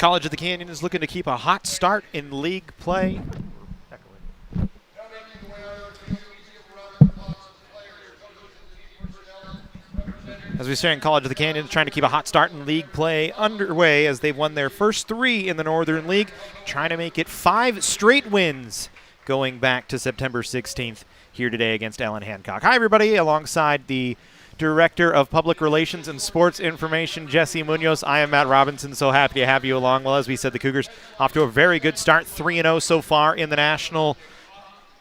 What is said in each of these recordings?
College of the Canyon is looking to keep a hot start in league play. As we say in College of the Canyon, trying to keep a hot start in league play underway as they've won their first 3 in the Northern League, trying to make it 5 straight wins going back to September 16th here today against Allan Hancock. Hi, everybody. Alongside the Director of Public Relations and Sports Information, Jesse Munoz. I am Matt Robinson. So happy to have you along. Well, as we said, the Cougars off to a very good start, 3-0 so far in the National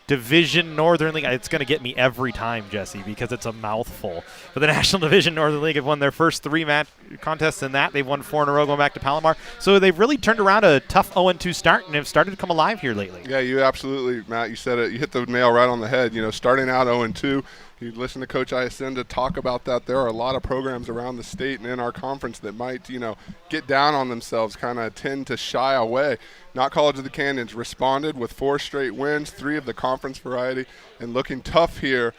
Division Northern League. It's going to get me every time, Jesse, because it's a mouthful. But the National Division Northern League have won their first 3 match contests in that. They've won 4 in a row going back to Palomar. So they've really turned around a tough 0-2 start and have started to come alive here lately. Yeah, you absolutely, Matt, you said it. You hit the nail right on the head. You know, starting out 0-2, you listen to Coach Iacinda talk about that. There are a lot of programs around the state and in our conference that might, get down on themselves, kind of tend to shy away. Not College of the Canyons responded with 4 straight wins, 3 of the conference variety, and looking tough here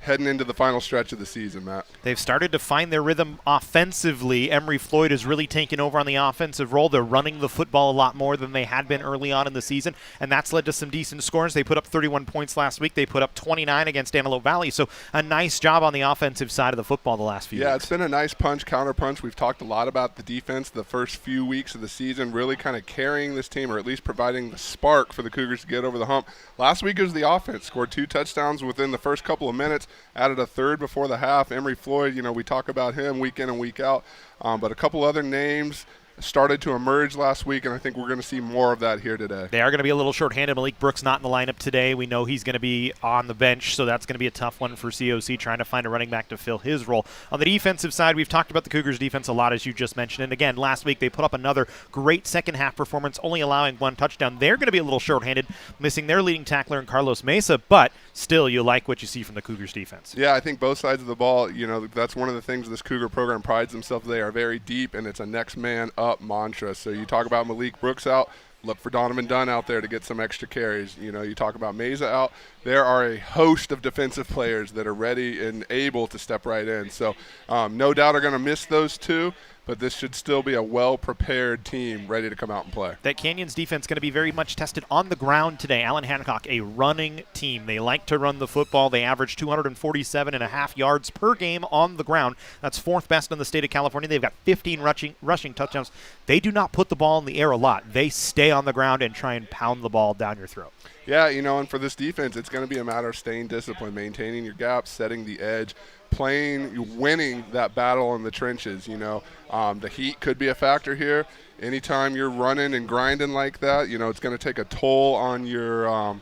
heading into the final stretch of the season, Matt. They've started to find their rhythm offensively. Emery Floyd has really taken over on the offensive role. They're running the football a lot more than they had been early on in the season, and that's led to some decent scores. They put up 31 points last week. They put up 29 against Antelope Valley, so a nice job on the offensive side of the football the last few weeks. Yeah, it's been a nice punch, counter punch. We've talked a lot about the defense the first few weeks of the season, really kind of carrying this team, or at least providing the spark for the Cougars to get over the hump. Last week it was the offense. Scored 2 touchdowns within the first couple of minutes, added a third before the half. Emery Floyd, we talk about him week in and week out, but a couple other names started to emerge last week, and I think we're going to see more of that here today. They are going to be a little short-handed. Malik Brooks not in the lineup today. We know he's going to be on the bench, so that's going to be a tough one for COC, trying to find a running back to fill his role. On the defensive side, we've talked about the Cougars' defense a lot, as you just mentioned. And again, last week they put up another great second-half performance, only allowing 1 touchdown. They're going to be a little short-handed, missing their leading tackler in Carlos Mesa, but still, you like what you see from the Cougars' defense. Yeah, I think both sides of the ball, that's one of the things this Cougar program prides themselves. They are very deep, and it's a next man up mantra. So you talk about Malik Brooks out, look for Donovan Dunn out there to get some extra carries. You talk about Mesa out. There are a host of defensive players that are ready and able to step right in. So no doubt are going to miss those 2, but this should still be a well-prepared team ready to come out and play. That Canyons defense going to be very much tested on the ground today. Allan Hancock, a running team. They like to run the football. They average 247.5 yards per game on the ground. That's 4th best in the state of California. They've got 15 rushing touchdowns. They do not put the ball in the air a lot. They stay on the ground and try and pound the ball down your throat. Yeah, and for this defense, it's going to be a matter of staying disciplined, maintaining your gaps, setting the edge, winning that battle in the trenches. The heat could be a factor here. Anytime you're running and grinding like that, it's going to take a toll on your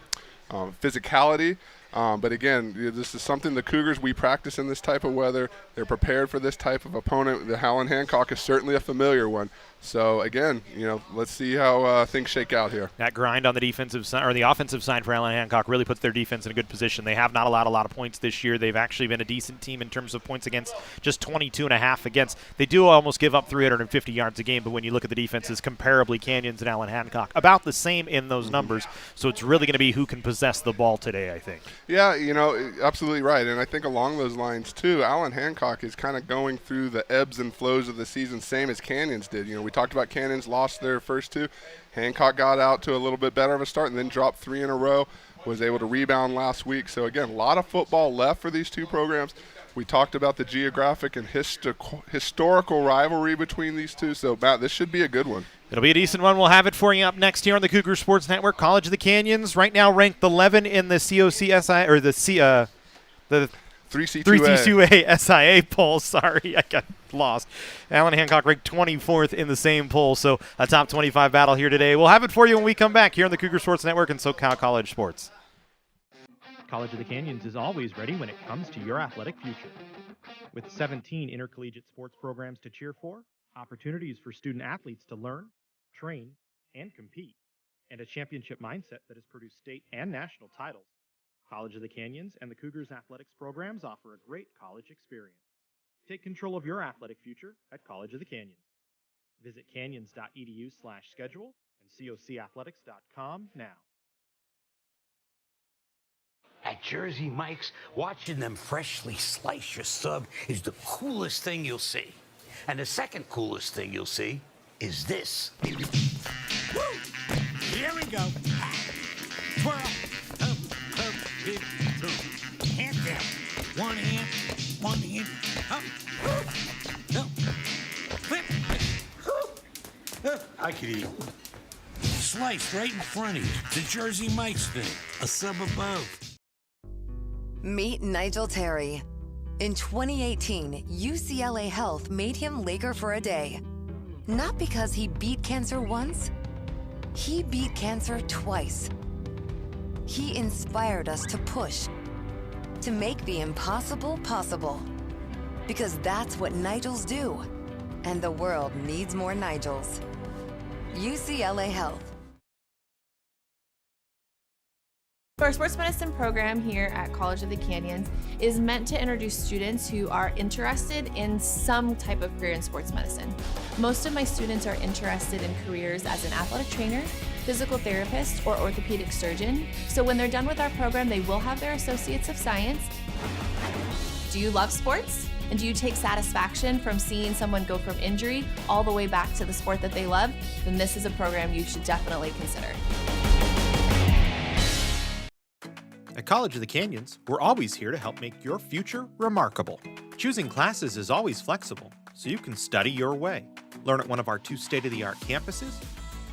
physicality. But again, this is something the Cougars, we practice in this type of weather. They're prepared for this type of opponent. The Allan Hancock is certainly a familiar one. So again, let's see how things shake out here. That grind on the defensive side, or the offensive side for Allan Hancock, really puts their defense in a good position. They have not allowed a lot of points this year. They've actually been a decent team in terms of points against, just 22.5 against. They do almost give up 350 yards a game, but when you look at the defenses, comparably Canyons and Allan Hancock, about the same in those numbers. So it's really going to be who can possess the ball today, I think. Yeah, absolutely right. And I think along those lines, too, Allan Hancock is kind of going through the ebbs and flows of the season, same as Canyons did. We talked about Canyons lost their first 2. Hancock got out to a little bit better of a start and then dropped 3 in a row, was able to rebound last week. So, again, a lot of football left for these 2 programs. We talked about the geographic and historical rivalry between these 2. So, Matt, this should be a good one. It'll be a decent one. We'll have it for you up next here on the Cougar Sports Network. College of the Canyons right now ranked 11 in the COCSI, or the 3C2A SIA poll. Sorry, I got lost. Allan Hancock ranked 24th in the same poll, so a top 25 battle here today. We'll have it for you when we come back here on the Cougar Sports Network and SoCal College Sports. College of the Canyons is always ready when it comes to your athletic future. With 17 intercollegiate sports programs to cheer for, opportunities for student athletes to learn, train, and compete, and a championship mindset that has produced state and national titles, College of the Canyons and the Cougars athletics programs offer a great college experience. Take control of your athletic future at College of the Canyons. Visit canyons.edu/schedule and cocathletics.com now. At Jersey Mike's, watching them freshly slice your sub is the coolest thing you'll see. And the second coolest thing you'll see is this. Here we go. Twirl. Up, big, hand down. One hand, up. Up. Flip. I could eat. Sliced right in front of you. The Jersey Mike's thing. A sub above. Meet Nigel Terry. In 2018, UCLA Health made him Laker for a day. Not because he beat cancer once, he beat cancer twice. He inspired us to push, to make the impossible possible. Because that's what Nigels do. And the world needs more Nigels. UCLA Health. Our sports medicine program here at College of the Canyons is meant to introduce students who are interested in some type of career in sports medicine. Most of my students are interested in careers as an athletic trainer, physical therapist, or orthopedic surgeon. So when they're done with our program, they will have their Associates of Science. Do you love sports? And do you take satisfaction from seeing someone go from injury all the way back to the sport that they love? Then this is a program you should definitely consider. At College of the Canyons, we're always here to help make your future remarkable. Choosing classes is always flexible, so you can study your way. Learn at one of our 2 state-of-the-art campuses,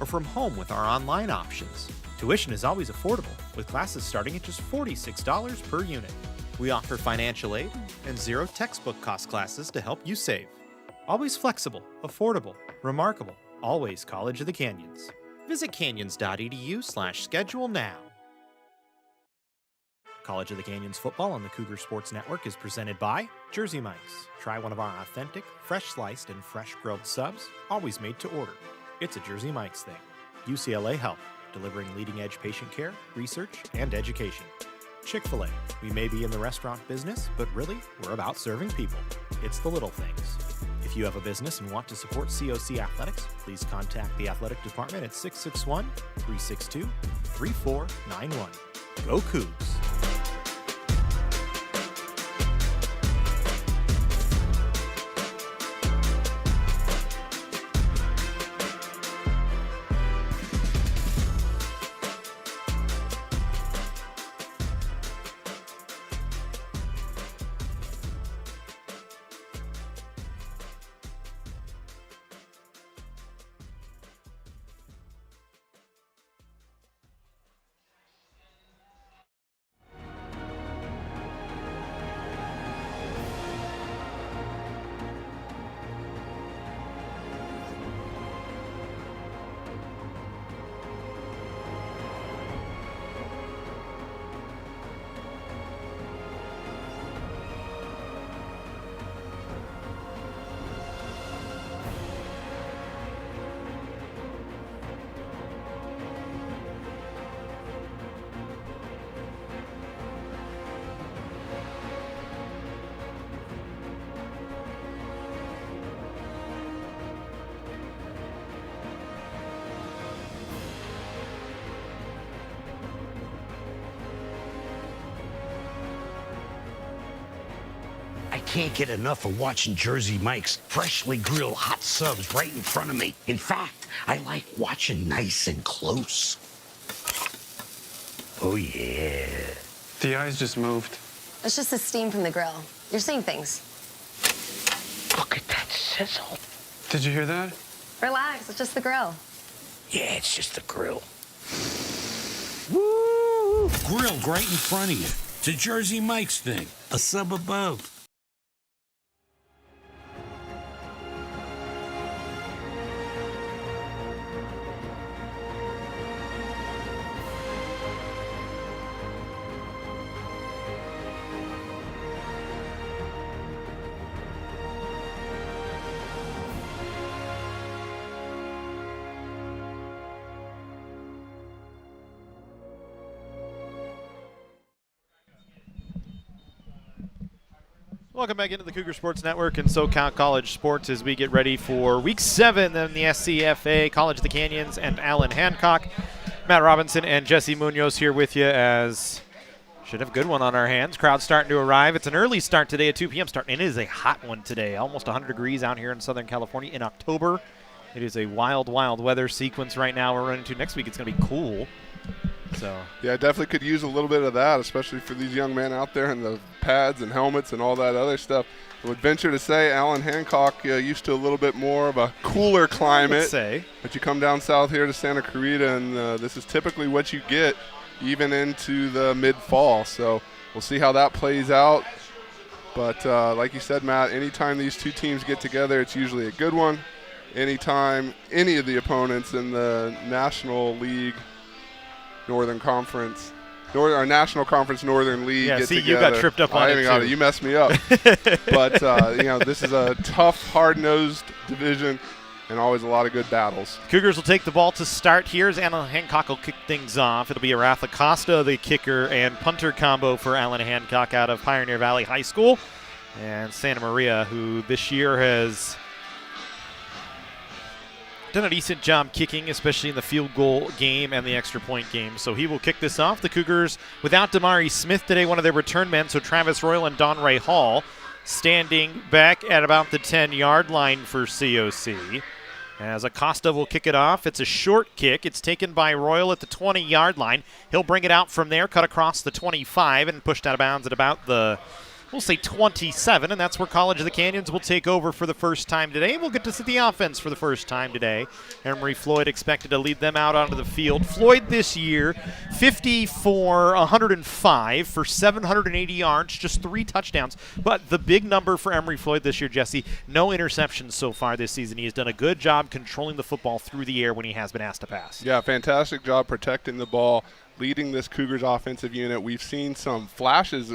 or from home with our online options. Tuition is always affordable, with classes starting at just $46 per unit. We offer financial aid and 0 textbook cost classes to help you save. Always flexible, affordable, remarkable. Always College of the Canyons. Visit canyons.edu/schedule now. College of the Canyons football on the Cougar Sports Network is presented by Jersey Mike's. Try one of our authentic, fresh sliced and fresh grilled subs, always made to order. It's a Jersey Mike's thing. UCLA Health, delivering leading edge patient care, research, and education. Chick-fil-A, we may be in the restaurant business, but really, we're about serving people. It's the little things. If you have a business and want to support COC Athletics, please contact the athletic department at 661-362-3491. Go Cougs! I can't get enough of watching Jersey Mike's freshly grilled hot subs right in front of me. In fact, I like watching nice and close. Oh, yeah. The eyes just moved. It's just the steam from the grill. You're seeing things. Look at that sizzle. Did you hear that? Relax, it's just the grill. Yeah, it's just the grill. Woo! Grilled right in front of you. It's a Jersey Mike's thing. A sub above. Welcome back into the Cougar Sports Network and SoCal College Sports as we get ready for Week 7 in the SCFA. College of the Canyons and Allan Hancock. Matt Robinson and Jesse Munoz here with you as should have a good one on our hands. Crowd starting to arrive. It's an early start today, a 2 p.m. start, and it is a hot one today. Almost 100 degrees out here in Southern California in October. It is a wild, wild weather sequence right now we're running into. Next week it's going to be cool. So yeah, definitely could use a little bit of that, especially for these young men out there in the pads and helmets and all that other stuff. I would venture to say Allan Hancock used to a little bit more of a cooler climate. But you come down south here to Santa Clarita, and this is typically what you get even into the mid-fall. So we'll see how that plays out. But like you said, Matt, anytime these two teams get together, it's usually a good one. Anytime any of the opponents in the National League Northern Conference, or National Conference Northern League get together. You got tripped up on it, too. You messed me up. But, this is a tough, hard-nosed division and always a lot of good battles. Cougars will take the ball to start here as Allan Hancock will kick things off. It'll be Arath Acosta, the kicker and punter combo for Allan Hancock out of Pioneer Valley High School. And Santa Maria, who this year has done a decent job kicking, especially in the field goal game and the extra point game. So he will kick this off. The Cougars, without Damari Smith today, one of their return men, so Travis Royal and Don Ray Hall, standing back at about the 10-yard line for COC. As Acosta will kick it off. It's a short kick. It's taken by Royal at the 20-yard line. He'll bring it out from there, cut across the 25, and pushed out of bounds at about the, we'll say 27, and that's where College of the Canyons will take over for the first time today. We'll get to see the offense for the first time today. Emery Floyd expected to lead them out onto the field. Floyd this year, 50 for 105 for 780 yards, just 3 touchdowns. But the big number for Emery Floyd this year, Jesse, no interceptions so far this season. He has done a good job controlling the football through the air when he has been asked to pass. Yeah, fantastic job protecting the ball, leading this Cougars offensive unit. We've seen some flashes,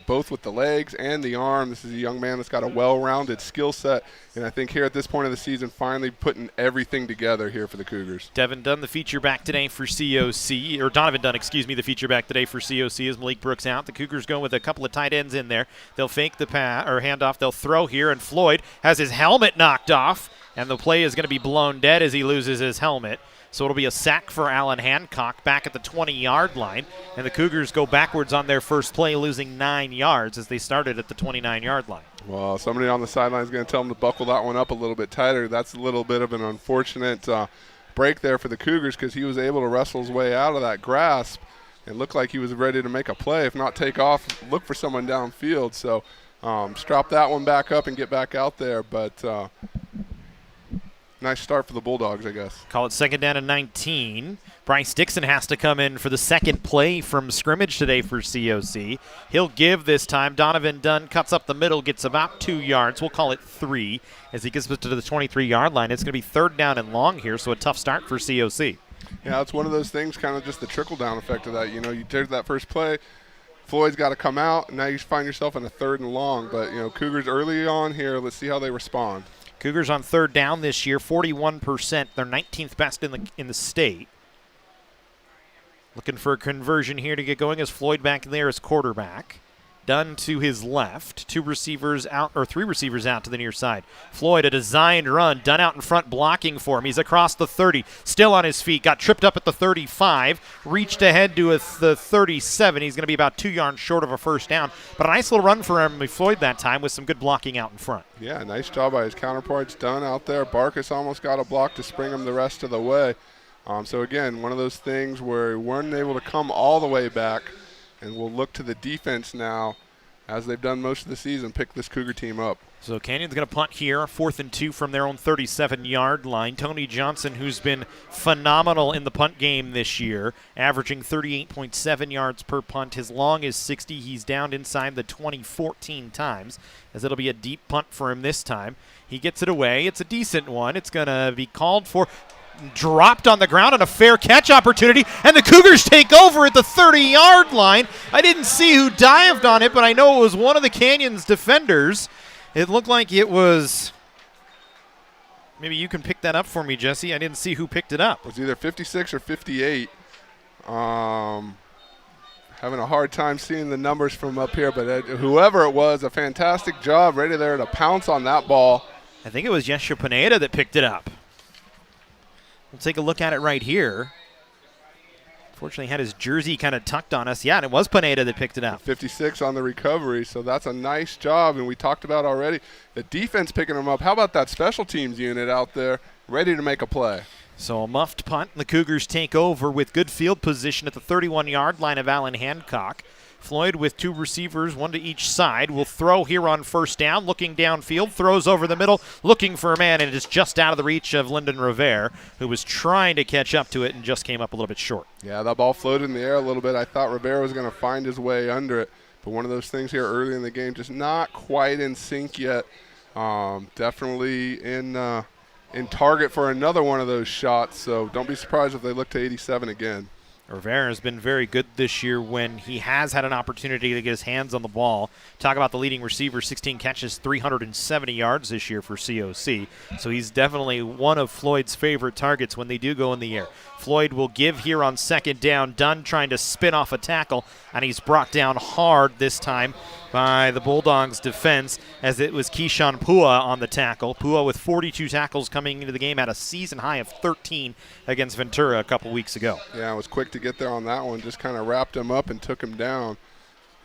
both with the legs and the arm. This is a young man that's got a well-rounded skill set, and I think here at this point of the season, finally putting everything together here for the Cougars. Devin Dunn, the feature back today for COC, or Donovan Dunn, the feature back today for COC as Malik Brooks out. The Cougars go with a couple of tight ends in there. They'll fake the handoff. They'll throw here, and Floyd has his helmet knocked off, and the play is going to be blown dead as he loses his helmet. So it'll be a sack for Allan Hancock back at the 20-yard line. And the Cougars go backwards on their first play, losing 9 yards as they started at the 29-yard line. Well, somebody on the sideline is going to tell them to buckle that one up a little bit tighter. That's a little bit of an unfortunate break there for the Cougars because he was able to wrestle his way out of that grasp and looked like he was ready to make a play. If not take off, look for someone downfield. So strap that one back up and get back out there. But nice start for the Bulldogs, I guess. Call it second down and 19. Bryce Dixon has to come in for the second play from scrimmage today for COC. He'll give this time. Donovan Dunn cuts up the middle, gets about 2 yards. We'll call it 3 as he gets to the 23-yard line. It's going to be third down and long here, so a tough start for COC. Yeah, it's one of those things, kind of just the trickle-down effect of that. You take that first play, Floyd's got to come out, and now you find yourself in a third and long. But, Cougars early on here, let's see how they respond. Cougars on third down this year, 41%. They're 19th best in the state. Looking for a conversion here to get going as Floyd back there as quarterback. Dunn to his left. 3 receivers out to the near side. Floyd, a designed run. Dunn out in front blocking for him. He's across the 30. Still on his feet. Got tripped up at the 35. Reached ahead to the 37. He's going to be about 2 yards short of a first down. But a nice little run for Emery Floyd that time with some good blocking out in front. Yeah, nice job by his counterparts. Dunn out there. Barkus almost got a block to spring him the rest of the way. So, again, one of those things where we weren't able to come all the way back. And we'll look to the defense now, as they've done most of the season, pick this Cougar team up. So Canyon's going to punt here, 4th and 2 from their own 37-yard line. Tony Johnson, who's been phenomenal in the punt game this year, averaging 38.7 yards per punt. His long is 60. He's down inside the 20 14 times, as it'll be a deep punt for him this time. He gets it away. It's a decent one. It's going to be called for. Dropped on the ground on a fair catch opportunity, and the Cougars take over at the 30-yard line. I didn't see who dived on it, but I know it was one of the Canyons defenders. It looked like it was, maybe you can pick that up for me, Jesse. I didn't see who picked it up. It was either 56 or 58. Having a hard time seeing the numbers from up here, but whoever it was, a fantastic job, ready there to pounce on that ball. I think it was Yesha Pineda that picked it up. We'll take a look at it right here. Fortunately, had his jersey kind of tucked on us. Yeah, and it was Pineda that picked it up. 56 on the recovery, so that's a nice job. And we talked about already the defense picking them up. How about that special teams unit out there? ready to make a play. So a muffed punt, and the Cougars take over with good field position at the 31-yard line of Allan Hancock. Floyd with two receivers, one to each side, will throw here on first down, looking downfield, throws over the middle, looking for a man, and it is just out of the reach of Lyndon Rivera, who was trying to catch up to it and just came up a little bit short. Yeah, that ball floated in the air a little bit. I thought Rivera was going to find his way under it, but one of those things here early in the game, just not quite in sync yet. Definitely in target for another one of those shots, so don't be surprised if they look to 87 again. Rivera has been very good this year when he has had an opportunity to get his hands on the ball. Talk about the leading receiver, 16 catches, 370 yards this year for COC. So he's definitely one of Floyd's favorite targets when they do go in the air. Floyd will give here on second down. Dunn trying to spin off a tackle, and he's brought down hard this time by the Bulldogs defense as it was Keyshawn Pua on the tackle. Pua with 42 tackles coming into the game, had a season high of 13 against Ventura a couple weeks ago. Yeah, it was quick to get there on that one. Just kind of wrapped him up and took him down.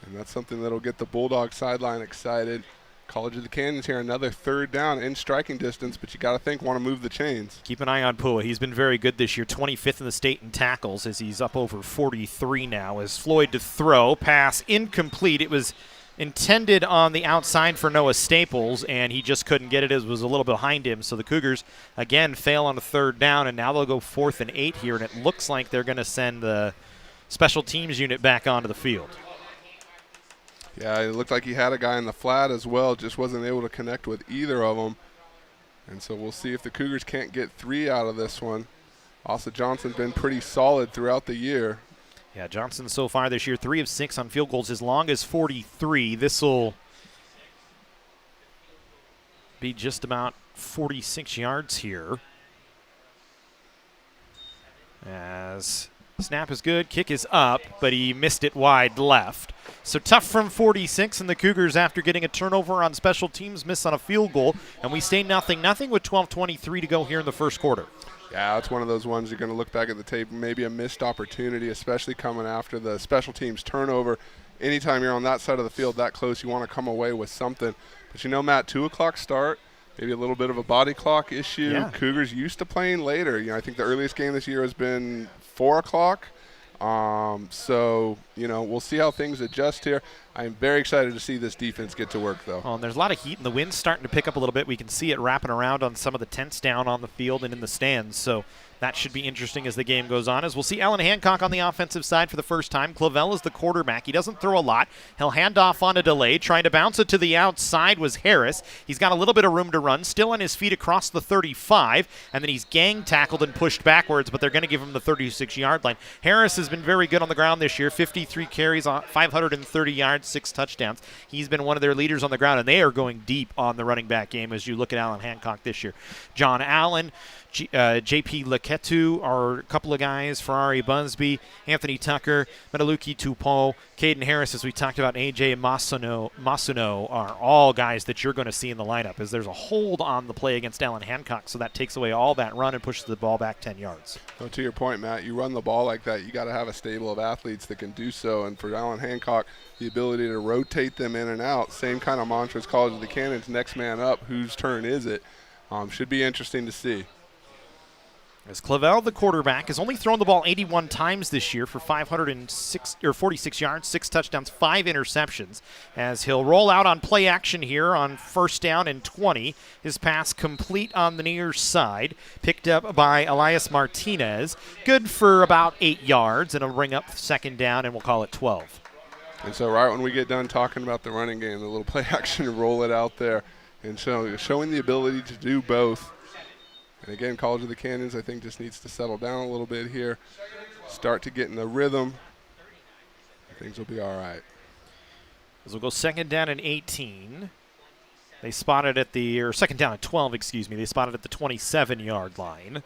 And that's something that'll get the Bulldog sideline excited. College of the Canyons here, another third down in striking distance, but you got to think, want to move the chains. Keep an eye on Pua. He's been very good this year, 25th in the state in tackles as he's up over 43 now. As Floyd to throw, pass incomplete. It was intended on the outside for Noah Staples, and he just couldn't get it as it was a little behind him. So the Cougars, again, fail on a third down, and now they'll go 4th and 8 here, and it looks like they're going to send the special teams unit back onto the field. Yeah, it looked like he had a guy in the flat as well, just wasn't able to connect with either of them. And so we'll see if the Cougars can't get 3 out of this one. Also, Johnson's been pretty solid throughout the year. Yeah, Johnson so far this year, 3 of 6 on field goals, as long as 43. This will be just about 46 yards here. As snap is good, kick is up, but he missed it wide left. So tough from 46, and the Cougars, after getting a turnover on special teams, miss on a field goal, and we stay 0-0 with 12:23 to go here in the first quarter. Yeah, it's one of those ones you're going to look back at the tape, maybe a missed opportunity, especially coming after the special teams turnover. Anytime you're on that side of the field that close, you want to come away with something. But you know, Matt, 2 o'clock start, maybe a little bit of a body clock issue. Yeah. Cougars used to playing later. You know, I think the earliest game this year has been 4 o'clock. So, you know, we'll see how things adjust here. I'm very excited to see this defense get to work, though. Oh, and there's a lot of heat, and the wind's starting to pick up a little bit. We can see it wrapping around on some of the tents down on the field and in the stands. So that should be interesting as the game goes on. As we'll see Allan Hancock on the offensive side for the first time. Clavel is the quarterback. He doesn't throw a lot. He'll hand off on a delay. Trying to bounce it to the outside was Harris. He's got a little bit of room to run. Still on his feet across the 35. And then he's gang tackled and pushed backwards, but they're going to give him the 36-yard line. Harris has been very good on the ground this year. 53 carries, 530 yards, 6 touchdowns. He's been one of their leaders on the ground, and they are going deep on the running back game as you look at Allan Hancock this year. John Allen, J.P. Leketu are a couple of guys, Ferrari Busby, Anthony Tucker, Metaluki Tupou, Caden Harris, as we talked about, A.J. Masuno are all guys that you're going to see in the lineup as there's a hold on the play against Allan Hancock, so that takes away all that run and pushes the ball back 10 yards. So to your point, Matt, you run the ball like that, you got to have a stable of athletes that can do so, and for Allan Hancock, the ability to rotate them in and out, same kind of mantra as College of the Canyons, next man up, whose turn is it? Should be interesting to see. As Clavel, the quarterback, has only thrown the ball 81 times this year for 46 yards, 6 touchdowns, 5 interceptions. As he'll roll out on play action here on first down and 20. His pass complete on the near side, picked up by Elias Martinez. Good for about 8 yards, and it'll bring up second down, and we'll call it 12. And so right when we get done talking about the running game, the little play action, roll it out there. And so showing the ability to do both. And again, College of the Canyons, I think, just needs to settle down a little bit here, start to get in the rhythm. Things will be all right. As we'll go second down and 18. They spotted at or second down and 12, excuse me. They spotted at the 27-yard line.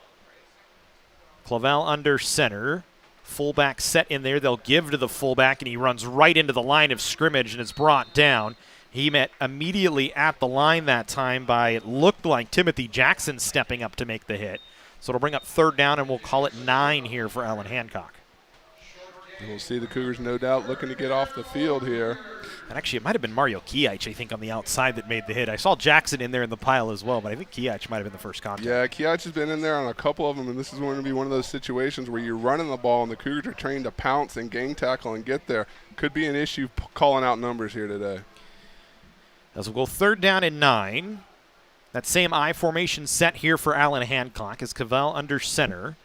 Clavel under center. Fullback set in there. They'll give to the fullback, and he runs right into the line of scrimmage, and it's brought down. He met immediately at the line that time by, it looked like, Timothy Jackson stepping up to make the hit. So it'll bring up third down, and we'll call it 9 here for Allan Hancock. And we'll see the Cougars, no doubt, looking to get off the field here. And actually, it might have been Mario Kiach, I think, on the outside that made the hit. I saw Jackson in there in the pile as well, but I think Kiach might have been the first contact. Yeah, Kiach has been in there on a couple of them, and this is going to be one of those situations where you're running the ball and the Cougars are trained to pounce and gang tackle and get there. Could be an issue calling out numbers here today. As we'll go 3rd down and 9. That same I formation set here for Allan Hancock as Cavell under center.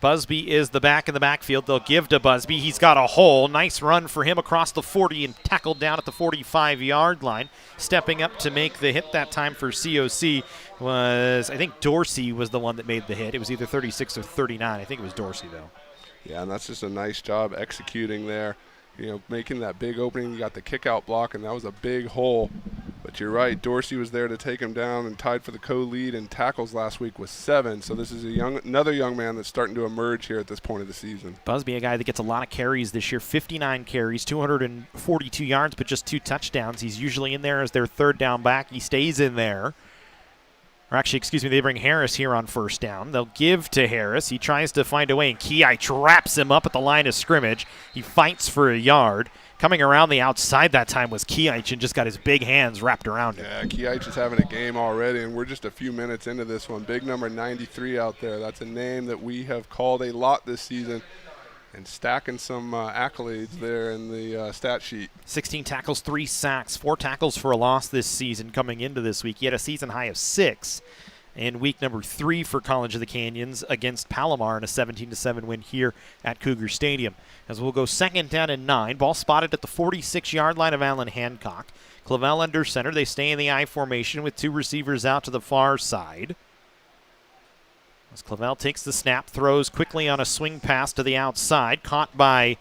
Busby is the back in the backfield. They'll give to Busby. He's got a hole. Nice run for him across the 40 and tackled down at the 45-yard line. Stepping up to make the hit that time for COC was, I think Dorsey was the one that made the hit. It was either 36 or 39. I think it was Dorsey, though. Yeah, and that's just a nice job executing there. You know, making that big opening. You got the kick-out block, and that was a big hole. But you're right, Dorsey was there to take him down and tied for the co-lead in tackles last week with 7. So this is another young man that's starting to emerge here at this point of the season. Busby, a guy that gets a lot of carries this year, 59 carries, 242 yards, but just 2 touchdowns. He's usually in there as their 3rd down back. He stays in there. Or actually, excuse me, they bring Harris here on 1st down. They'll give to Harris. He tries to find a way, and Kiach wraps him up at the line of scrimmage. He fights for a yard. Coming around the outside that time was Kiach and just got his big hands wrapped around him. Yeah, Kiach is having a game already, and we're just a few minutes into this one. Big number 93 out there. That's a name that we have called a lot this season, and stacking some accolades there in the stat sheet. 16 tackles, 3 sacks, 4 tackles for a loss this season coming into this week. He had a season high of 6 in week number 3 for College of the Canyons against Palomar in a 17-7 win here at Cougar Stadium. As we'll go 2nd down and 9. Ball spotted at the 46-yard line of Allan Hancock. Clavell under center. They stay in the I formation with 2 receivers out to the far side. As Clavell takes the snap, throws quickly on a swing pass to the outside, caught by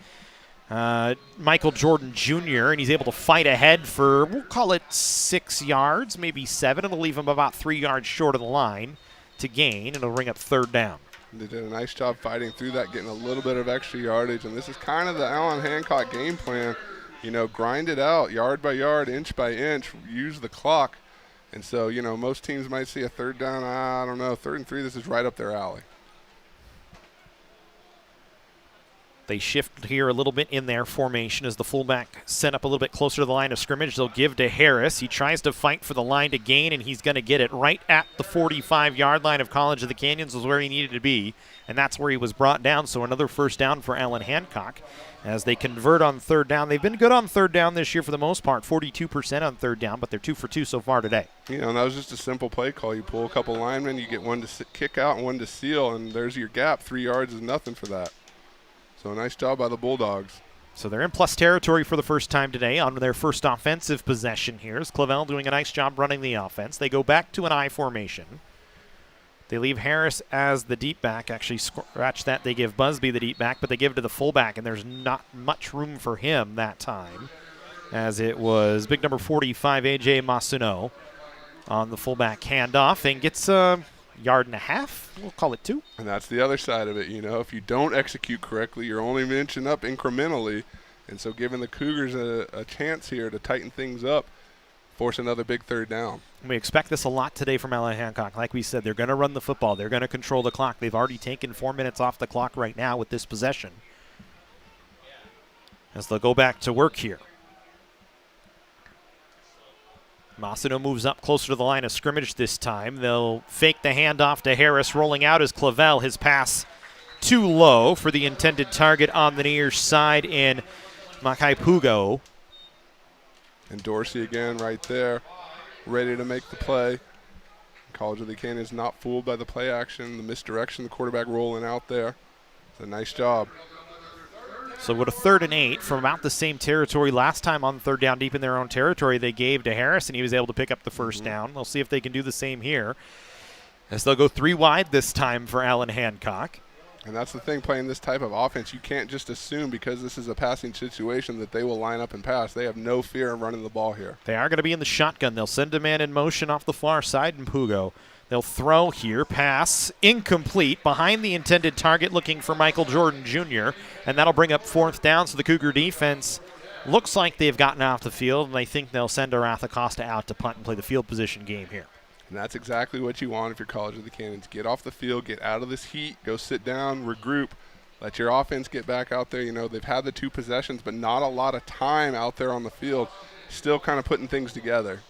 Michael Jordan Jr., and he's able to fight ahead for, we'll call it 6 yards, maybe 7. It'll leave him about 3 yards short of the line to gain, and it'll bring up 3rd down. They did a nice job fighting through that, getting a little bit of extra yardage, and this is kind of the Allan Hancock game plan. You know, grind it out, yard by yard, inch by inch, use the clock. And so, you know, most teams might see a 3rd down, I don't know, 3rd and 3, this is right up their alley. They shift here a little bit in their formation as the fullback set up a little bit closer to the line of scrimmage. They'll give to Harris. He tries to fight for the line to gain, and he's going to get it right at the 45-yard line of College of the Canyons was where he needed to be, and that's where he was brought down. So another 1st down for Allan Hancock as they convert on 3rd down. They've been good on 3rd down this year for the most part, 42% on 3rd down, but they're 2 for 2 so far today. You know, and that was just a simple play call. You pull a couple linemen, you get one to kick out and one to seal, and there's your gap. 3 yards is nothing for that. So a nice job by the Bulldogs. So they're in plus territory for the first time today on their first offensive possession here. Is Clavell doing a nice job running the offense. They go back to an I formation. They leave Harris as the deep back. Actually, scratch that. They give Busby the deep back, but they give it to the fullback, and there's not much room for him that time, as it was big number 45, A.J. Masuno, on the fullback handoff and gets a yard and a half. We'll call it 2. And that's the other side of it. You know, if you don't execute correctly, you're only inching up incrementally. And so giving the Cougars a chance here to tighten things up, force another big 3rd down. We expect this a lot today from Allan Hancock. Like we said, they're going to run the football. They're going to control the clock. They've already taken 4 minutes off the clock right now with this possession, as they'll go back to work here. Masuno moves up closer to the line of scrimmage this time. They'll fake the handoff to Harris. Rolling out is Clavell. His pass too low for the intended target on the near side in Makai Pugo. And Dorsey again right there, ready to make the play. College of the Canyons not fooled by the play action, the misdirection, the quarterback rolling out there. It's a nice job. So with a 3rd and 8 from about the same territory last time on 3rd down deep in their own territory, they gave to Harris, and he was able to pick up the 1st down. We'll see if they can do the same here, as they'll go 3 wide this time for Allan Hancock. And that's the thing, playing this type of offense, you can't just assume because this is a passing situation that they will line up and pass. They have no fear of running the ball here. They are going to be in the shotgun. They'll send a man in motion off the far side in Pugo. They'll throw here, pass, incomplete, behind the intended target, looking for Michael Jordan Jr., and that'll bring up 4th down, so the Cougar defense looks like they've gotten off the field, and I think they'll send Aratha Costa out to punt and play the field position game here. And that's exactly what you want if you're College of the Canyons. Get off the field, get out of this heat, go sit down, regroup, Let your offense get back out there. You know, they've had the 2 possessions, but not a lot of time out there on the field. Still kind of putting things together.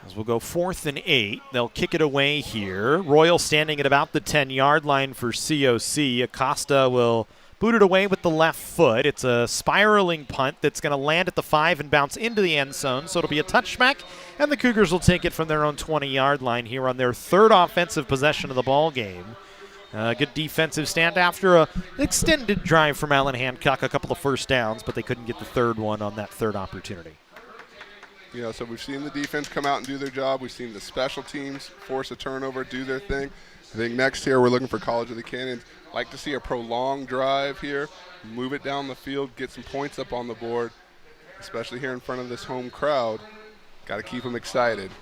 As we'll go 4th and 8. They'll kick it away here. Royal standing at about the 10-yard line for COC. Acosta will boot it away with the left foot. It's a spiraling punt that's going to land at the 5 and bounce into the end zone, so it'll be a touchback, and the Cougars will take it from their own 20-yard line here on their 3rd offensive possession of the ball game. Good defensive stand after an extended drive from Allan Hancock, a couple of first downs, but they couldn't get the 3rd one on that 3rd opportunity. You know, so we've seen the defense come out and do their job. We've seen the special teams force a turnover, do their thing. I think next here we're looking for College of the Canyons. Like to see a prolonged drive here, move it down the field, get some points up on the board, especially here in front of this home crowd. Got to keep them excited.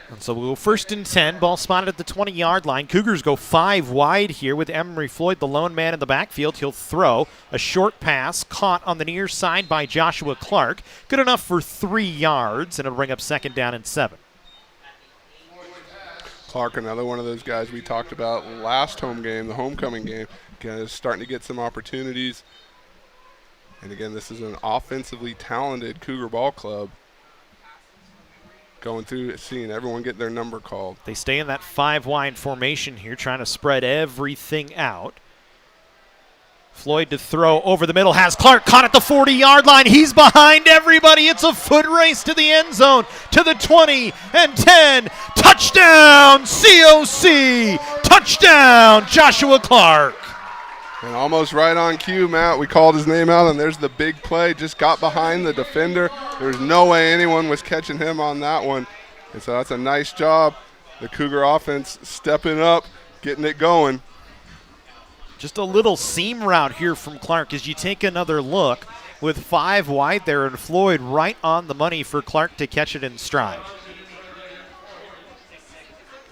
And so we'll go 1st and 10, ball spotted at the 20-yard line. Cougars go 5 wide here with Emery Floyd, the lone man in the backfield. He'll throw a short pass caught on the near side by Joshua Clark. Good enough for 3 yards, and it'll bring up 2nd down and 7. Clark, another one of those guys we talked about last home game, the homecoming game, starting to get some opportunities. And again, this is an offensively talented Cougar ball club. Going through, seeing everyone get their number called. They stay in that 5 wide formation here, trying to spread everything out. Floyd to throw over the middle, has Clark caught at the 40-yard line. He's behind everybody. It's a foot race to the end zone, to the 20 and 10. Touchdown, COC! Touchdown, Joshua Clark! And almost right on cue, Matt, we called his name out, and there's the big play. Just got behind the defender. There's no way anyone was catching him on that one. And so that's a nice job. The Cougar offense stepping up, getting it going. Just a little seam route here from Clark as you take another look with 5 wide there, and Floyd right on the money for Clark to catch it in stride.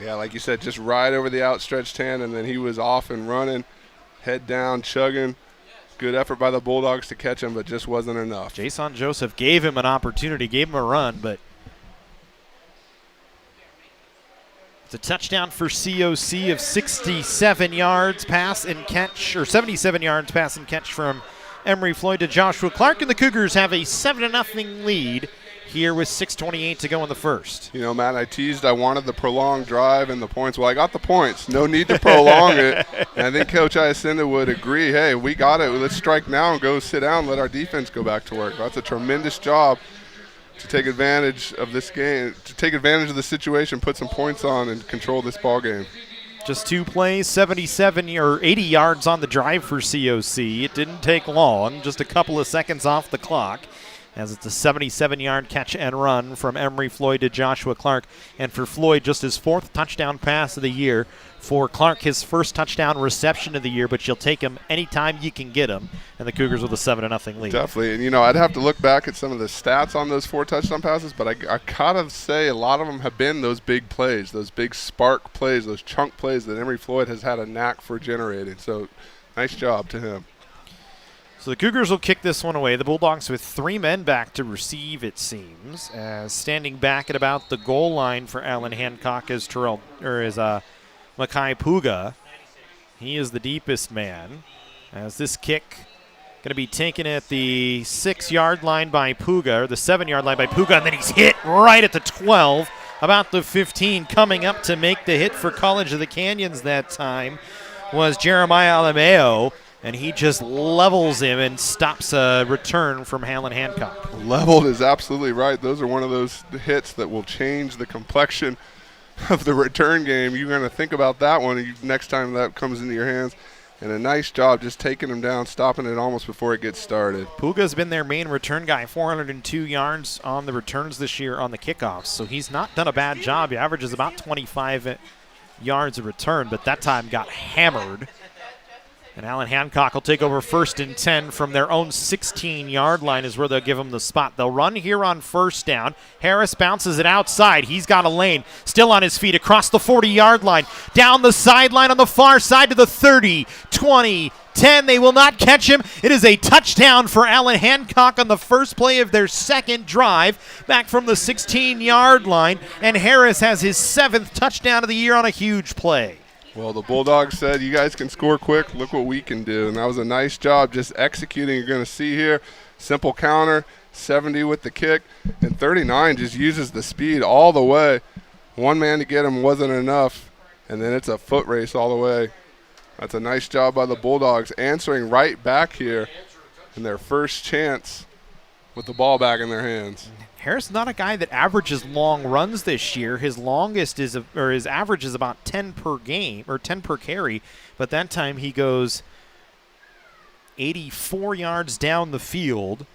Yeah, like you said, just right over the outstretched hand, and then he was off and running. Head down, chugging. Good effort by the Bulldogs to catch him, but just wasn't enough. Jason Joseph gave him an opportunity, gave him a run, but it's a touchdown for COC of 67 yards pass and catch, or 77 yards pass and catch from Emery Floyd to Joshua Clark, and the Cougars have a 7-0 lead here with 6:28 to go in the first. You know, Matt, I teased I wanted the prolonged drive and the points. Well, I got the points. No need to prolong it. And I think Coach Iacinda would agree, hey, we got it. Let's strike now and go sit down, let our defense go back to work. That's a tremendous job to take advantage of this game, to take advantage of the situation, put some points on, and control this ball game. Just 2 plays, 77 or 80 yards on the drive for COC. It didn't take long, just a couple of seconds off the clock, as it's a 77-yard catch and run from Emery Floyd to Joshua Clark. And for Floyd, just his 4th touchdown pass of the year. For Clark, his 1st touchdown reception of the year, but you'll take him anytime you can get him. And the Cougars with a 7-0 lead. Definitely. And, you know, I'd have to look back at some of the stats on those 4 touchdown passes, but I gotta say a lot of them have been those big plays, those big spark plays, those chunk plays that Emery Floyd has had a knack for generating. So nice job to him. So the Cougars will kick this one away. The Bulldogs with 3 men back to receive, it seems. As standing back at about the goal line for Allan Hancock is Makai Puga. He is the deepest man. As this kick going to be taken at the 6-yard line by Puga, or the 7-yard line by Puga, and then he's hit right at the 12, about the 15. Coming up to make the hit for College of the Canyons that time was Jeremiah Alameo. And he just levels him and stops a return from Allan Hancock. Leveled is absolutely right. Those are one of those hits that will change the complexion of the return game. You're going to think about that one next time that comes into your hands. And a nice job just taking him down, stopping it almost before it gets started. Puga's been their main return guy, 402 yards on the returns this year on the kickoffs. So he's not done a bad job. He averages about 25 yards a return, but that time got hammered. And Allan Hancock will take over 1st and 10 from their own 16-yard line is where they'll give him the spot. They'll run here on 1st down. Harris bounces it outside. He's got a lane. Still on his feet across the 40-yard line. Down the sideline on the far side to the 30, 20, 10. They will not catch him. It is a touchdown for Allan Hancock on the first play of their second drive back from the 16-yard line. And Harris has his 7th touchdown of the year on a huge play. Well, the Bulldogs said, you guys can score quick. Look what we can do. And that was a nice job just executing. You're going to see here, simple counter, 70 with the kick, and 39 just uses the speed all the way. One man to get him wasn't enough, and then it's a foot race all the way. That's a nice job by the Bulldogs, answering right back here in their first chance with the ball back in their hands. Harris is not a guy that averages long runs this year. His longest is, his average is about 10 per game, or 10 per carry, but that time he goes 84 yards down the field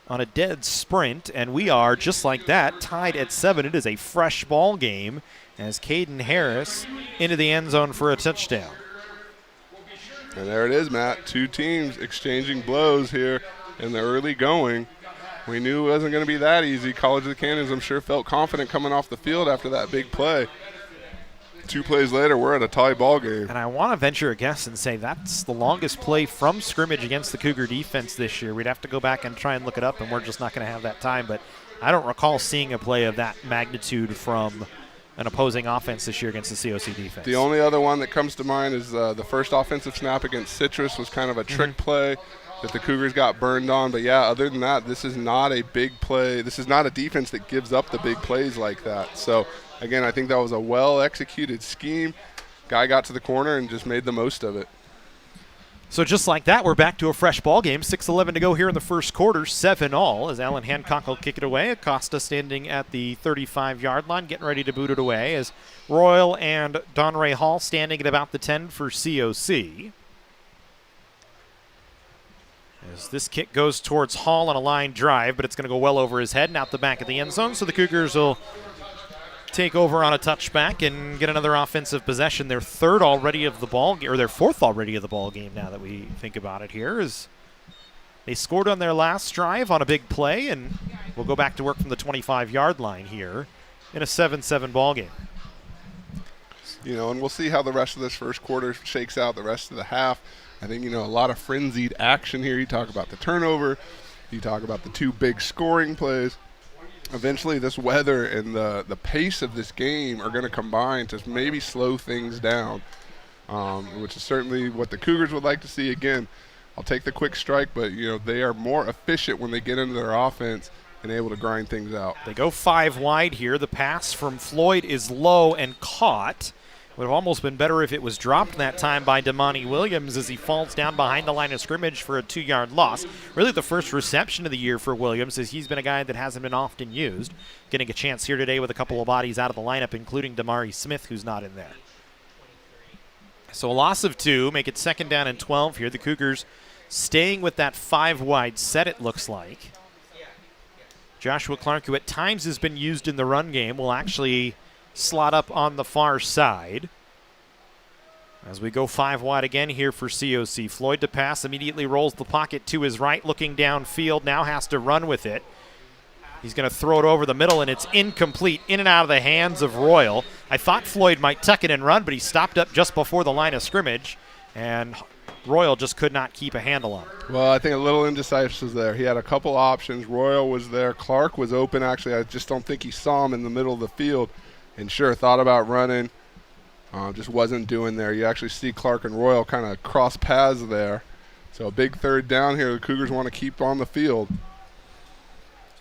on a dead sprint, and we are, just like that, tied at 7. It is a fresh ball game as Caden Harris into the end zone for a touchdown. And there it is, Matt. Two teams exchanging blows here in the early going. We knew it wasn't going to be that easy. College of the Canyons, I'm sure, felt confident coming off the field after that big play. 2 plays later, we're at a tie ball game. And I want to venture a guess and say that's the longest play from scrimmage against the Cougar defense this year. We'd have to go back and try and look it up, and we're just not going to have that time. But I don't recall seeing a play of that magnitude from an opposing offense this year against the COC defense. The only other one that comes to mind is the first offensive snap against Citrus was kind of a trick play that the Cougars got burned on. But, yeah, other than that, this is not a big play. This is not a defense that gives up the big plays like that. So, again, I think that was a well-executed scheme. Guy got to the corner and just made the most of it. So just like that, we're back to a fresh ball game. 6:11 to go here in the first quarter, 7-all as Allan Hancock will kick it away. Acosta standing at the 35-yard line, getting ready to boot it away as Royal and Donray Hall standing at about the 10 for COC. As this kick goes towards Hall on a line drive, but it's going to go well over his head and out the back of the end zone. So the Cougars will take over on a touchback and get another offensive possession. Their 4th already of the ball game now that we think about it here, is they scored on their last drive on a big play, and we'll go back to work from the 25-yard line here in a 7-7 ball game. You know, and we'll see how the rest of this first quarter shakes out, the rest of the half. I think, you know, a lot of frenzied action here. You talk about the turnover. You talk about the 2 big scoring plays. Eventually this weather and the pace of this game are going to combine to maybe slow things down, which is certainly what the Cougars would like to see. Again, I'll take the quick strike, but, you know, they are more efficient when they get into their offense and able to grind things out. They go 5 wide here. The pass from Floyd is low and caught. Would have almost been better if it was dropped that time by Damani Williams as he falls down behind the line of scrimmage for a 2-yard loss. Really the first reception of the year for Williams, as he's been a guy that hasn't been often used. Getting a chance here today with a couple of bodies out of the lineup, including Damari Smith, who's not in there. So a loss of 2, make it 2nd down and 12 here. The Cougars staying with that 5 wide set, it looks like. Joshua Clark, who at times has been used in the run game, will actually slot up on the far side. As we go 5 wide again here for COC. Floyd to pass, immediately rolls the pocket to his right, looking downfield, now has to run with it. He's going to throw it over the middle, and it's incomplete, in and out of the hands of Royal. I thought Floyd might tuck it and run, but he stopped up just before the line of scrimmage, and Royal just could not keep a handle on it. Well, I think a little indecisive there. He had a couple options. Royal was there. Clark was open. Actually, I just don't think he saw him in the middle of the field. And sure, thought about running, just wasn't doing there. You actually see Clark and Royal kind of cross paths there. So a big 3rd down here. The Cougars want to keep on the field.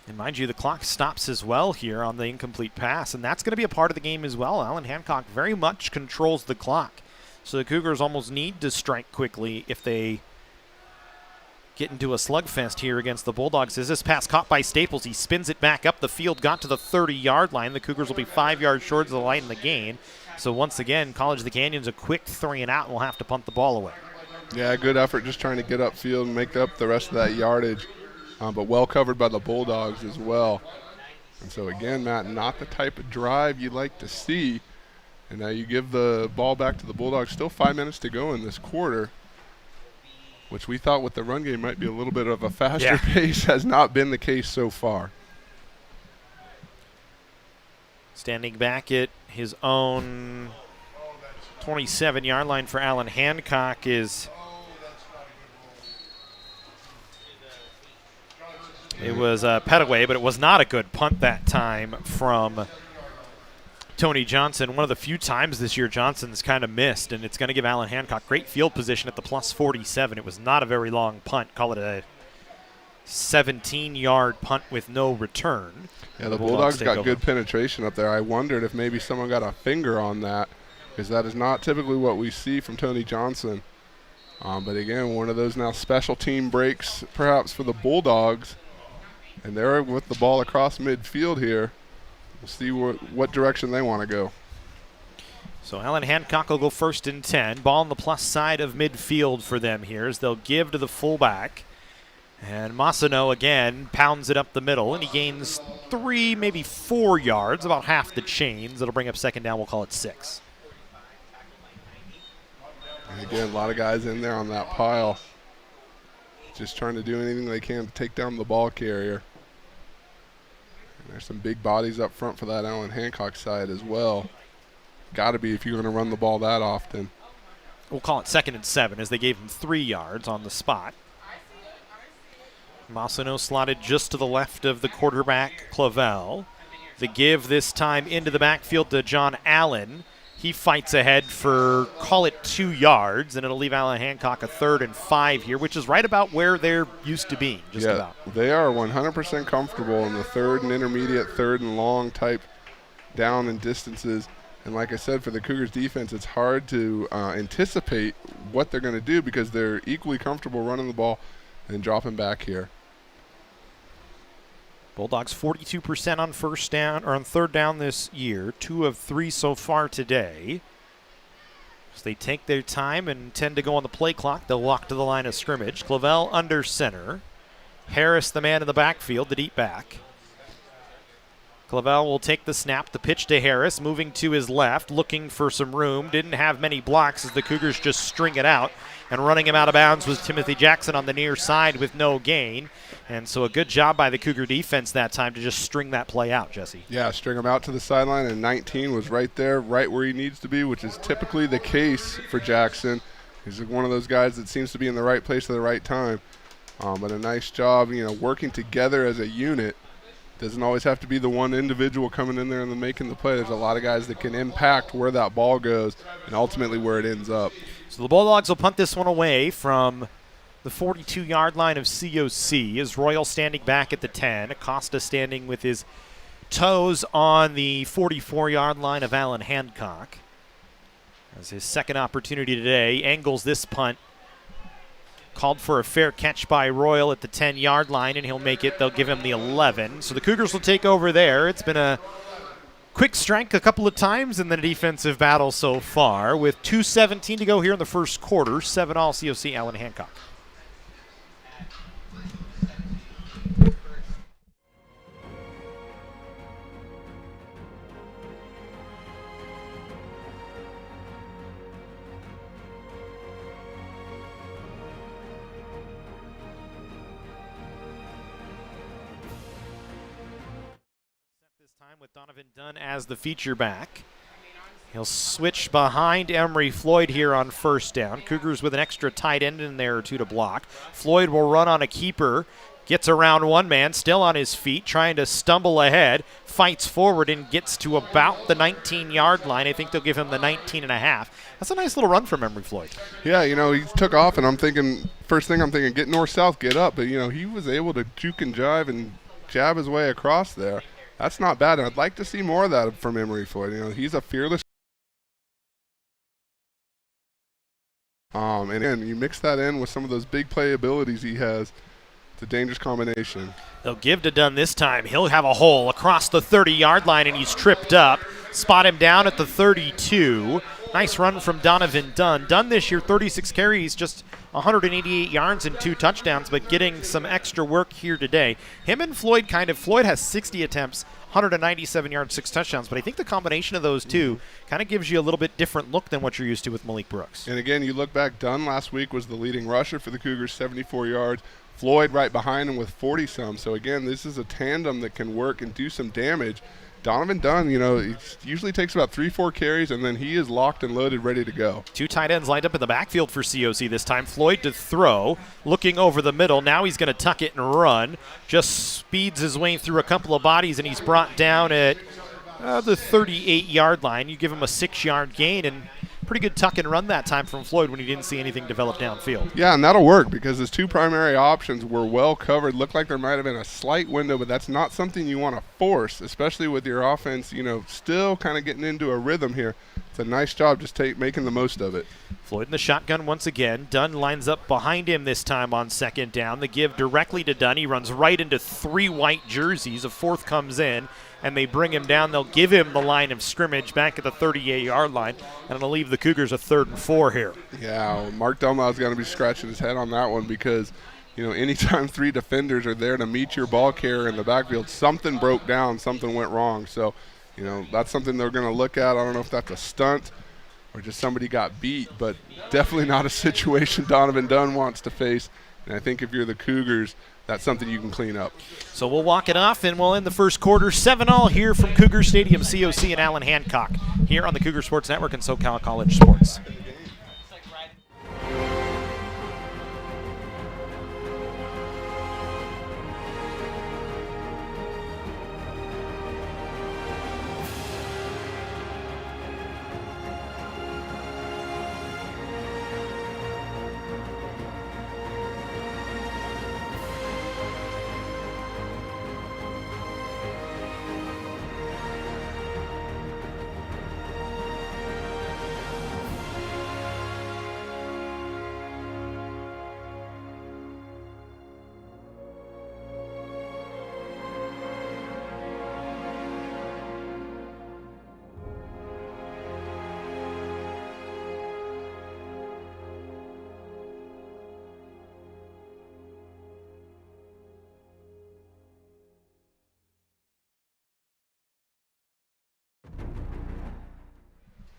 And mind you, the clock stops as well here on the incomplete pass, and that's going to be a part of the game as well. Allan Hancock very much controls the clock. So the Cougars almost need to strike quickly if they get into a slugfest here against the Bulldogs. As this pass caught by Staples, he spins it back up the field, got to the 30-yard line. The Cougars will be 5 yards short of the line in the gain. So once again, College of the Canyons a quick 3 and out, and will have to punt the ball away. Yeah, good effort just trying to get upfield and make up the rest of that yardage, but well covered by the Bulldogs as well. And so again, Matt, not the type of drive you like to see. And now you give the ball back to the Bulldogs. Still 5 minutes to go in this quarter, which we thought with the run game might be a little bit of a faster pace, has not been the case so far. Standing back at his own 27-yard line for Allan Hancock is It was a Petaway, but it was not a good punt that time from Tony Johnson. One of the few times this year Johnson's kind of missed, and it's going to give Allan Hancock great field position at the plus 47. It was not a very long punt. Call it a 17-yard punt with no return. Yeah, the Bulldogs got good penetration up there. I wondered if maybe someone got a finger on that, because that is not typically what we see from Tony Johnson. But again, one of those now special team breaks perhaps for the Bulldogs. And they're with the ball across midfield here. We'll see what direction they want to go. So Allan Hancock will go 1st and 10. Ball on the plus side of midfield for them here as they'll give to the fullback. And Massino again pounds it up the middle, and he gains 3, maybe 4 yards, about half the chains. It'll bring up 2nd down. We'll call it 6. And again, a lot of guys in there on that pile, just trying to do anything they can to take down the ball carrier. And there's some big bodies up front for that Allan Hancock side as well. Got to be if you're going to run the ball that often. We'll call it 2nd and 7 as they gave him 3 yards on the spot. Massino slotted just to the left of the quarterback, Clavel. The give this time into the backfield to John Allen. He fights ahead for, call it 2 yards, and it'll leave Allan Hancock a 3rd and 5 here, which is right about where they're used to being, just about. They are 100% comfortable in the 3rd and intermediate, 3rd and long type down and distances. And like I said, for the Cougars defense, it's hard to anticipate what they're going to do because they're equally comfortable running the ball and dropping back here. Bulldogs 42% on 3rd down this year, 2 of 3 so far today. As they take their time and tend to go on the play clock, they'll walk to the line of scrimmage. Clavel under center. Harris, the man in the backfield, the deep back. Clavel will take the snap, the pitch to Harris, moving to his left, looking for some room. Didn't have many blocks as the Cougars just string it out. And running him out of bounds was Timothy Jackson on the near side with no gain. And so a good job by the Cougar defense that time to just string that play out, Jesse. Yeah, string him out to the sideline, and 19 was right there, right where he needs to be, which is typically the case for Jackson. He's one of those guys that seems to be in the right place at the right time. But a nice job, working together as a unit. Doesn't always have to be the one individual coming in there and then making the play. There's a lot of guys that can impact where that ball goes and ultimately where it ends up. So the Bulldogs will punt this one away from the 42-yard line of COC. Is Royal standing back at the 10. Acosta standing with his toes on the 44-yard line of Allan Hancock. As his second opportunity today, angles this punt. Called for a fair catch by Royal at the 10-yard line, and he'll make it. They'll give him the 11. So the Cougars will take over there. It's been a quick strike a couple of times in the defensive battle so far, with 2:17 to go here in the first quarter. 7-all COC Allan Hancock. With Donovan Dunn as the feature back. He'll switch behind Emery Floyd here on 1st down. Cougars with an extra tight end in there or 2 to block. Floyd will run on a keeper, gets around one man, still on his feet, trying to stumble ahead, fights forward and gets to about the 19-yard line. I think they'll give him the 19 and a half. That's a nice little run from Emery Floyd. Yeah, he took off, and I'm thinking, first thing I'm thinking, get north-south, get up. But, he was able to juke and jive and jab his way across there. That's not bad, and I'd like to see more of that from Emery Floyd. He's a fearless. And again, you mix that in with some of those big play abilities he has. It's a dangerous combination. They'll give to Dunn this time. He'll have a hole across the 30-yard line, and he's tripped up. Spot him down at the 32. Nice run from Donovan Dunn. Dunn this year, 36 carries, just 188 yards and 2 touchdowns, but getting some extra work here today. Him and Floyd Floyd has 60 attempts, 197 yards, 6 touchdowns, but I think the combination of those two kind of gives you a little bit different look than what you're used to with Malik Brooks. And again, you look back, Dunn last week was the leading rusher for the Cougars, 74 yards. Floyd right behind him with 40-some. So again, this is a tandem that can work and do some damage. Donovan Dunn, it usually takes about 3-4 carries, and then he is locked and loaded, ready to go. Two tight ends lined up in the backfield for COC this time. Floyd to throw, looking over the middle. Now he's going to tuck it and run. Just speeds his way through a couple of bodies, and he's brought down at the 38-yard line. You give him a 6-yard gain, and pretty good tuck and run that time from Floyd when he didn't see anything develop downfield. Yeah, and that'll work because his two primary options were well covered. Looked like there might have been a slight window, but that's not something you want to force, especially with your offense, still kind of getting into a rhythm here. It's a nice job just making the most of it. Floyd in the shotgun once again. Dunn lines up behind him this time on second down. The give directly to Dunn. He runs right into 3 white jerseys. A fourth comes in, and they bring him down. They'll give him the line of scrimmage back at the 38-yard line, and it'll leave the Cougars a 3rd and 4 here. Yeah, Mark Delmau's going to be scratching his head on that one because, anytime 3 defenders are there to meet your ball carrier in the backfield, something broke down, something went wrong. So, that's something they're going to look at. I don't know if that's a stunt or just somebody got beat, but definitely not a situation Donovan Dunn wants to face. And I think if you're the Cougars, that's something you can clean up. So we'll walk it off, and we'll end the first quarter 7-all here from Cougar Stadium, COC and Allan Hancock, here on the Cougar Sports Network and SoCal College Sports.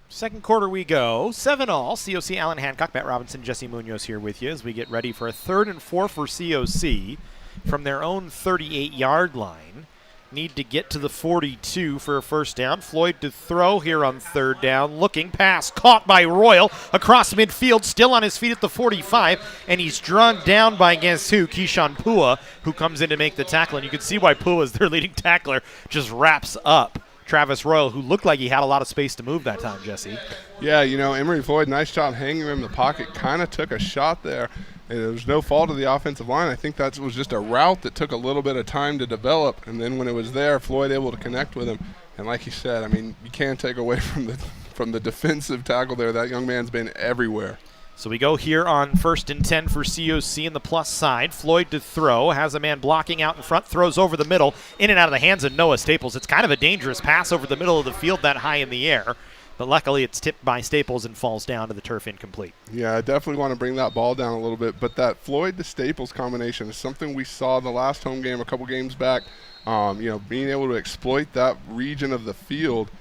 Second quarter we go, 7-all. COC, Allan Hancock, Matt Robinson, Jesse Munoz here with you as we get ready for a 3rd and 4 for COC from their own 38-yard line. Need to get to the 42 for a first down. Floyd to throw here on 3rd down. Looking pass caught by Royal across midfield, still on his feet at the 45, and he's drawn down by guess who? Keyshawn Pua, who comes in to make the tackle. And you can see why Pua is their leading tackler, just wraps up Travis Royal, who looked like he had a lot of space to move that time, Jesse. Yeah, Emory Floyd, nice job hanging him in the pocket, kind of took a shot there. And there was no fault of the offensive line. I think that was just a route that took a little bit of time to develop. And then when it was there, Floyd able to connect with him. And like you said, you can't take away from the defensive tackle there. That young man's been everywhere. So we go here on 1st and 10 for COC in the plus side. Floyd to throw, has a man blocking out in front, throws over the middle, in and out of the hands of Noah Staples. It's kind of a dangerous pass over the middle of the field that high in the air, but luckily it's tipped by Staples and falls down to the turf incomplete. Yeah, I definitely want to bring that ball down a little bit, but that Floyd to Staples combination is something we saw the last home game a couple games back. Being able to exploit that region of the field,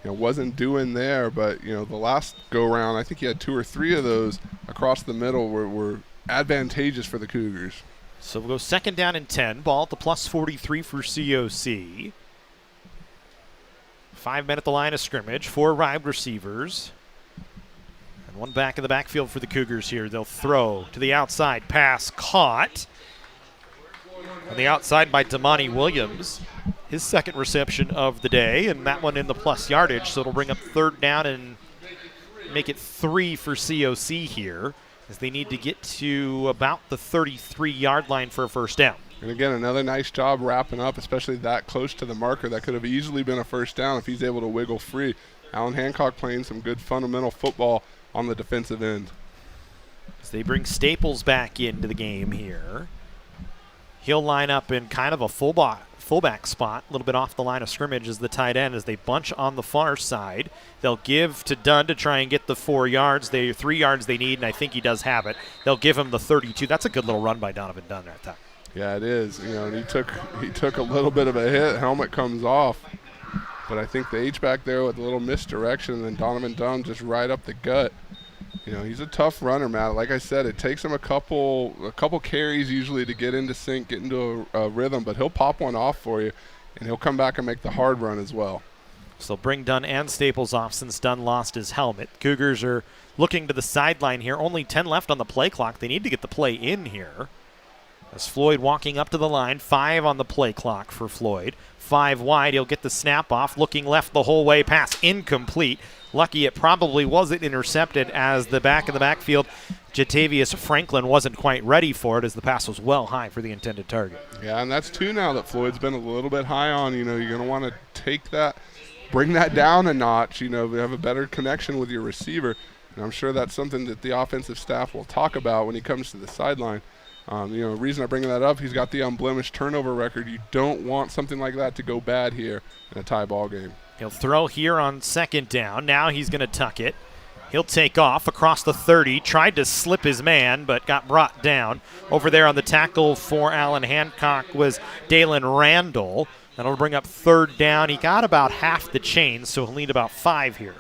wasn't doing there, but the last go round, I think he had 2 or 3 of those across the middle were advantageous for the Cougars. So we'll go 2nd down and 10, ball at the plus 43 for COC. 5 men at the line of scrimmage, 4 wide receivers, and 1 back in the backfield for the Cougars here. They'll throw to the outside, pass caught on the outside by Damani Williams. His 2nd reception of the day, and that one in the plus yardage, so it'll bring up 3rd down and make it 3 for COC here, as they need to get to about the 33-yard line for a first down. And again, another nice job wrapping up, especially that close to the marker. That could have easily been a first down if he's able to wiggle free. Allan Hancock playing some good fundamental football on the defensive end. As they bring Staples back into the game here. He'll line up in kind of a fullback spot, a little bit off the line of scrimmage as the tight end as they bunch on the far side. They'll give to Dunn to try and get the 4 yards. 3 yards they need, and I think he does have it. They'll give him the 32. That's a good little run by Donovan Dunn that time. Yeah, it is. And he took a little bit of a hit. Helmet comes off. But I think the H-back there with a little misdirection, and then Donovan Dunn just right up the gut. He's a tough runner, Matt. Like I said, it takes him a couple carries usually to get into sync, get into a rhythm, but he'll pop one off for you. and he'll come back and make the hard run as well. So bring Dunn and Staples off since Dunn lost his helmet. Cougars are looking to the sideline here. Only 10 left on the play clock. They need to get the play in here. As Floyd walking up to the line, 5 on the play clock for Floyd. 5 wide, he'll get the snap off, looking left the whole way, pass incomplete. Lucky it probably wasn't intercepted as the back of the backfield, Jatavius Franklin wasn't quite ready for it as the pass was well high for the intended target. Yeah, and that's 2 now that Floyd's been a little bit high on. You know, you're going to want to take that, bring that down a notch, you know, have a better connection with your receiver. And I'm sure that's something that the offensive staff will talk about when he comes to the sideline. You know, the reason I'm bringing that up, he's got the unblemished turnover record. You don't want something like that to go bad here in a tie ball game. He'll throw here on second down. Now he's going to tuck it. He'll take off across the 30. Tried to slip his man, but got brought down. Over there on the tackle for Allan Hancock was Dalen Randall. That'll bring up third down. He got about half the chains, so he'll need about 5 here.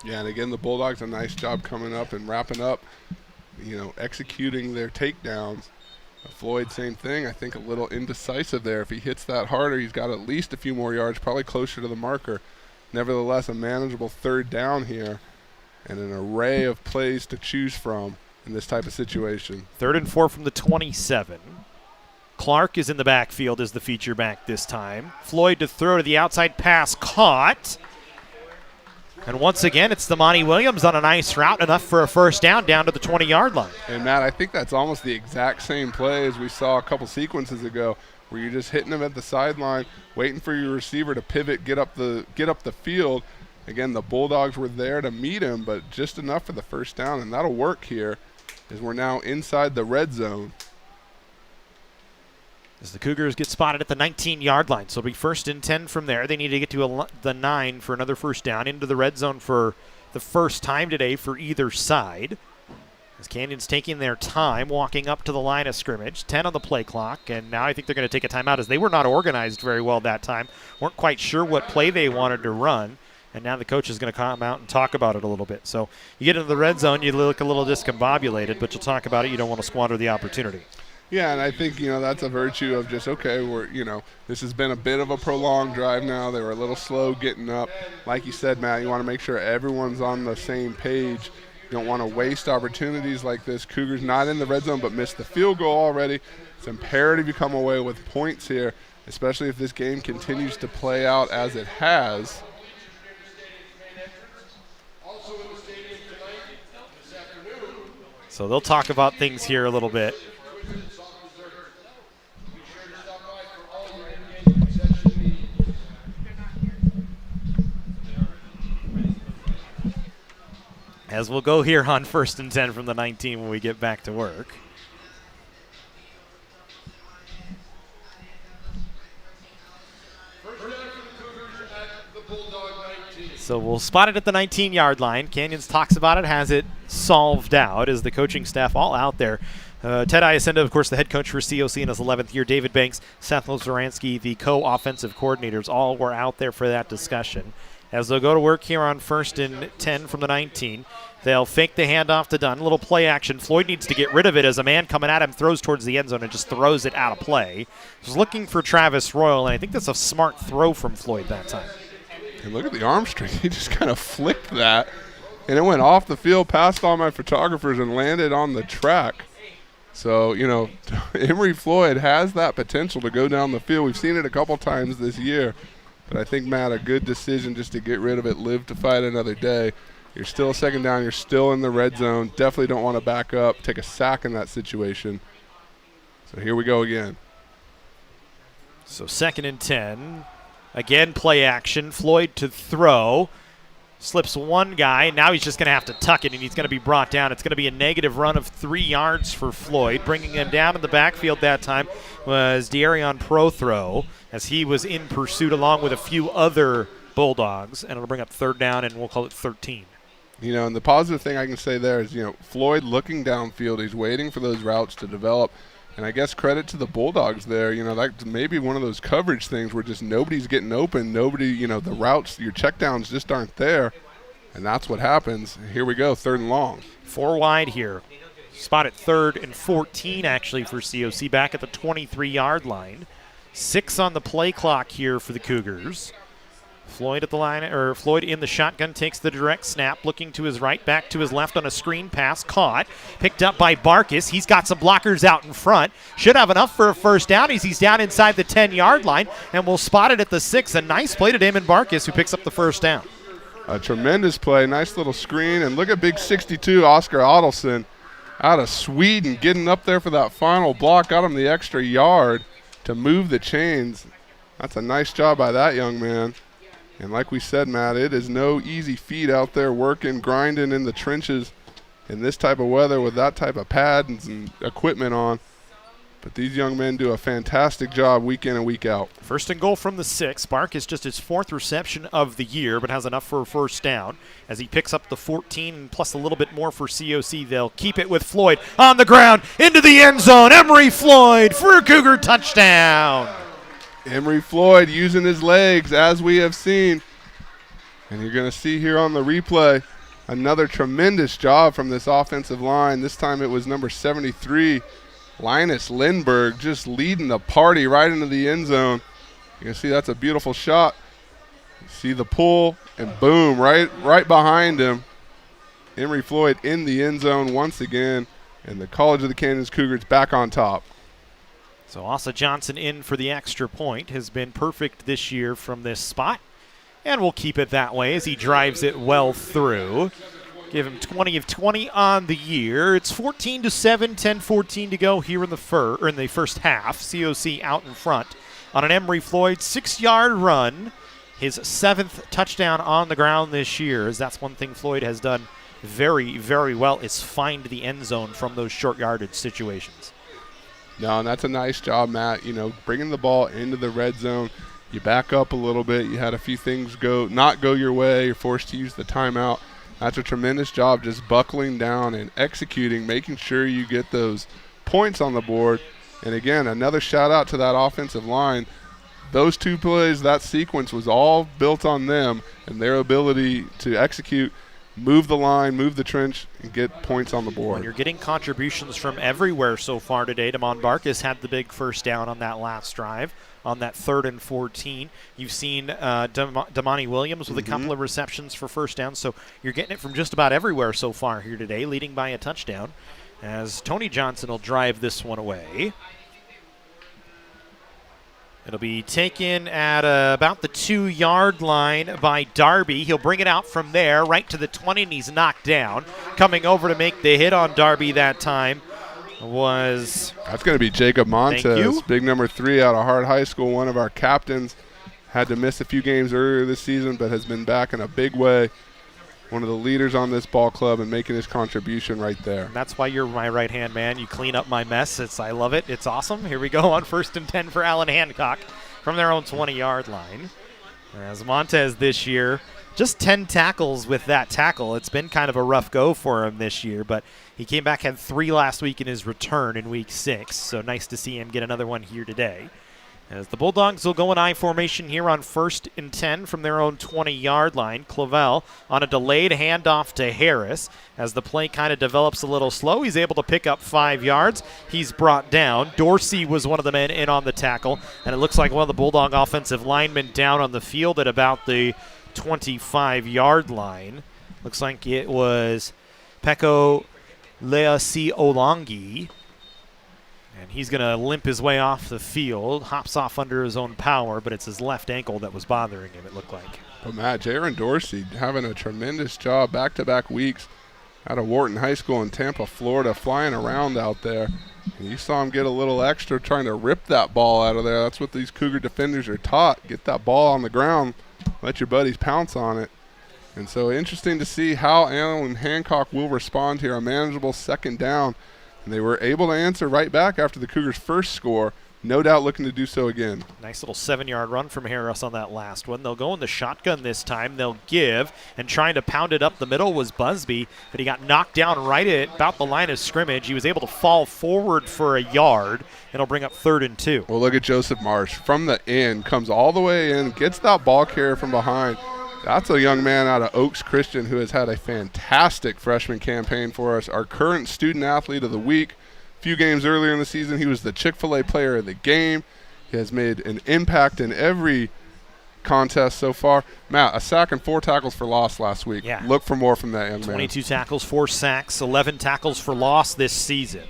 Yeah, and again, the Bulldogs, a nice job coming up and wrapping up, you know, executing their takedowns. Floyd, same thing. I think a little indecisive there. If he hits that harder, he's got at least a few more yards, probably closer to the marker. Nevertheless, a manageable third down here and an array of plays to choose from in this type of situation. 3rd and 4 from the 27. Clark is in the backfield as the feature back this time. Floyd to throw to the outside pass, caught. And once again, it's the Monty Williams on a nice route, enough for a first down to the 20-yard line. And, Matt, I think that's almost the exact same play as we saw a couple sequences ago, where you're just hitting him at the sideline, waiting for your receiver to pivot, get up the field. Again, the Bulldogs were there to meet him, but just enough for the first down, and that'll work here as we're now inside the red zone. As the Cougars get spotted at the 19-yard line. So it'll be 1st and 10 from there. They need to get to the 9 for another first down, into the red zone for the first time today for either side. As Canyon's taking their time, walking up to the line of scrimmage. 10 on the play clock, and now I think they're going to take a timeout as they were not organized very well that time. Weren't quite sure what play they wanted to run, and now the coach is going to come out and talk about it a little bit. So you get into the red zone, you look a little discombobulated, but you'll talk about it. You don't want to squander the opportunity. Yeah, and I think, you know, that's a virtue of just, okay, this has been a bit of a prolonged drive now. They were a little slow getting up. Like you said, Matt, you want to make sure everyone's on the same page. You don't want to waste opportunities like this. Cougars not in the red zone but missed the field goal already. It's imperative you come away with points here, especially if this game continues to play out as it has. So they'll talk about things here a little bit. As we'll go here on 1st and 10 from the 19 when we get back to work. So we'll spot it at the 19-yard line. Canyons talks about it, has it solved out as the coaching staff all out there. Ted Iacenda, of course, the head coach for COC in his 11th year. David Banks, Seth Lozoransky, the co-offensive coordinators, all were out there for that discussion. As they'll go to work here on 1st and 10 from the 19. They'll fake the handoff to Dunn. A little play action. Floyd needs to get rid of it as a man coming at him throws towards the end zone and just throws it out of play. He's looking for Travis Royal, and I think that's a smart throw from Floyd that time. And look at the arm string. He just kind of flicked that, and it went off the field, past all my photographers, and landed on the track. So, you know, Emory Floyd has that potential to go down the field. We've seen it a couple times this year. But I think, Matt, a good decision just to get rid of it, live to fight another day. You're still 2nd down. You're still in the red zone. Definitely don't want to back up, take a sack in that situation. So here we go again. So 2nd and 10. Again, play action. Floyd to throw. Slips one guy. Now he's just going to have to tuck it, and he's going to be brought down. It's going to be a negative run of 3 yards for Floyd. Bringing him down in the backfield that time was De'Arion Prothro, as he was in pursuit along with a few other Bulldogs, and it'll bring up 3rd down, and we'll call it 13. You know, and the positive thing I can say there is, you know, Floyd looking downfield. He's waiting for those routes to develop. And I guess credit to the Bulldogs there. You know, that may be one of those coverage things where just nobody's getting open. Nobody, you know, the routes, your checkdowns just aren't there. And that's what happens. Here we go, 3rd and long. 4 wide here. Spot at 3rd and 14, actually, for COC, back at the 23-yard line. 6 on the play clock here for the Cougars. Floyd at the line, or Floyd in the shotgun, takes the direct snap, looking to his right, back to his left on a screen pass, caught, picked up by Barkis. He's got some blockers out in front. Should have enough for a first down as he's down inside the 10-yard line, and we'll spot it at the 6. A nice play to Damon Barkis, who picks up the first down. A tremendous play, nice little screen, and look at big 62 Oscar Adelson out of Sweden getting up there for that final block, got him the extra yard to move the chains. That's a nice job by that young man. And like we said, Matt, it is no easy feat out there working, grinding in the trenches in this type of weather with that type of pads and equipment on. But these young men do a fantastic job week in and week out. First and goal from the 6. Bark is just his 4th reception of the year, but has enough for a first down. As he picks up the 14 plus a little bit more for COC, they'll keep it with Floyd on the ground into the end zone. Emery Floyd for a Cougar touchdown. Emery Floyd using his legs, as we have seen. And you're going to see here on the replay another tremendous job from this offensive line. This time it was number 73, Linus Lindbergh, just leading the party right into the end zone. You can see that's a beautiful shot. You see the pull, and boom, right behind him. Emery Floyd in the end zone once again, and the College of the Canyons Cougars back on top. So Asa Johnson in for the extra point. Has been perfect this year from this spot. And we'll keep it that way as he drives it well through. Give him 20 of 20 on the year. It's 14-7, 10-14 to go here in the first half. COC out in front on an Emery Floyd 6-yard run. His 7th touchdown on the ground this year, as that's one thing Floyd has done very, very well, is find the end zone from those short yardage situations. No, and that's a nice job, Matt. You know, bringing the ball into the red zone. You back up a little bit. You had a few things not go your way. You're forced to use the timeout. That's a tremendous job, just buckling down and executing, making sure you get those points on the board. And again, another shout out to that offensive line. Those 2 plays, that sequence was all built on them and their ability to execute, move the line, move the trench, and get points on the board. When you're getting contributions from everywhere so far today, Damon Barkis had the big first down on that last drive. On that 3rd and 14, you've seen Damani Williams with a couple of receptions for first down, so you're getting it from just about everywhere so far here today, leading by a touchdown, as Tony Johnson will drive this one away. It'll be taken at about the 2-yard line by Darby. He'll bring it out from there right to the 20, and he's knocked down. Coming over to make the hit on Darby that time that's going to be Jacob Montez, big number 3 out of Hart High School, one of our captains. Had to miss a few games earlier this season, but has been back in a big way. One of the leaders on this ball club and making his contribution right there. And that's why you're my right-hand man. You clean up my mess. I love it. It's awesome. Here we go on 1st and 10 for Allan Hancock from their own 20-yard line. As Montez this year, just 10 tackles with that tackle. It's been kind of a rough go for him this year, but he came back, had 3 last week in his return in week 6, so nice to see him get another one here today. As the Bulldogs will go in I formation here on 1st and 10 from their own 20-yard line. Clavel on a delayed handoff to Harris. As the play kind of develops a little slow, he's able to pick up 5 yards. He's brought down. Dorsey was one of the men in on the tackle, and it looks like one of the Bulldog offensive linemen down on the field at about the 25-yard line. Looks like it was Peko Leasi Olangi. And he's going to limp his way off the field, hops off under his own power, but it's his left ankle that was bothering him, it looked like. But Matt, Jaron Dorsey having a tremendous job back-to-back weeks out of Wharton High School in Tampa, Florida, flying around out there. And you saw him get a little extra trying to rip that ball out of there. That's what these Cougar defenders are taught. Get that ball on the ground, let your buddies pounce on it. And so interesting to see how Allan Hancock will respond here. A manageable 2nd down. And they were able to answer right back after the Cougars' first score. No doubt looking to do so again. Nice little 7-yard run from Harris on that last one. They'll go in the shotgun this time. They'll give, and trying to pound it up the middle was Busby, but he got knocked down right at about the line of scrimmage. He was able to fall forward for a yard, and it'll bring up 3rd and 2. Well, look at Joseph Marsh. From the end, comes all the way in, gets that ball carrier from behind. That's a young man out of Oaks Christian who has had a fantastic freshman campaign for us. Our current student athlete of the week. A few games earlier in the season, he was the Chick-fil-A player of the game. He has made an impact in every contest so far. Matt, a sack and 4 tackles for loss last week. Yeah. Look for more from that young man. 22 tackles, 4 sacks, 11 tackles for loss this season,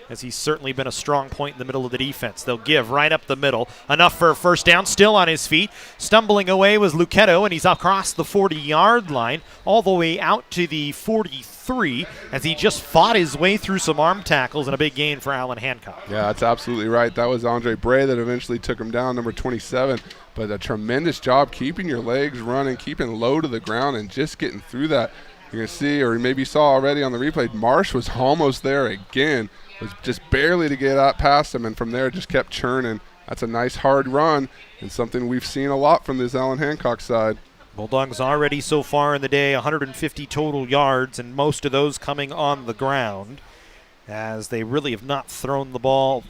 as he's certainly been a strong point in the middle of the defense. They'll give right up the middle. Enough for a first down, still on his feet. Stumbling away was Lucchetto, and he's across the 40-yard line, all the way out to the 43, as he just fought his way through some arm tackles and a big gain for Allan Hancock. Yeah, that's absolutely right. That was Andre Bray that eventually took him down, number 27. But a tremendous job keeping your legs running, keeping low to the ground, and just getting through that. You're going to see, or maybe you saw already on the replay, Marsh was almost there again. Was just barely to get out past him, and from there just kept churning. That's a nice hard run, and something we've seen a lot from this Allan Hancock side. Bulldogs already so far in the day 150 total yards, and most of those coming on the ground, as they really have not thrown the ball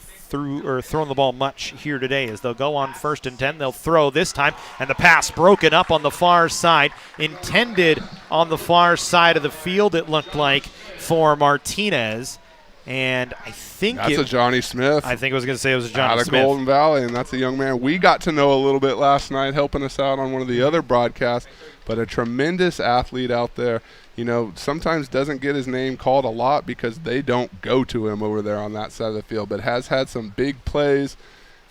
much here today. As they'll go on 1st and 10, they'll throw this time, and the pass broken up on the far side, intended on the far side of the field, it looked like, for Martinez. And I think that's a Johnny Smith. I think I was going to say it was a Johnny out of Smith. Golden Valley, and that's a young man we got to know a little bit last night, helping us out on one of the other broadcasts. But a tremendous athlete out there. You know, sometimes doesn't get his name called a lot because they don't go to him over there on that side of the field, but has had some big plays,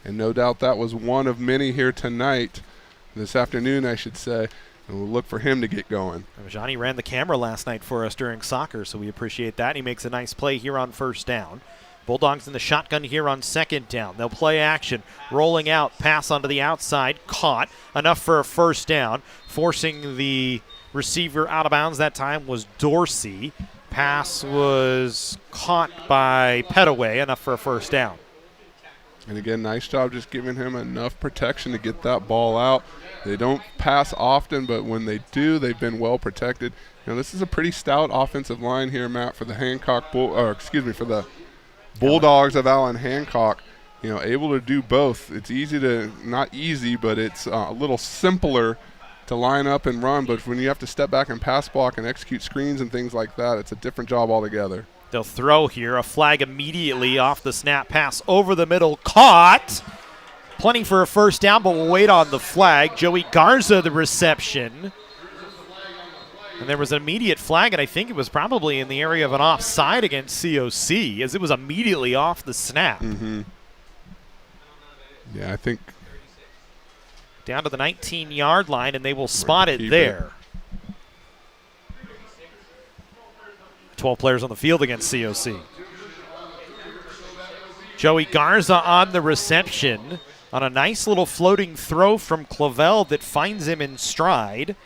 and no doubt that was one of many here tonight, this afternoon, I should say. And we'll look for him to get going. Johnny ran the camera last night for us during soccer, so we appreciate that. He makes a nice play here on 1st down. Bulldogs in the shotgun here on 2nd down. They'll play action, rolling out, pass onto the outside, caught, enough for a 1st down, forcing the receiver out of bounds. That time was Dorsey. Pass was caught by Petaway, enough for a 1st down. And again, nice job just giving him enough protection to get that ball out. They don't pass often, but when they do, they've been well protected. You know, this is a pretty stout offensive line here, Matt, for the for the Bulldogs of Allan Hancock. You know, able to do both. It's not easy, but it's a little simpler to line up and run. But when you have to step back and pass block and execute screens and things like that, it's a different job altogether. They'll throw here. A flag immediately off the snap, pass over the middle, caught. Plenty for a 1st down, but we'll wait on the flag. Joey Garza, the reception. And there was an immediate flag, and I think it was probably in the area of an offside against COC, as it was immediately off the snap. Mm-hmm. Yeah, I think. Down to the 19-yard line, and they will spot it there. 12 players on the field against COC. Joey Garza on the reception on a nice little floating throw from Clavel that finds him in stride.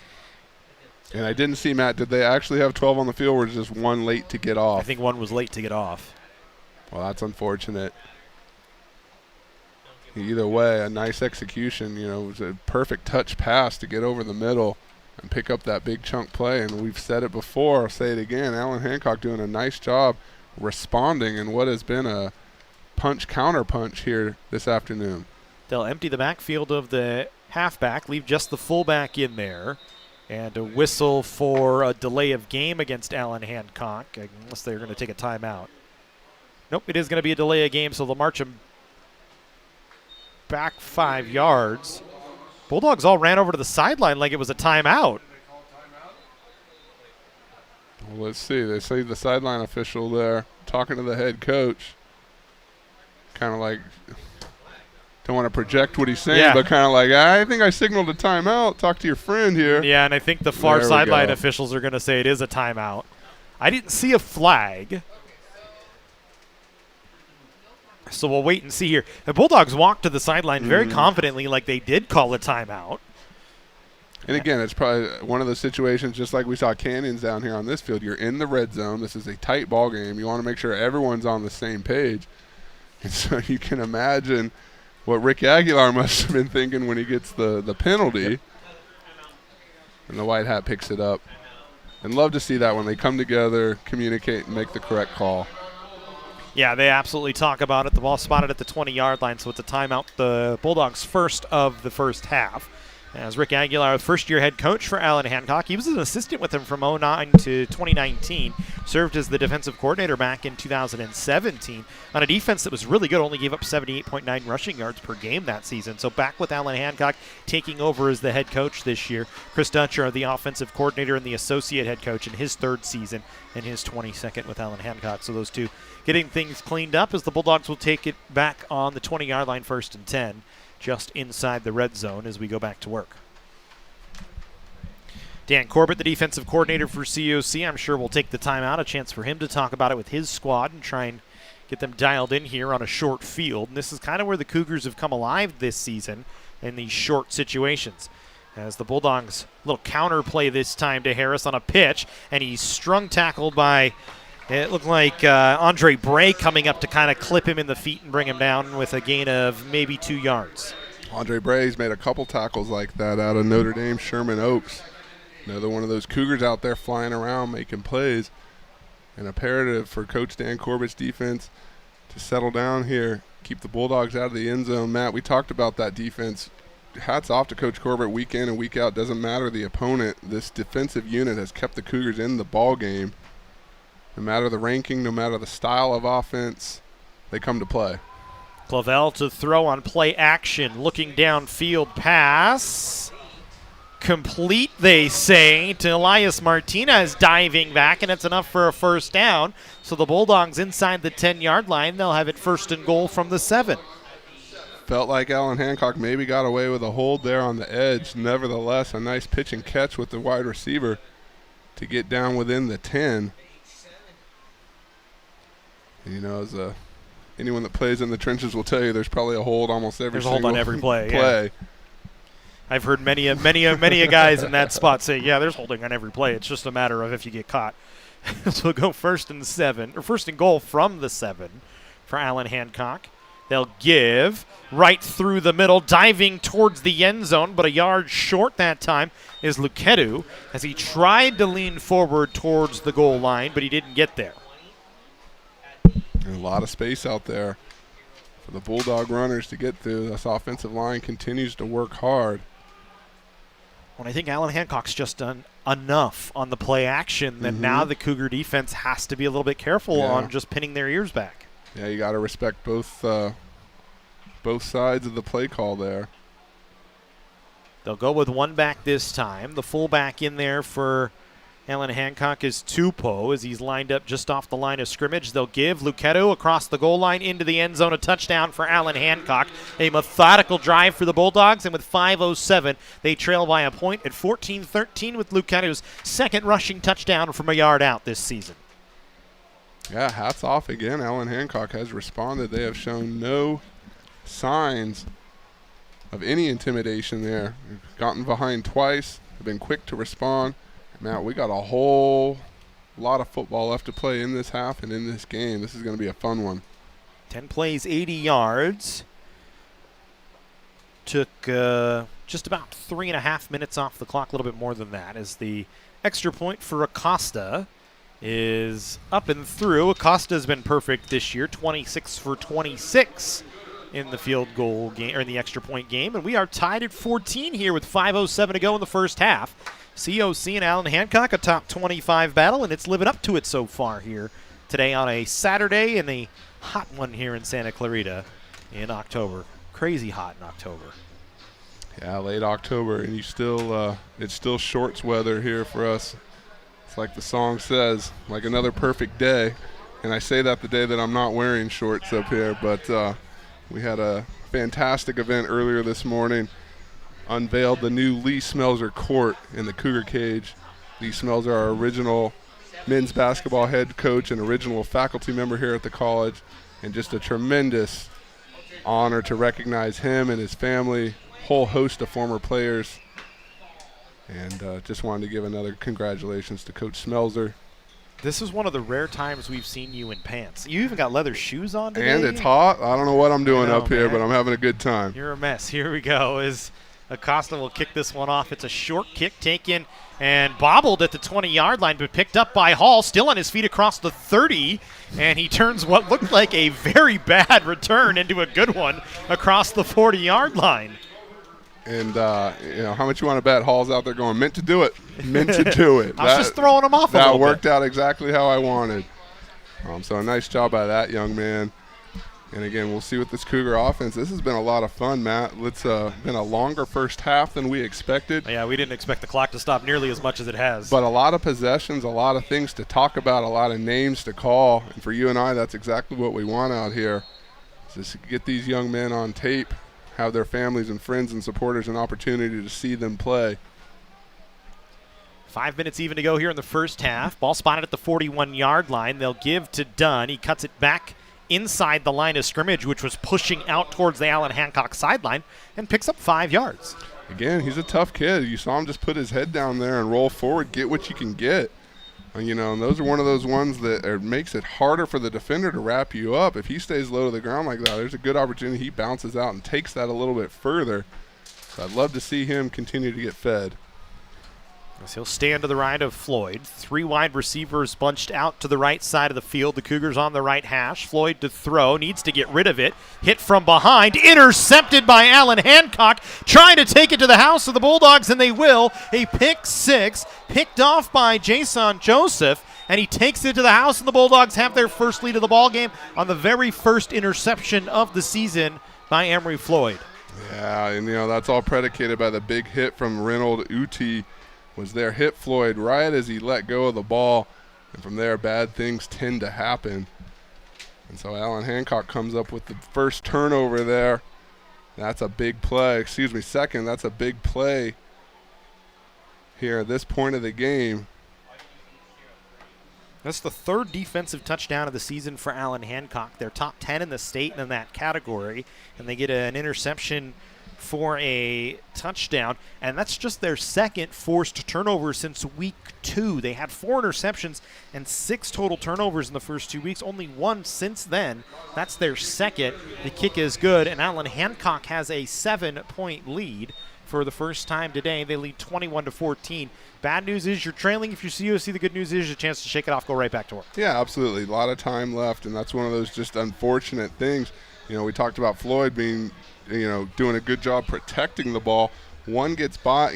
And I didn't see, Matt, did they actually have 12 on the field or was just one late to get off? I think one was late to get off. Well, that's unfortunate. Either way, a nice execution. You know, it was a perfect touch pass to get over the middle and pick up that big chunk play. And we've said it before, I'll say it again, Allan Hancock doing a nice job responding in what has been a punch-counter-punch here this afternoon. They'll empty the backfield of the halfback, leave just the fullback in there, and a whistle for a delay of game against Allan Hancock, unless they're going to take a timeout. Nope, it is going to be a delay of game, so they'll march him back 5 yards. Bulldogs all ran over to the sideline like it was a timeout. Well, let's see. They say the sideline official there talking to the head coach. Kind of like, don't want to project what he's saying, but kind of like, I think I signaled a timeout. Talk to your friend here. Yeah, and I think the far sideline officials are going to say it is a timeout. I didn't see a flag. So we'll wait and see here. The Bulldogs walked to the sideline very confidently like they did call a timeout. And again, it's probably one of those situations just like we saw Canyons down here on this field. You're in the red zone. This is a tight ball game. You want to make sure everyone's on the same page. And so you can imagine what Rick Aguilar must have been thinking when he gets the penalty. And the white hat picks it up. And love to see that when they come together, communicate, and make the correct call. Yeah, they absolutely talk about it. The ball spotted at the 20-yard line, so it's a timeout. The Bulldogs' first of the first half. As Rick Aguilar, first-year head coach for Allan Hancock. He was an assistant with him from 2009 to 2019. served as the defensive coordinator back in 2017 on a defense that was really good, only gave up 78.9 rushing yards per game that season. So back with Allan Hancock taking over as the head coach this year. Chris Dutcher, the offensive coordinator and the associate head coach in his third season and his 22nd with Allan Hancock. So those two getting things cleaned up as the Bulldogs will take it back on the 20-yard line, 1st and 10, just inside the red zone as we go back to work. Dan Corbett, the defensive coordinator for COC, I'm sure will take the time out, a chance for him to talk about it with his squad and try and get them dialed in here on a short field. And this is kind of where the Cougars have come alive this season in these short situations. As the Bulldogs, little counter play this time to Harris on a pitch, and he's strung tackled by, it looked like Andre Bray coming up to kind of clip him in the feet and bring him down with a gain of maybe 2 yards. Andre Bray's made a couple tackles like that out of Notre Dame Sherman Oaks. Another one of those Cougars out there flying around making plays. An imperative for Coach Dan Corbett's defense to settle down here, keep the Bulldogs out of the end zone. Matt, we talked about that defense. Hats off to Coach Corbett week in and week out. Doesn't matter the opponent. This defensive unit has kept the Cougars in the ball game. No matter the ranking, no matter the style of offense, they come to play. Clavel to throw on play action, looking downfield pass. Complete, they say, to Elias Martinez diving back, and it's enough for a first down. So the Bulldogs inside the 10-yard line. They'll have it 1st and goal from the 7. Felt like Allan Hancock maybe got away with a hold there on the edge. Nevertheless, a nice pitch and catch with the wide receiver to get down within the 10. And, you know, as anyone that plays in the trenches will tell you, there's probably a hold almost every single hold on every play. play. Yeah. I've heard many a guys in that spot say, yeah, there's holding on every play. It's just a matter of if you get caught. So we'll go 1st and 7, or 1st and goal from the 7 for Allan Hancock. They'll give right through the middle, diving towards the end zone, but a yard short that time is Luketu as he tried to lean forward towards the goal line, but he didn't get there. And a lot of space out there for the Bulldog runners to get through. This offensive line continues to work hard. Well, I think Allan Hancock's just done enough on the play action that now the Cougar defense has to be a little bit careful on just pinning their ears back. Yeah, you got to respect both sides of the play call there. They'll go with one back this time. The fullback in there for Allan Hancock is Tupou as he's lined up just off the line of scrimmage. They'll give Luketu across the goal line into the end zone, a touchdown for Allan Hancock. A methodical drive for the Bulldogs, and with 5:07, they trail by a point at 14-13 with Luketu's second rushing touchdown from a yard out this season. Yeah, hats off again. Allan Hancock has responded. They have shown no signs of any intimidation there. They've gotten behind twice, have been quick to respond. Matt, we got a whole lot of football left to play in this half and in this game. This is going to be a fun one. 10 plays, 80 yards. Took just about 3.5 minutes off the clock, a little bit more than that, as the extra point for Acosta is up and through. Acosta's been perfect this year, 26 for 26 in the field goal game, or in the extra point game, and we are tied at 14 here with 5:07 to go in the first half. COC and Allan Hancock, a top 25 battle, and it's living up to it so far here today on a Saturday and a hot one here in Santa Clarita in October. Crazy hot in October. Yeah, late October, and it's still shorts weather here for us. It's like the song says, like another perfect day. And I say that the day that I'm not wearing shorts up here, but we had a fantastic event earlier this morning. Unveiled the new Lee Smelzer court in the Cougar Cage. Lee Smelzer, our original men's basketball head coach and original faculty member here at the college, and just a tremendous honor to recognize him and his family, whole host of former players. And just wanted to give another congratulations to Coach Smelzer. This is one of the rare times we've seen you in pants. You even got leather shoes on today. And it's hot. I don't know what I'm doing up here, but I'm having a good time. You're a mess. Here we go. As Acosta will kick this one off. It's a short kick taken and bobbled at the 20-yard line, but picked up by Hall, still on his feet across the 30, and he turns what looked like a very bad return into a good one across the 40-yard line. And, how much you want to bet Hall's out there going, meant to do it, meant to do it. I was just throwing him off a little bit. That worked bit. out exactly how I wanted. So a nice job by that young man. And, again, we'll see with this Cougar offense. This has been a lot of fun, Matt. It's been a longer first half than we expected. Yeah, we didn't expect the clock to stop nearly as much as it has. But a lot of possessions, a lot of things to talk about, a lot of names to call. And for you and I, that's exactly what we want out here, is to get these young men on tape, have their families and friends and supporters an opportunity to see them play. 5 minutes even to go here in the first half. Ball spotted at the 41-yard line. They'll give to Dunn. He cuts it back inside the line of scrimmage, which was pushing out towards the Allan Hancock sideline, and picks up 5 yards. Again, he's a tough kid. You saw him just put his head down there and roll forward, get what you can get. And those are one of those ones that makes it harder for the defender to wrap you up. If he stays low to the ground like that, there's a good opportunity he bounces out and takes that a little bit further. So I'd love to see him continue to get fed. As he'll stand to the right of Floyd. 3 wide receivers bunched out to the right side of the field. The Cougars on the right hash. Floyd to throw. Needs to get rid of it. Hit from behind. Intercepted by Allan Hancock. Trying to take it to the house of the Bulldogs, and they will. A pick 6. Picked off by Jason Joseph. And he takes it to the house, and the Bulldogs have their first lead of the ball game on the very first interception of the season by Emery Floyd. Yeah, and that's all predicated by the big hit from Reynold Uti. Was there, hit Floyd right as he let go of the ball, and from there bad things tend to happen. And so Allan Hancock comes up with the first turnover there. That's a big play. Second, that's a big play here at this point of the game. That's the 3rd defensive touchdown of the season for Allan Hancock. They're top 10 in the state in that category, and they get an interception for a touchdown, and that's just their 2nd forced turnover since week 2. They had 4 interceptions and 6 total turnovers in the first 2 weeks, only 1 since then. That's their 2nd. The kick is good, and Allan Hancock has a 7-point lead for the first time today. They lead 21-14. Bad news is you're trailing if you're COC. The good news is a chance to shake it off, go right back to work. Yeah, absolutely. A lot of time left, and that's one of those just unfortunate things. We talked about Floyd being doing a good job protecting the ball. One gets by,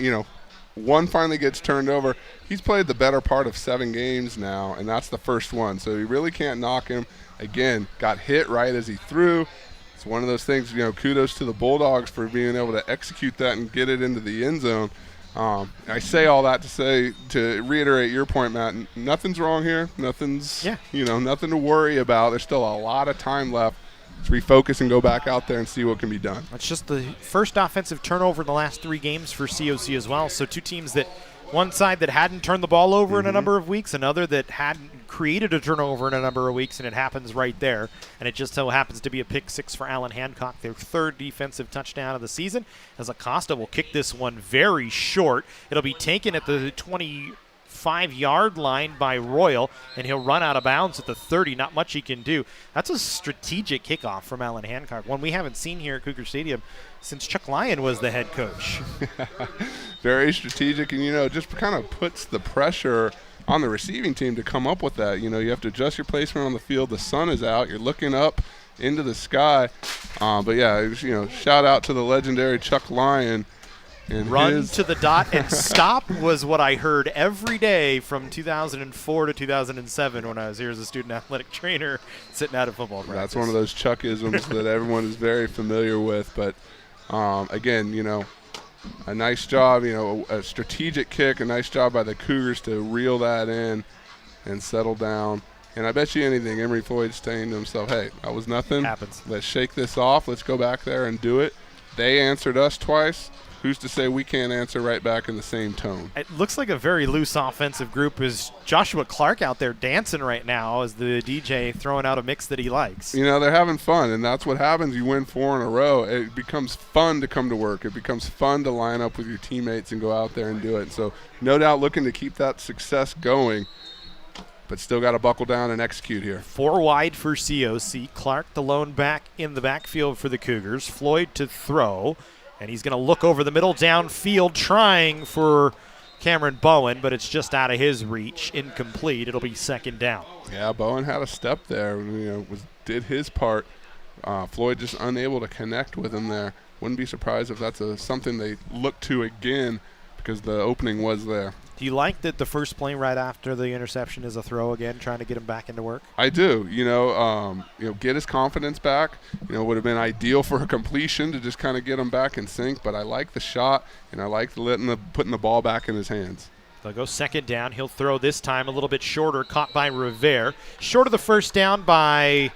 one finally gets turned over. He's played the better part of 7 games now, and that's the first one. So you really can't knock him. Again, got hit right as he threw. It's one of those things, kudos to the Bulldogs for being able to execute that and get it into the end zone. I say all that to reiterate your point, Matt. Nothing's wrong here. Nothing's, nothing to worry about. There's still a lot of time left. Refocus and go back out there and see what can be done. It's just the first offensive turnover in the last 3 games for COC as well. So 2 teams that, one side that hadn't turned the ball over in a number of weeks, another that hadn't created a turnover in a number of weeks, and it happens right there. And it just so happens to be a pick 6 for Allan Hancock, their 3rd defensive touchdown of the season, as Acosta will kick this one very short. It'll be taken at the 25-yard line by Royal, and he'll run out of bounds at the 30. Not much he can do. That's a strategic kickoff from Allan Hancock, one we haven't seen here at Cougar Stadium since Chuck Lyon was the head coach. Very strategic, and just kind of puts the pressure on the receiving team to come up with that. You have to adjust your placement on the field. The sun is out. You're looking up into the sky. But yeah, shout out to the legendary Chuck Lyon. And run to the dot and stop was what I heard every day from 2004 to 2007 when I was here as a student athletic trainer sitting out of football practice. That's one of those Chuckisms that everyone is very familiar with. But, again, a nice job, a strategic kick, a nice job by the Cougars to reel that in and settle down. And I bet you anything, Emery Floyd's saying to himself, hey, that was nothing. Happens. Let's shake this off. Let's go back there and do it. They answered us twice. Who's to say we can't answer right back in the same tone? It looks like a very loose offensive group. Is Joshua Clark out there dancing right now as the DJ throwing out a mix that he likes? They're having fun, and that's what happens. You win 4 in a row. It becomes fun to come to work. It becomes fun to line up with your teammates and go out there and do it. So no doubt looking to keep that success going, but still got to buckle down and execute here. 4 wide for COC. Clark, the lone back in the backfield for the Cougars. Floyd to throw. And he's going to look over the middle downfield trying for Cameron Bowen, but it's just out of his reach. Incomplete. It'll be 2nd down. Yeah, Bowen had a step there. Did his part. Floyd just unable to connect with him there. wouldn't be surprised if that's something they look to again because the opening was there. Do you like that the first play right after the interception is a throw again, trying to get him back into work? I do. Get his confidence back. Would have been ideal for a completion to just kind of get him back in sync. But I like the shot, and I like putting the ball back in his hands. They'll go second down. He'll throw this time a little bit shorter, caught by Rivera. Short of the first down by,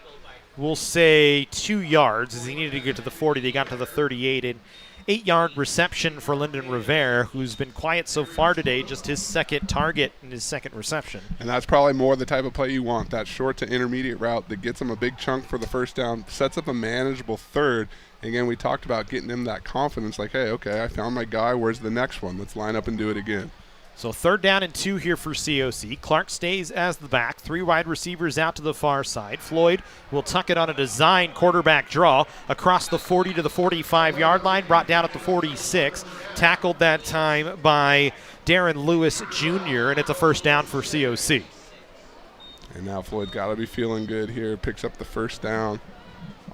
we'll say, 2 yards, as he needed to get to the 40. They got to the 38, and 8-yard reception for Lyndon Rivera, who's been quiet so far today, just his second target and his second reception. And that's probably more the type of play you want, that short to intermediate route that gets him a big chunk for the first down, sets up a manageable third. And again, we talked about getting him that confidence, like, hey, okay, I found my guy. Where's the next one? Let's line up and do it again. So 3rd down and 2 here for COC. Clark stays as the back. 3 wide receivers out to the far side. Floyd will tuck it on a design quarterback draw across the 40 to the 45-yard line, brought down at the 46. Tackled that time by Darren Lewis Jr., and it's a first down for COC. And now Floyd got to be feeling good here. Picks up the first down.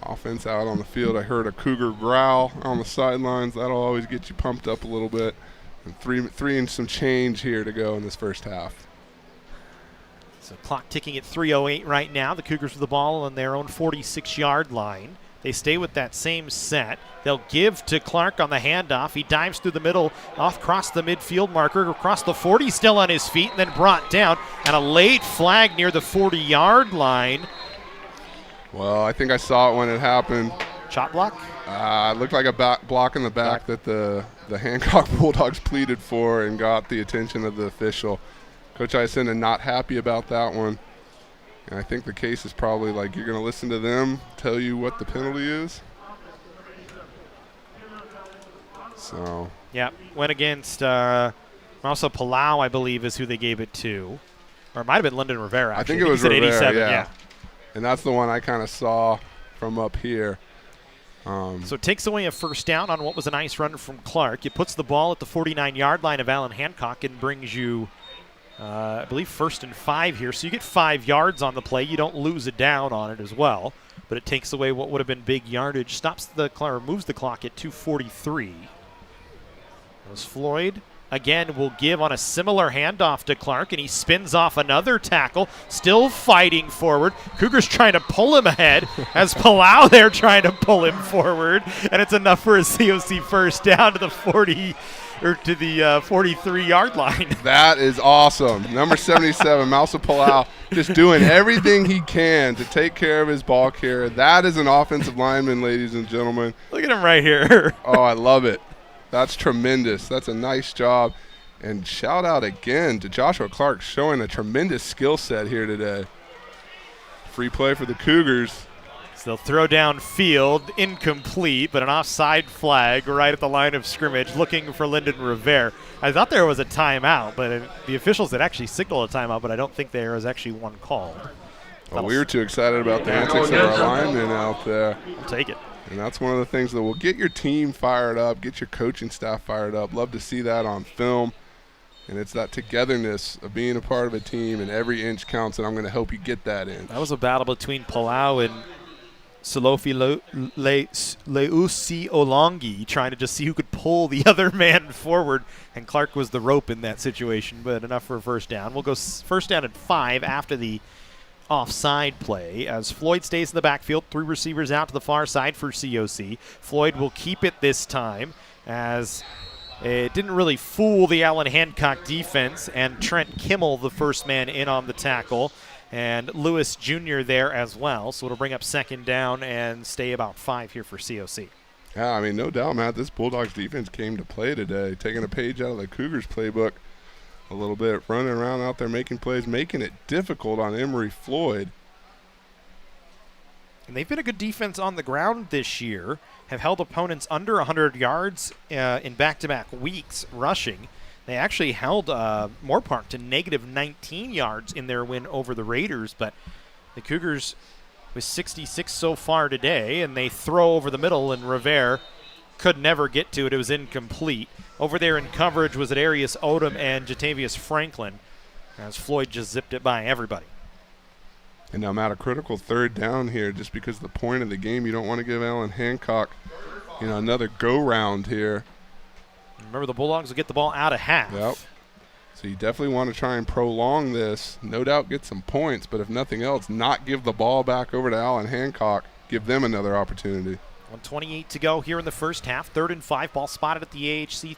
Offense out on the field. I heard a Cougar growl on the sidelines. That'll always get you pumped up a little bit. And three and some change here to go in this first half. So clock ticking at 3:08 right now. The Cougars with the ball on their own 46-yard line. They stay with that same set. They'll give to Clark on the handoff. He dives through the middle, across the midfield marker, across the 40, still on his feet, and then brought down. And a late flag near the 40-yard line. Well, I think I saw it when it happened. Chop block? It looked like a block in the back that the Hancock Bulldogs pleaded for and got the attention of the official. Coach Isenda not happy about that one. And I think the case is probably like you're going to listen to them tell you what the penalty is. So. Yeah, went against also Palau, I believe, is who they gave it to. Or it might have been Lyndon Rivera, actually. I think it was Rivera, 87, yeah. And that's the one I kind of saw from up here. So it takes away a first down on what was a nice run from Clark. It puts the ball at the 49-yard line of Allan Hancock and brings you, I believe, 1st and 5 here. So you get 5 yards on the play. You don't lose a down on it as well. But it takes away what would have been big yardage. Stops the clock, or moves the clock at 2:43. As Floyd again will give on a similar handoff to Clark, and he spins off another tackle, still fighting forward. Cougars trying to pull him ahead as Palau there trying to pull him forward, and it's enough for a COC first down to the 40 or to the 43-yard line. That is awesome. Number 77, Mousa Palau, just doing everything he can to take care of his ball carrier. That is an offensive lineman, ladies and gentlemen. Look at him right here. Oh, I love it. That's tremendous. That's a nice job. And shout out again to Joshua Clark showing a tremendous skill set here today. Free play for the Cougars. So they'll throw downfield, incomplete, but an offside flag right at the line of scrimmage, looking for Lyndon Rivera. I thought there was a timeout, but the officials had actually signaled a timeout, but I don't think there was actually one called. Well, we were too excited about the antics of our linemen out there. I'll take it. And that's one of the things that will get your team fired up, get your coaching staff fired up. Love to see that on film. And it's that togetherness of being a part of a team, and every inch counts, and I'm going to help you get that in. That was a battle between Palau and Salofi Leusi Olongi, trying to just see who could pull the other man forward. And Clark was the rope in that situation, but enough for a first down. We'll go first down at 5 after the offside play as Floyd stays in the backfield. 3 receivers out to the far side for COC. Floyd will keep it this time as it didn't really fool the Allan Hancock defense, and Trent Kimmel, the first man in on the tackle, and Lewis Jr. there as well. So it'll bring up second down and stay about 5 here for COC. Yeah, I mean, no doubt, Matt, this Bulldogs defense came to play today, taking a page out of the Cougars playbook a little bit, running around out there making plays, making it difficult on Emory Floyd. And they've been a good defense on the ground this year, have held opponents under 100 yards in back-to-back weeks rushing. They actually held Moorpark to negative 19 yards in their win over the Raiders, but the Cougars with 66 so far today, and they throw over the middle, and Rivera could never get to it. It was incomplete. Over there in coverage was Adarius Odom and Jatavius Franklin, as Floyd just zipped it by everybody. And now, Matt, a critical third down here, just because the point of the game, you don't want to give Allan Hancock another go-round here. Remember, the Bulldogs will get the ball out of half. Yep. So you definitely want to try and prolong this. No doubt get some points, but if nothing else, not give the ball back over to Allan Hancock. Give them another opportunity. 1:28 to go here in the first half. 3rd and 5. Ball spotted at the AHC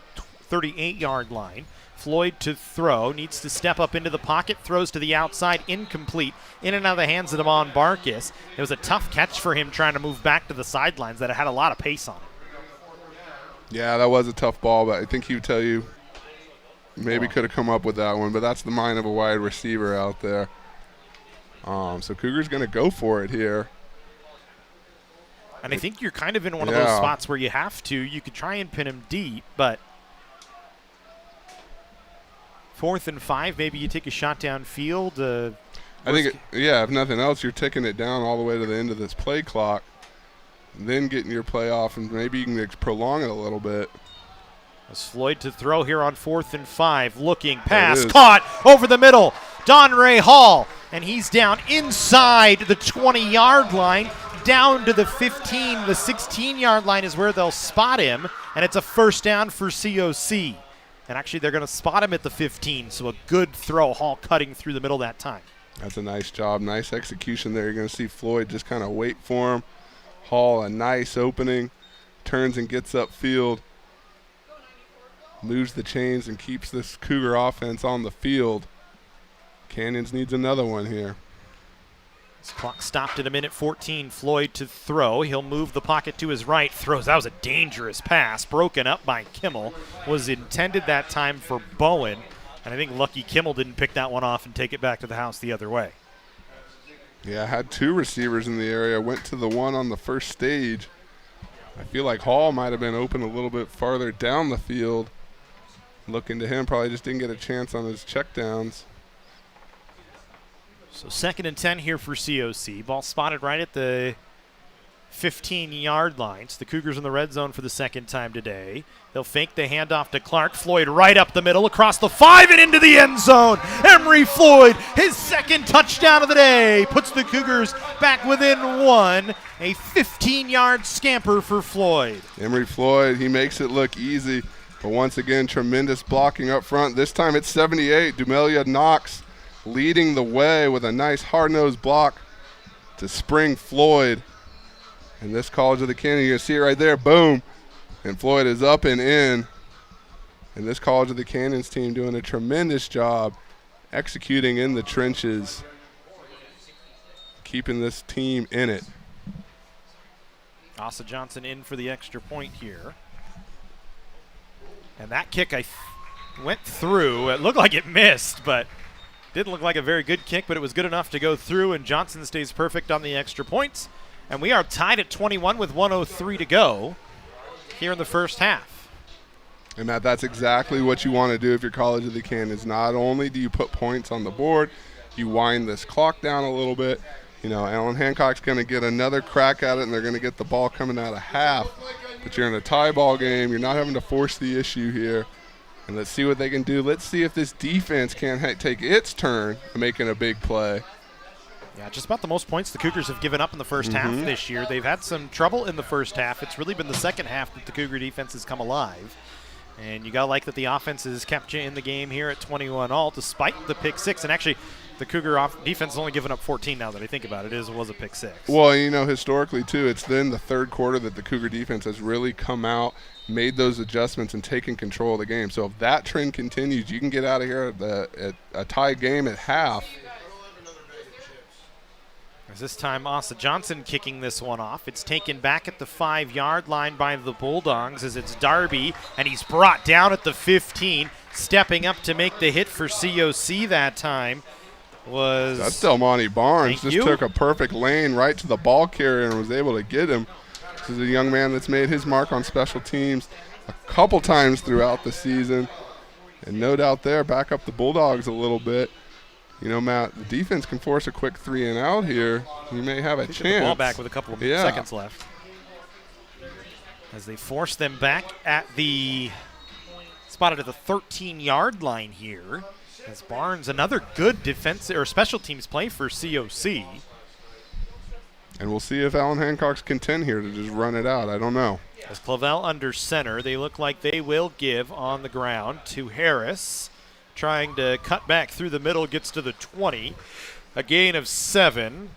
38-yard line. Floyd to throw. Needs to step up into the pocket. Throws to the outside. Incomplete. In and out of the hands of Damon Barkis. It was a tough catch for him trying to move back to the sidelines that had a lot of pace on it. Yeah, that was a tough ball, but I think he would tell you maybe could have come up with that one, but that's the mind of a wide receiver out there. So Cougar's going to go for it here. And I think you're kind of in one of those spots where you have to. You could try and pin him deep, but 4th and 5, maybe you take a shot downfield. I think, if nothing else, you're ticking it down all the way to the end of this play clock, and then getting your play off, and maybe you can prolong it a little bit. As Floyd to throw here on 4th and 5. Looking, pass, caught over the middle. Donray Hall, and he's down inside the 20-yard line, down to the 15. The 16-yard line is where they'll spot him, and it's a first down for COC. And actually, they're going to spot him at the 15, so a good throw. Hall cutting through the middle that time. That's a nice job. Nice execution there. You're going to see Floyd just kind of wait for him. Hall, a nice opening, turns and gets upfield, moves the chains and keeps this Cougar offense on the field. Canyons needs another one here. This clock stopped at 1:14. Floyd to throw. He'll move the pocket to his right. Throws. That was a dangerous pass. Broken up by Kimmel. Was intended that time for Bowen. And I think lucky Kimmel didn't pick that one off and take it back to the house the other way. Yeah, had 2 receivers in the area. Went to the one on the first stage. I feel like Hall might have been open a little bit farther down the field. Looking to him, probably just didn't get a chance on his checkdowns. So 2nd and 10 here for COC. Ball spotted right at the 15-yard line. So the Cougars in the red zone for the second time today. They'll fake the handoff to Clark. Floyd right up the middle, across the 5 and into the end zone. Emery Floyd, his 2nd touchdown of the day, puts the Cougars back within 1. A 15-yard scamper for Floyd. Emery Floyd, he makes it look easy. But once again, tremendous blocking up front. This time it's 78. Dumelia Knox leading the way with a nice hard-nosed block to spring Floyd. And this College of the Canyon, you can see it right there, boom. And Floyd is up and in. And this College of the Canyons team doing a tremendous job executing in the trenches, keeping this team in it. Asa Johnson in for the extra point here. And that kick went through. It looked like it missed, but didn't look like a very good kick, but it was good enough to go through, and Johnson stays perfect on the extra points. And we are tied at 21 with 1:03 to go here in the first half. And Matt, that's exactly what you want to do if you're College of the Canyons. Not only do you put points on the board, you wind this clock down a little bit. Allan Hancock's going to get another crack at it, and they're going to get the ball coming out of half. But you're in a tie ball game. You're not having to force the issue here. And let's see what they can do. Let's see if this defense can take its turn making a big play. Yeah, just about the most points the Cougars have given up in the first half this year. They've had some trouble in the first half. It's really been the second half that the Cougar defense has come alive. And you got to like that the offense has kept you in the game here at 21-all despite the pick 6. And actually, the Cougar defense has only given up 14 now that I think about it. It was a pick 6. Well, historically, too, it's then the third quarter that the Cougar defense has really come out, made those adjustments, and taken control of the game. So if that trend continues, you can get out of here at a tie game at half. As this time, Asa Johnson kicking this one off. It's taken back at the 5-yard line by the Bulldogs as it's Darby, and he's brought down at the 15. Stepping up to make the hit for COC that time was... That's Del Monte Barnes. Took a perfect lane right to the ball carrier and was able to get him. This is a young man that's made his mark on special teams a couple times throughout the season. And no doubt there, back up the Bulldogs a little bit. Matt, the defense can force a quick 3-and-out here. You may have a chance. Get the ball back with a couple of seconds left. As they force them back at the spotted at the 13-yard line here. As Barnes, another good defense or special teams play for COC. And we'll see if Allan Hancock's content here to just run it out. I don't know. As Clavel under center, they look like they will give on the ground to Harris. Trying to cut back through the middle, gets to the 20. A gain of 7.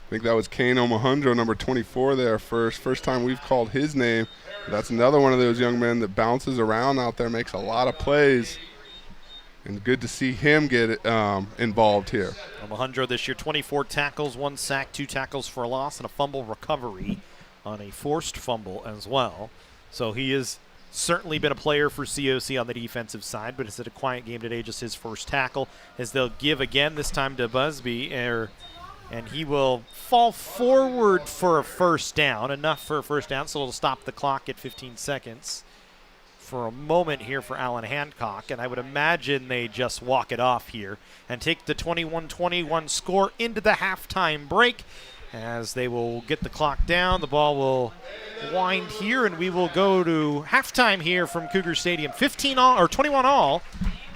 I think that was Kane Omohundro, number 24 there first. First time we've called his name. That's another one of those young men that bounces around out there, makes a lot of plays. And good to see him get involved here. Omohundro this year, 24 tackles, 1 sack, 2 tackles for a loss, and a fumble recovery on a forced fumble as well. So he has certainly been a player for COC on the defensive side, but it's a quiet game today, just his first tackle, as they'll give again, this time to Busby, and he will fall forward for a first down, enough for a first down, so it'll stop the clock at 15 seconds for a moment here for Allan Hancock, and I would imagine they just walk it off here and take the 21-21 score into the halftime break, as they will get the clock down. The ball will wind here, and we will go to halftime here from Cougar Stadium. 15 all, or 21 all.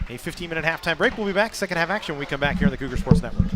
A 15-minute halftime break. We'll be back. Second half action when we come back here on the Cougar Sports Network.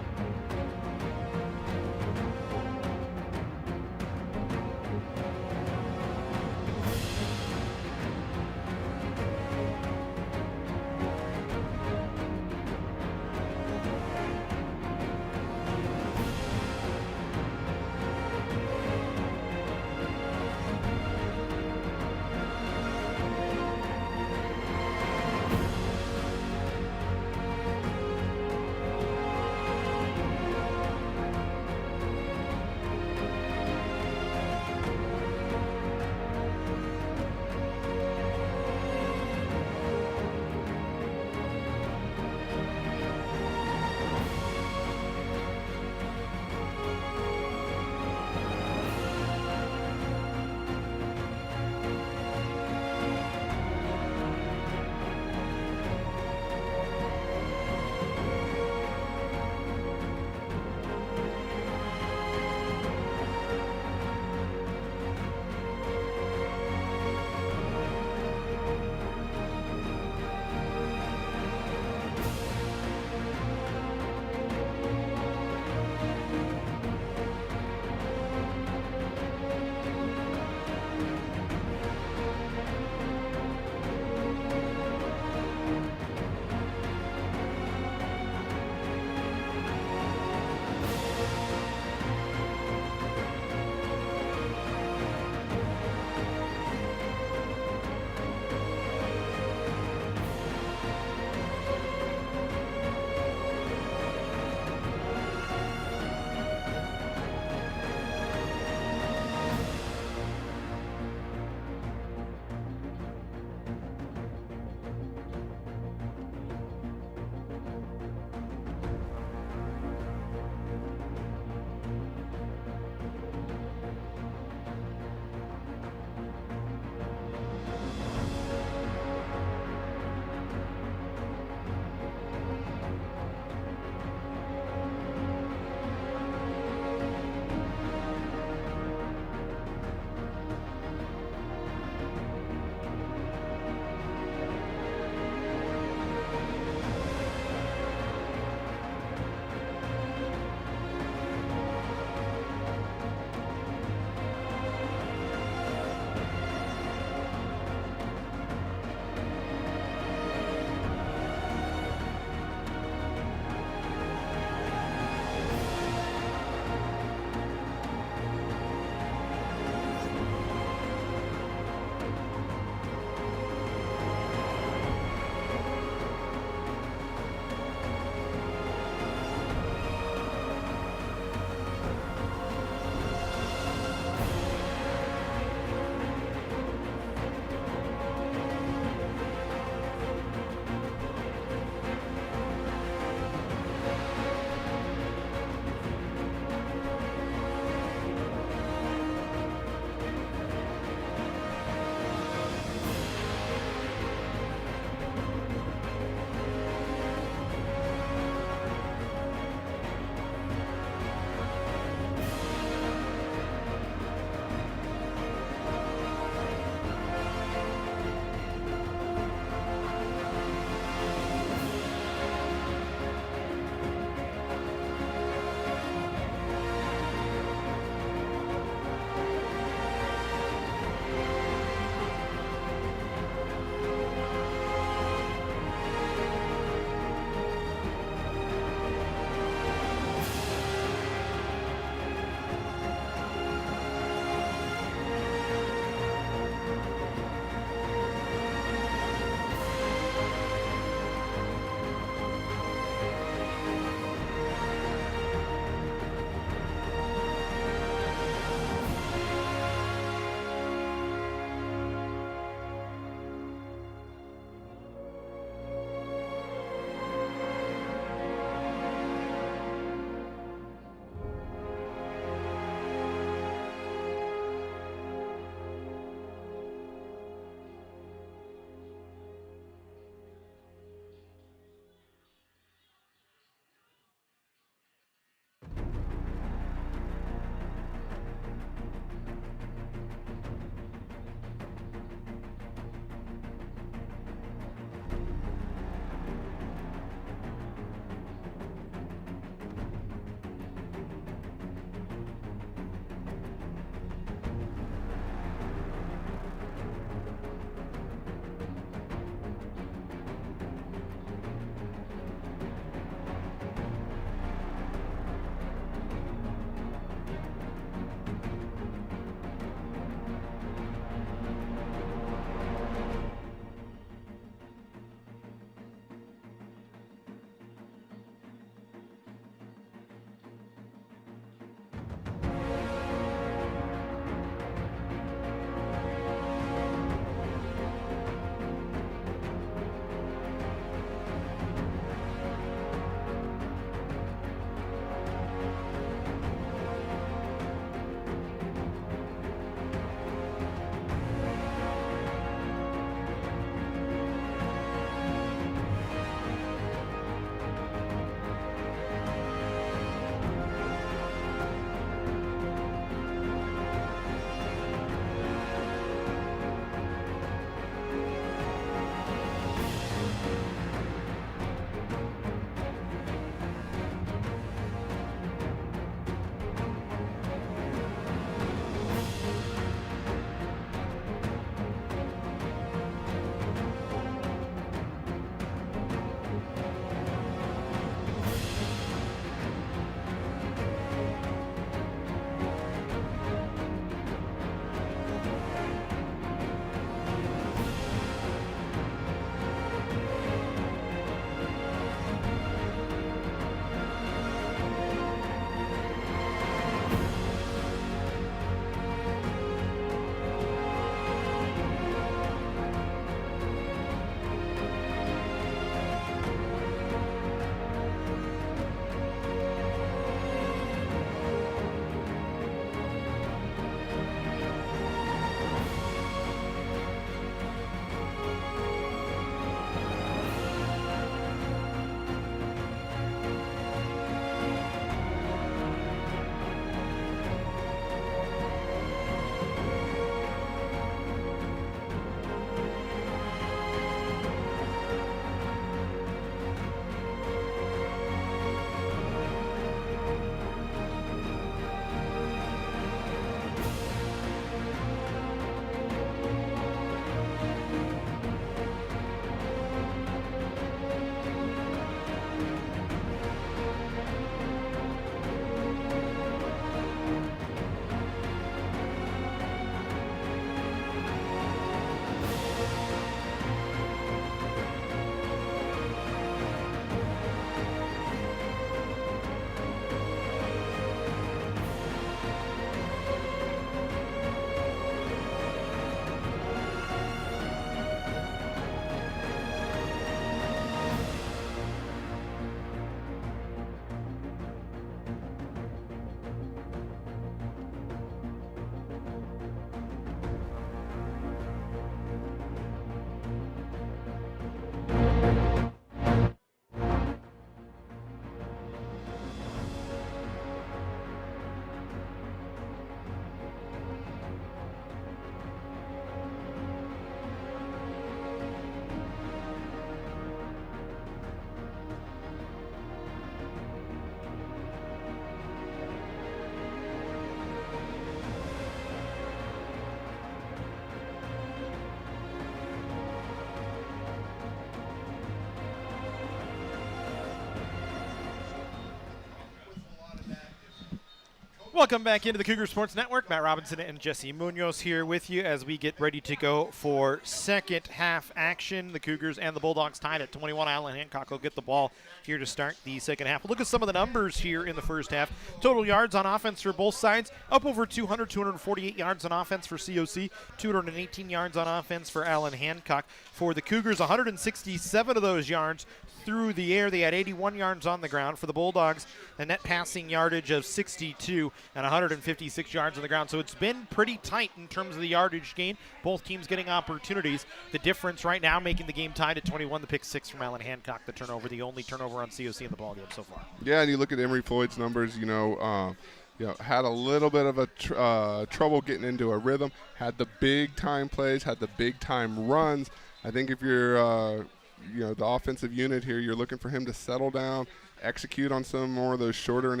Welcome back into the Cougar Sports Network. Matt Robinson and Jesse Munoz here with you as we get ready to go for second half action. The Cougars and the Bulldogs tied at 21. Allan Hancock will get the ball here to start the second half. We'll look at some of the numbers here in the first half. Total yards on offense for both sides, up over 200, 248 yards on offense for COC, 218 yards on offense for Allan Hancock. For the Cougars, 167 of those yards through the air. They had 81 yards on the ground. For the Bulldogs, a net passing yardage of 62 and 156 yards on the ground. So it's been pretty tight in terms of the yardage gain. Both teams getting opportunities. The difference right now making the game tied at 21, the pick 6 from Allan Hancock, the turnover, the only turnover on COC in the ballgame so far. Yeah, and you look at Emory Floyd's numbers, had a little bit of a trouble getting into a rhythm, had the big time plays, had the big time runs. I think if you're the offensive unit here, you're looking for him to settle down, execute on some more of those shorter and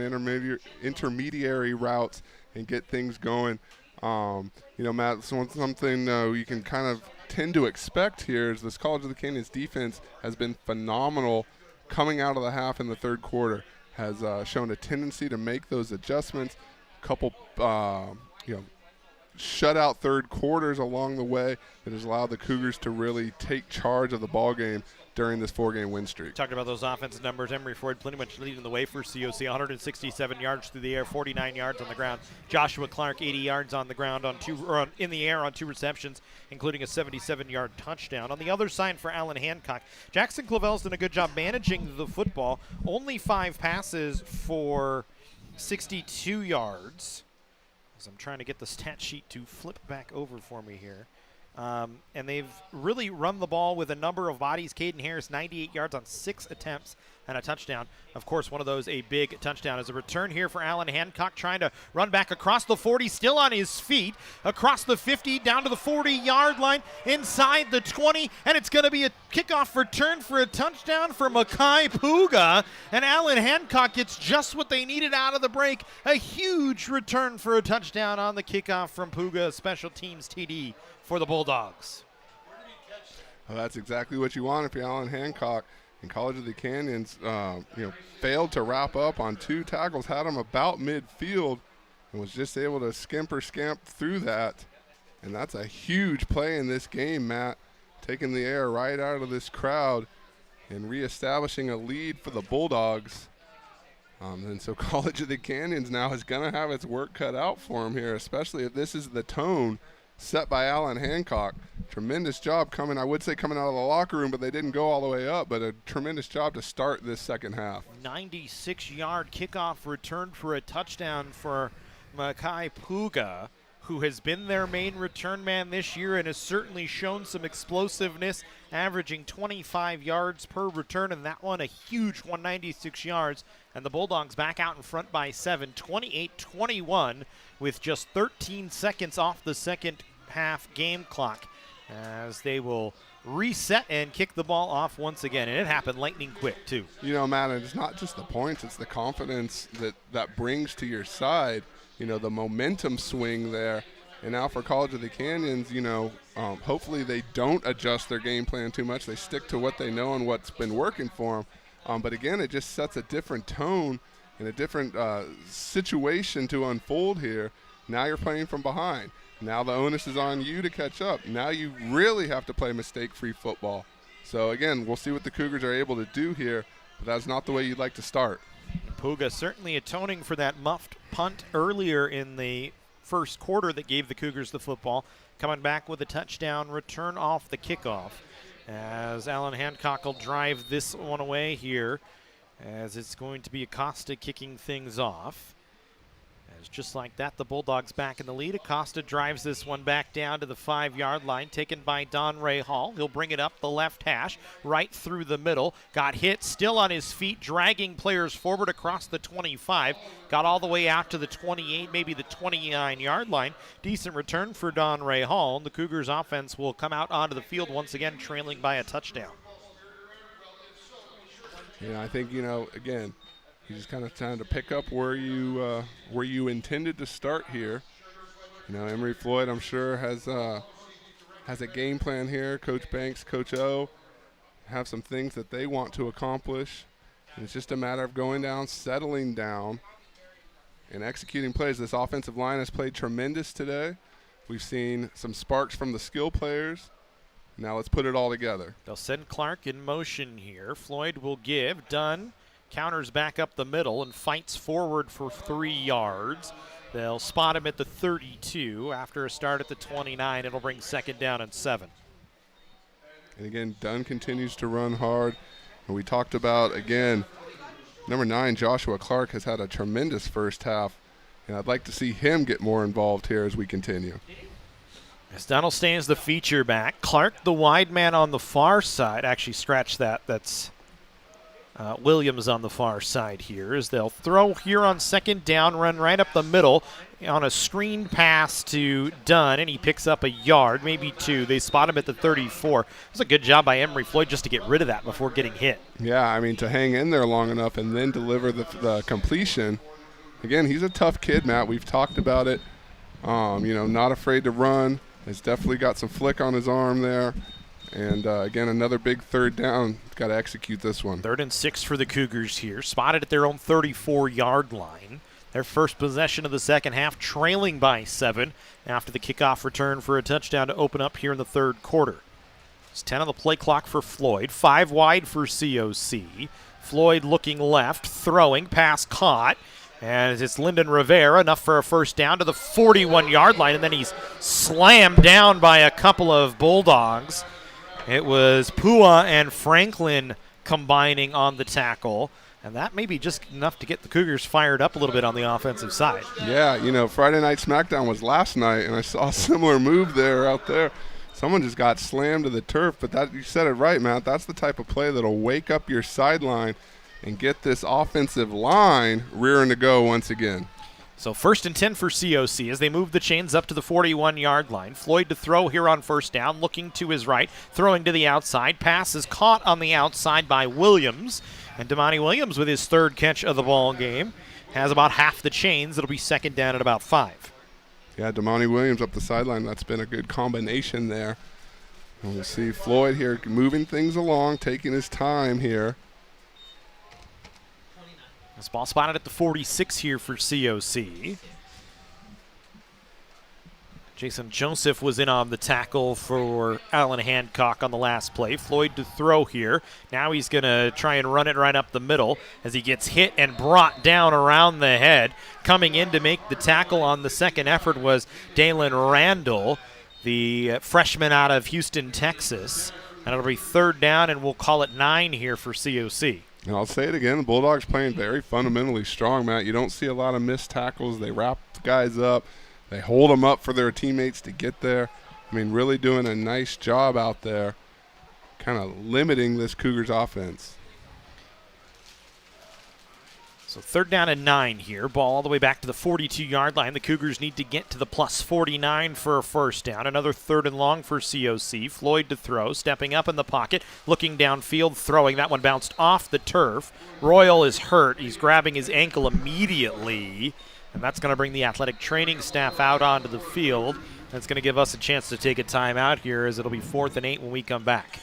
intermediary routes and get things going. Matt, something you can kind of tend to expect here is this College of the Canyons defense has been phenomenal coming out of the half in the third quarter, has shown a tendency to make those adjustments, a couple shutout third quarters along the way that has allowed the Cougars to really take charge of the ball game during this 4-game win streak. Talking about those offensive numbers, Emory Floyd pretty much leading the way for COC, 167 yards through the air, 49 yards on the ground. Joshua Clark, 80 yards on the ground in the air on 2 receptions, including a 77-yard touchdown. On the other side for Allan Hancock, Jackson Clavel's done a good job managing the football. Only 5 passes for 62 yards. I'm trying to get the stat sheet to flip back over for me here. And they've really run the ball with a number of bodies. Caden Harris, 98 yards on 6 attempts and a touchdown. Of course, one of those a big touchdown. As a return here for Allan Hancock, trying to run back across the 40, still on his feet, across the 50, down to the 40-yard line, inside the 20, and it's going to be a kickoff return for a touchdown for Makai Puga, and Allan Hancock gets just what they needed out of the break. A huge return for a touchdown on the kickoff from Puga, special teams TD for the Bulldogs. Well, that's exactly what you want if you're Allan Hancock. And College of the Canyons, failed to wrap up on 2 tackles, had him about midfield, and was just able to scamp through that. And that's a huge play in this game, Matt, taking the air right out of this crowd and reestablishing a lead for the Bulldogs. And so College of the Canyons now is going to have its work cut out for him here, especially if this is the tone set by Allan Hancock. Tremendous job coming out of the locker room, but they didn't go all the way up, but a tremendous job to start this second half. 96-yard kickoff return for a touchdown for Makai Puga, who has been their main return man this year and has certainly shown some explosiveness, averaging 25 yards per return, and that one a huge 196 yards. And the Bulldogs back out in front by 7, 28-21, with just 13 seconds off the second half game clock, as they will reset and kick the ball off once again. And it happened lightning quick, too. Matt, it's not just the points, it's the confidence that brings to your side, the momentum swing there. And now for College of the Canyons, hopefully they don't adjust their game plan too much. They stick to what they know and what's been working for them. But again, it just sets a different tone and a different situation to unfold here. Now you're playing from behind. Now the onus is on you to catch up. Now you really have to play mistake-free football. So again, we'll see what the Cougars are able to do here, but that's not the way you'd like to start. Puga certainly atoning for that muffed punt earlier in the first quarter that gave the Cougars the football, coming back with a touchdown return off the kickoff, as Allan Hancock will drive this one away here, as it's going to be Acosta kicking things off. As just like that, the Bulldogs back in the lead. Acosta drives this one back down to the 5-yard line, taken by Don Ray Hall. He'll bring it up the left hash, right through the middle. Got hit, still on his feet, dragging players forward across the 25. Got all the way out to the 28, maybe the 29-yard line. Decent return for Don Ray Hall. And the Cougars offense will come out onto the field once again, trailing by a touchdown. Yeah, I think, again, you just kind of trying to pick up where you intended to start here. Emory Floyd, I'm sure, has a game plan here. Coach Banks, Coach O have some things that they want to accomplish. And it's just a matter of going down, settling down, and executing plays. This offensive line has played tremendous today. We've seen some sparks from the skill players. Now let's put it all together. They'll send Clark in motion here. Floyd will give. Dunn counters back up the middle and fights forward for 3 yards. They'll spot him at the 32. After a start at the 29, it'll bring 2nd down and 7. And again, Dunn continues to run hard. And we talked about, again, number 9, Joshua Clark, has had a tremendous first half. And I'd like to see him get more involved here as we continue. As Donald stays the feature back. Clark, the wide man on the far side. Actually, scratch that. That's Williams on the far side here. As they'll throw here on 2nd down, run right up the middle on a screen pass to Dunn, and he picks up a yard, maybe 2. They spot him at the 34. It was a good job by Emory Floyd just to get rid of that before getting hit. Yeah, I mean, to hang in there long enough and then deliver the completion. Again, he's a tough kid, Matt. We've talked about it. Not afraid to run. Has definitely got some flick on his arm there. And, again, another big 3rd down. Got to execute this one. 3rd and 6 for the Cougars here. Spotted at their own 34-yard line. Their first possession of the second half, trailing by 7 after the kickoff return for a touchdown to open up here in the 3rd quarter. It's 10 on the play clock for Floyd. 5 wide for COC. Floyd looking left, throwing, pass caught. And it's Lyndon Rivera, enough for a 1st down to the 41-yard line, and then he's slammed down by a couple of Bulldogs. It was Pua and Franklin combining on the tackle, and that may be just enough to get the Cougars fired up a little bit on the offensive side. Yeah, Friday Night SmackDown was last night, and I saw a similar move there out there. Someone just got slammed to the turf, but that you said it right, Matt. That's the type of play that'll wake up your sideline and get this offensive line rearing to go once again. So 1st and 10 for COC as they move the chains up to the 41-yard line. Floyd to throw here on 1st down, looking to his right, throwing to the outside. Pass is caught on the outside by Williams. And Damani Williams with his 3rd catch of the ball game has about half the chains. It'll be 2nd down at about 5. Yeah, Damani Williams up the sideline. That's been a good combination there. And we'll see Floyd here moving things along, taking his time here. This ball spotted at the 46 here for COC. Jason Joseph was in on the tackle for Allan Hancock on the last play. Floyd to throw here. Now he's going to try and run it right up the middle as he gets hit and brought down around the head. Coming in to make the tackle on the second effort was Dalen Randall, the freshman out of Houston, Texas. And it'll be 3rd down, and we'll call it 9 here for COC. And I'll say it again, the Bulldogs playing very fundamentally strong, Matt. You don't see a lot of missed tackles. They wrap the guys up. They hold them up for their teammates to get there. I mean, really doing a nice job out there, kind of limiting this Cougars offense. So 3rd down and 9 here. Ball all the way back to the 42-yard line. The Cougars need to get to the plus 49 for a 1st down. Another 3rd and long for COC. Floyd to throw, stepping up in the pocket, looking downfield, throwing. That one bounced off the turf. Royal is hurt. He's grabbing his ankle immediately, and that's going to bring the athletic training staff out onto the field. That's going to give us a chance to take a timeout here, as it'll be 4th and 8 when we come back.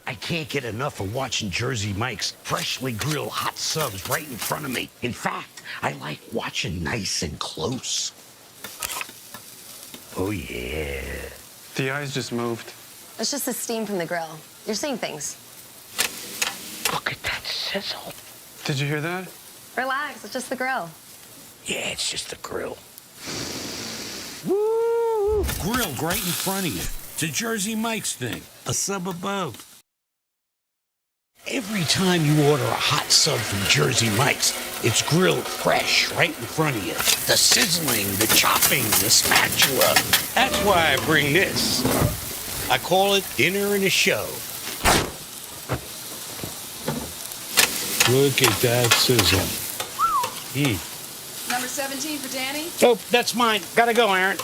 I can't get enough of watching Jersey Mike's freshly grilled hot subs right in front of me. In fact, I like watching nice and close. Oh, yeah. The eyes just moved. It's just the steam from the grill. You're seeing things. Look at that sizzle. Did you hear that? Relax, it's just the grill. Yeah, it's just the grill. Woo! Grilled right in front of you. It's a Jersey Mike's thing. A sub above. Every time you order a hot sub from Jersey Mike's, it's grilled fresh right in front of you. The sizzling, the chopping, the spatula. That's why I bring this. I call it dinner and a show. Look at that sizzle. Number 17 for Danny. Oh, that's mine. Gotta go, Aaron.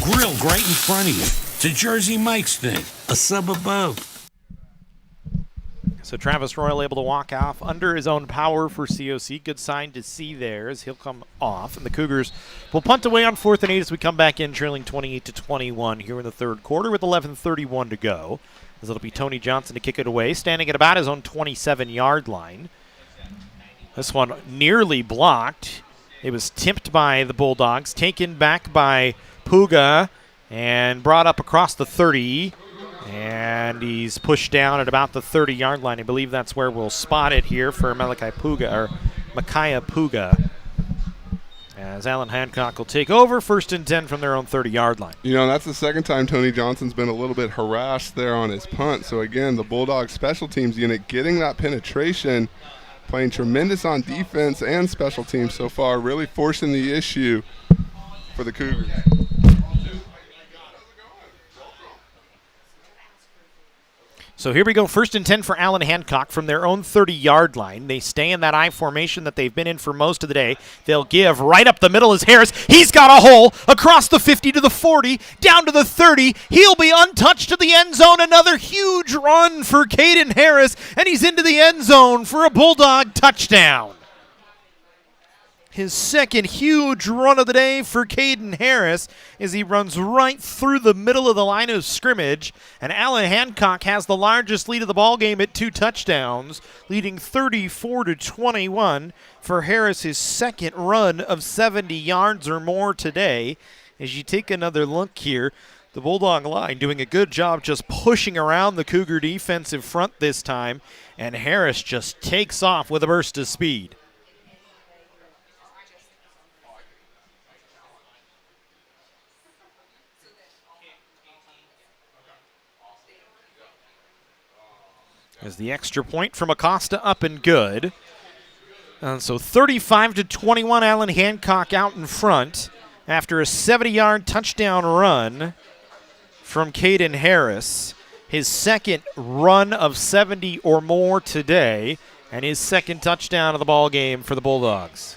Grilled right in front of you. It's a Jersey Mike's thing. A sub above. So Travis Royal able to walk off under his own power for COC. Good sign to see there as he'll come off. And the Cougars will punt away on 4th and 8 as we come back in, trailing 28-21 here in the third quarter with 11:31 to go. As it'll be Tony Johnson to kick it away, standing at about his own 27-yard line. This one nearly blocked. It was tipped by the Bulldogs, taken back by Puga, and brought up across the 30. And he's pushed down at about the 30-yard line. I believe that's where we'll spot it here for Micaiah Puga. As Allan Hancock will take over, 1st and 10 from their own 30-yard line. You know, that's the second time Tony Johnson's been a little bit harassed there on his punt. So, again, the Bulldogs special teams unit getting that penetration, playing tremendous on defense and special teams so far, really forcing the issue for the Cougars. So here we go, 1st and 10 for Allan Hancock from their own 30-yard line. They stay in that I formation that they've been in for most of the day. They'll give right up the middle is Harris. He's got a hole across the 50 to the 40, down to the 30. He'll be untouched to the end zone. Another huge run for Caden Harris, and he's into the end zone for a Bulldog touchdown. His second huge run of the day for Caden Harris as he runs right through the middle of the line of scrimmage. And Allan Hancock has the largest lead of the ballgame at 2 touchdowns, leading 34-21 for Harris, his second run of 70 yards or more today. As you take another look here, the Bulldog line doing a good job just pushing around the Cougar defensive front this time. And Harris just takes off with a burst of speed. As the extra point from Acosta up and good. And so 35-21, Allan Hancock out in front after a 70-yard touchdown run from Caden Harris. His second run of 70 or more today, and his second touchdown of the ball game for the Bulldogs.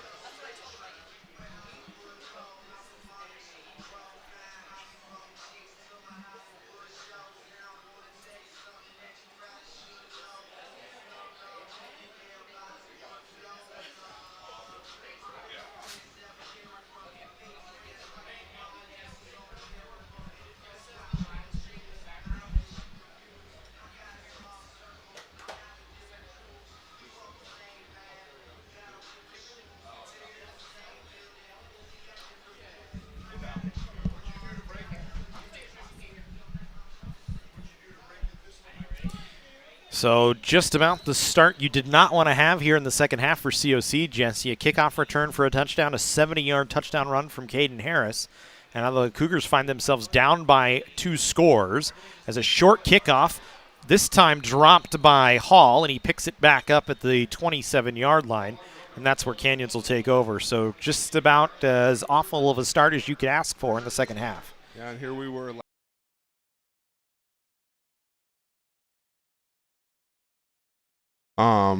So just about the start you did not want to have here in the second half for COC, Jesse. A kickoff return for a touchdown, a 70-yard touchdown run from Caden Harris. And now the Cougars find themselves down by 2 scores as a short kickoff, this time dropped by Hall, and he picks it back up at the 27-yard line. And that's where Canyons will take over. So just about as awful of a start as you could ask for in the second half. Yeah, and here we were.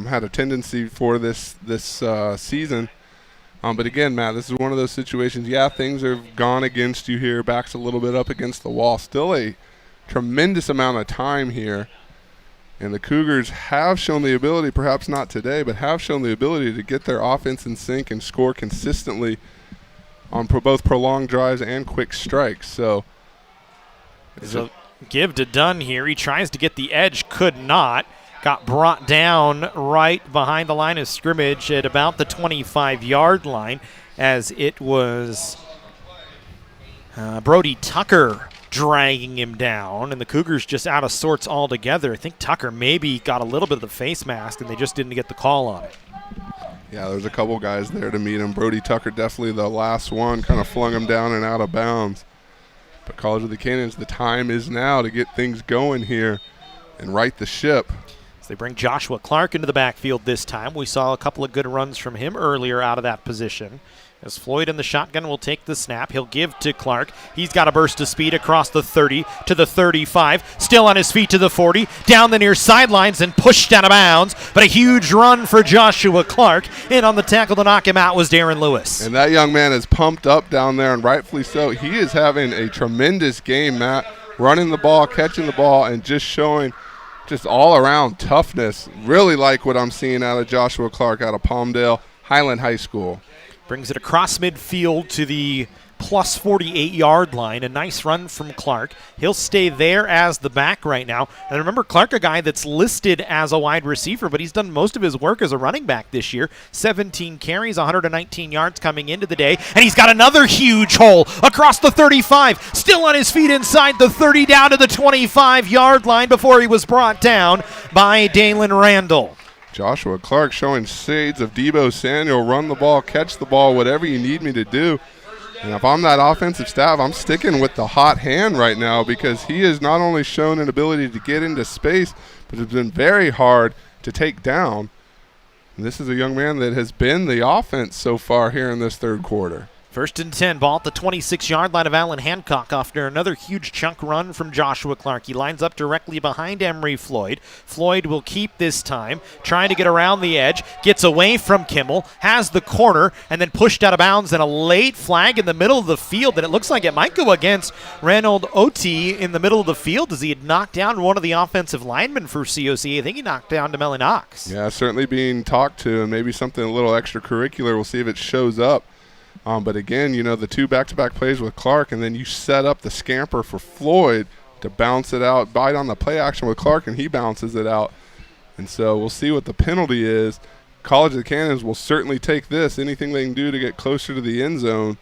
Had a tendency for this season. But again, Matt, this is one of those situations. Yeah, things have gone against you here. Back's a little bit up against the wall. Still a tremendous amount of time here. And the Cougars have shown the ability, perhaps not today, but have shown the ability to get their offense in sync and score consistently on both prolonged drives and quick strikes. So there's a give to Dunn here. He tries to get the edge, could not. Got brought down right behind the line of scrimmage at about the 25-yard line as it was Brody Tucker dragging him down, and the Cougars just out of sorts altogether. I think Tucker maybe got a little bit of the face mask, and they just didn't get the call on it. Yeah, there's a couple guys there to meet him. Brody Tucker definitely the last one, kind of flung him down and out of bounds. But College of the Canyons, the time is now to get things going here and right the ship. They bring Joshua Clark into the backfield this time. We saw a couple of good runs from him earlier out of that position. As Floyd in the shotgun will take the snap. He'll give to Clark. He's got a burst of speed across the 30 to the 35. Still on his feet to the 40. Down the near sidelines and pushed out of bounds. But a huge run for Joshua Clark. And on the tackle to knock him out was Darren Lewis. And that young man is pumped up down there, and rightfully so. He is having a tremendous game, Matt. running the ball, catching the ball, and just showing just all-around toughness. Really like what I'm seeing out of Joshua Clark out of Palmdale Highland High School. Brings it across midfield to the plus 48-yard line. A nice run from Clark. He'll stay there as the back right now. And remember, Clark, a guy that's listed as a wide receiver, but he's done most of his work as a running back this year. 17 carries, 119 yards coming into the day. And he's got another huge hole across the 35. Still on his feet inside the 30 down to the 25-yard line before he was brought down by Dalen Randall. Joshua Clark showing shades of Debo Samuel. Run the ball, catch the ball, whatever you need me to do. And if I'm that offensive staff, I'm sticking with the hot hand right now because he has not only shown an ability to get into space, but it's been very hard to take down. And this is a young man that has been the offense so far here in this third quarter. 1st and 10, ball at the 26-yard line of Allan Hancock after another huge chunk run from Joshua Clark. He lines up directly behind Emery Floyd. Floyd will keep this time, trying to get around the edge, gets away from Kimmel, has the corner, and then pushed out of bounds, and a late flag in the middle of the field, and it looks like it might go against Reynold Oti in the middle of the field as he had knocked down one of the offensive linemen for COC. I think he knocked down DeMelly Knox. Yeah, certainly being talked to, and maybe something a little extracurricular. We'll see if it shows up. But again, the two back-to-back plays with Clark, and then you set up the scamper for Floyd to bounce it out, bite on the play action with Clark, and he bounces it out. And so we'll see what the penalty is. College of the Canyons will certainly take this, anything they can do to get closer to the end zone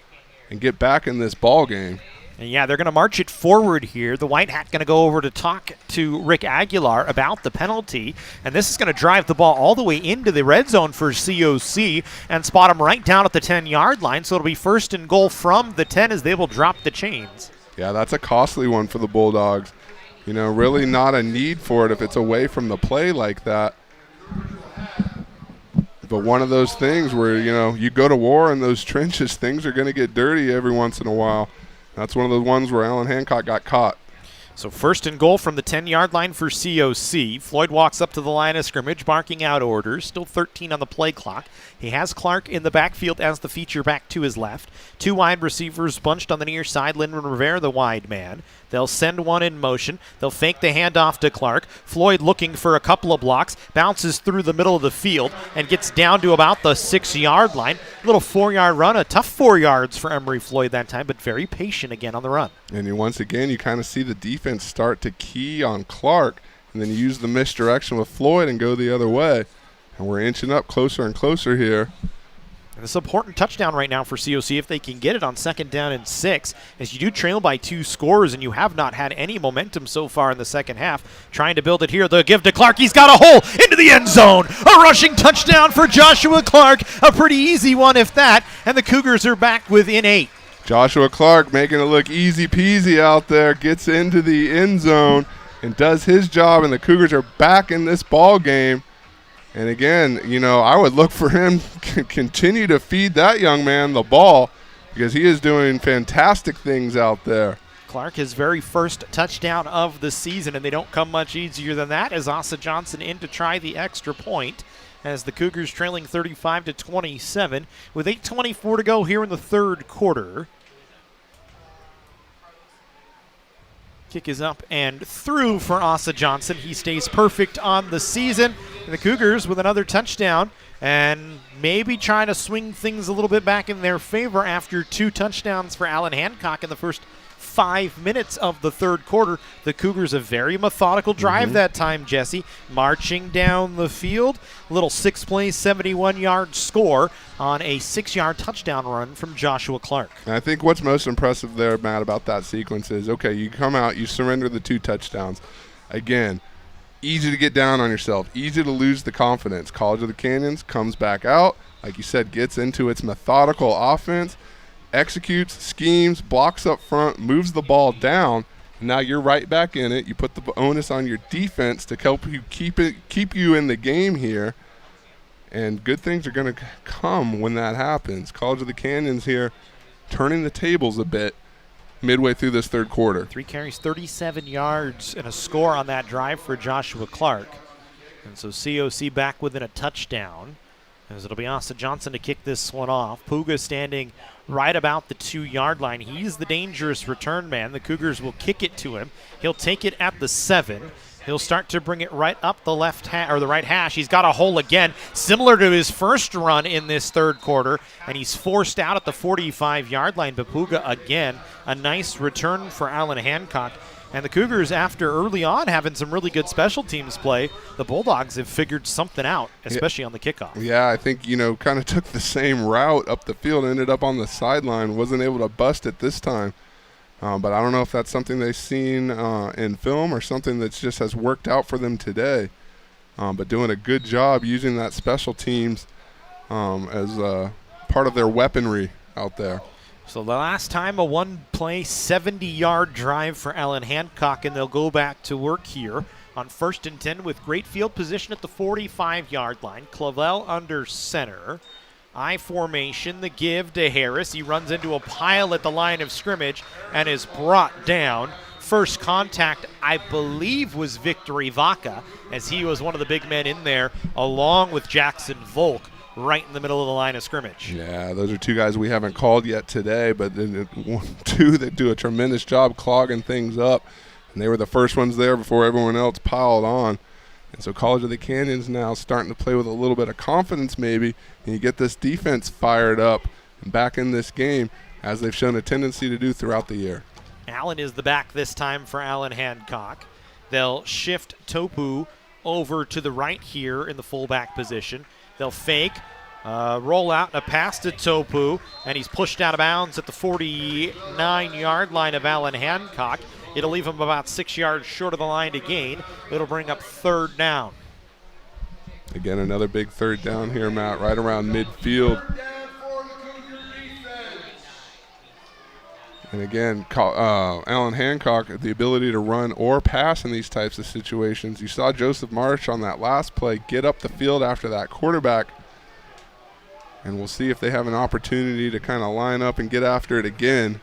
and get back in this ball game. And yeah, they're going to march it forward here. The White Hat going to go over to talk to Rick Aguilar about the penalty. And this is going to drive the ball all the way into the red zone for COC and spot them right down at the 10-yard line. So it'll be 1st and goal from the 10 as they will drop the chains. Yeah, that's a costly one for the Bulldogs. Really not a need for it if it's away from the play like that. But one of those things where, you go to war in those trenches, things are going to get dirty every once in a while. That's one of the ones where Allan Hancock got caught. So 1st and goal from the 10-yard line for COC. Floyd walks up to the line of scrimmage, barking out orders. Still 13 on the play clock. He has Clark in the backfield as the feature back to his left. 2 wide receivers bunched on the near side. Lincoln Rivera, the wide man. They'll send one in motion. They'll fake the handoff to Clark. Floyd looking for a couple of blocks. Bounces through the middle of the field and gets down to about the 6-yard line. Little 4-yard run. A tough 4 yards for Emery Floyd that time, but very patient again on the run. And once again, you kind of see the defense start to key on Clark, and then you use the misdirection with Floyd and go the other way. And we're inching up closer and closer here. And it's an important touchdown right now for COC if they can get it on 2nd down and 6, as you do trail by 2 scores and you have not had any momentum so far in the second half. Trying to build it here. They'll give to Clark. He's got a hole into the end zone. A rushing touchdown for Joshua Clark. A pretty easy one if that. And the Cougars are back within 8. Joshua Clark making it look easy peasy out there, gets into the end zone and does his job, and the Cougars are back in this ball game. And again, I would look for him to continue to feed that young man the ball because he is doing fantastic things out there. Clark, his very first touchdown of the season, and they don't come much easier than that as Asa Johnson in to try the extra point as the Cougars trailing 35-27 with 8:24 to go here in the third quarter. Kick is up and through for Asa Johnson. He stays perfect on the season. And the Cougars with another touchdown and maybe trying to swing things a little bit back in their favor after 2 touchdowns for Allan Hancock in the first 5 minutes of the third quarter. The Cougars a very methodical drive that time, Jesse. Marching down the field. Little 6-play, 71-yard score on a 6-yard touchdown run from Joshua Clark. And I think what's most impressive there, Matt, about that sequence is, okay, you come out, you surrender the 2 touchdowns. Again, easy to get down on yourself, easy to lose the confidence. College of the Canyons comes back out, like you said, gets into its methodical offense, executes, schemes, blocks up front, moves the ball down. Now you're right back in it. You put the onus on your defense to help you keep you in the game here. And good things are going to come when that happens. College of the Canyons here turning the tables a bit midway through this third quarter. 3 carries, 37 yards, and a score on that drive for Joshua Clark. And so COC back within a touchdown As it'll be Asa Johnson to kick this one off. Puga standing right about the 2-yard line. He's the dangerous return man. The Cougars will kick it to him. He'll take it at the 7. He'll start to bring it right up the the right hash. He's got a hole again, similar to his first run in this third quarter, and he's forced out at the 45-yard line. But Puga again, a nice return for Allan Hancock. And the Cougars, after early on having some really good special teams play, the Bulldogs have figured something out, especially on the kickoff. Yeah, I think, kind of took the same route up the field, ended up on the sideline, wasn't able to bust it this time. But I don't know if that's something they've seen in film or something that just has worked out for them today. But doing a good job using that special teams as part of their weaponry out there. So the last time, a one-play 70-yard drive for Allan Hancock, and they'll go back to work here on 1st and 10 with great field position at the 45-yard line. Clavel under center. I formation, the give to Harris. He runs into a pile at the line of scrimmage and is brought down. First contact, I believe, was Victor Vaca, as he was one of the big men in there, along with Jackson Volk, right in the middle of the line of scrimmage. Yeah, those are two guys we haven't called yet today, but two that do a tremendous job clogging things up. And they were the first ones there before everyone else piled on. And so College of the Canyons now starting to play with a little bit of confidence maybe, and you get this defense fired up and back in this game as they've shown a tendency to do throughout the year. Allan is the back this time for Allan Hancock. They'll shift Topu over to the right here in the fullback position. They'll fake, roll out a pass to Topu, and he's pushed out of bounds at the 49-yard line of Allan Hancock. It'll leave him about 6 yards short of the line to gain. It'll bring up 3rd down. Again, another big 3rd down here, Matt, right around midfield. And again, Allan Hancock, the ability to run or pass in these types of situations. You saw Joseph Marsh on that last play get up the field after that quarterback. And we'll see if they have an opportunity to kind of line up and get after it again.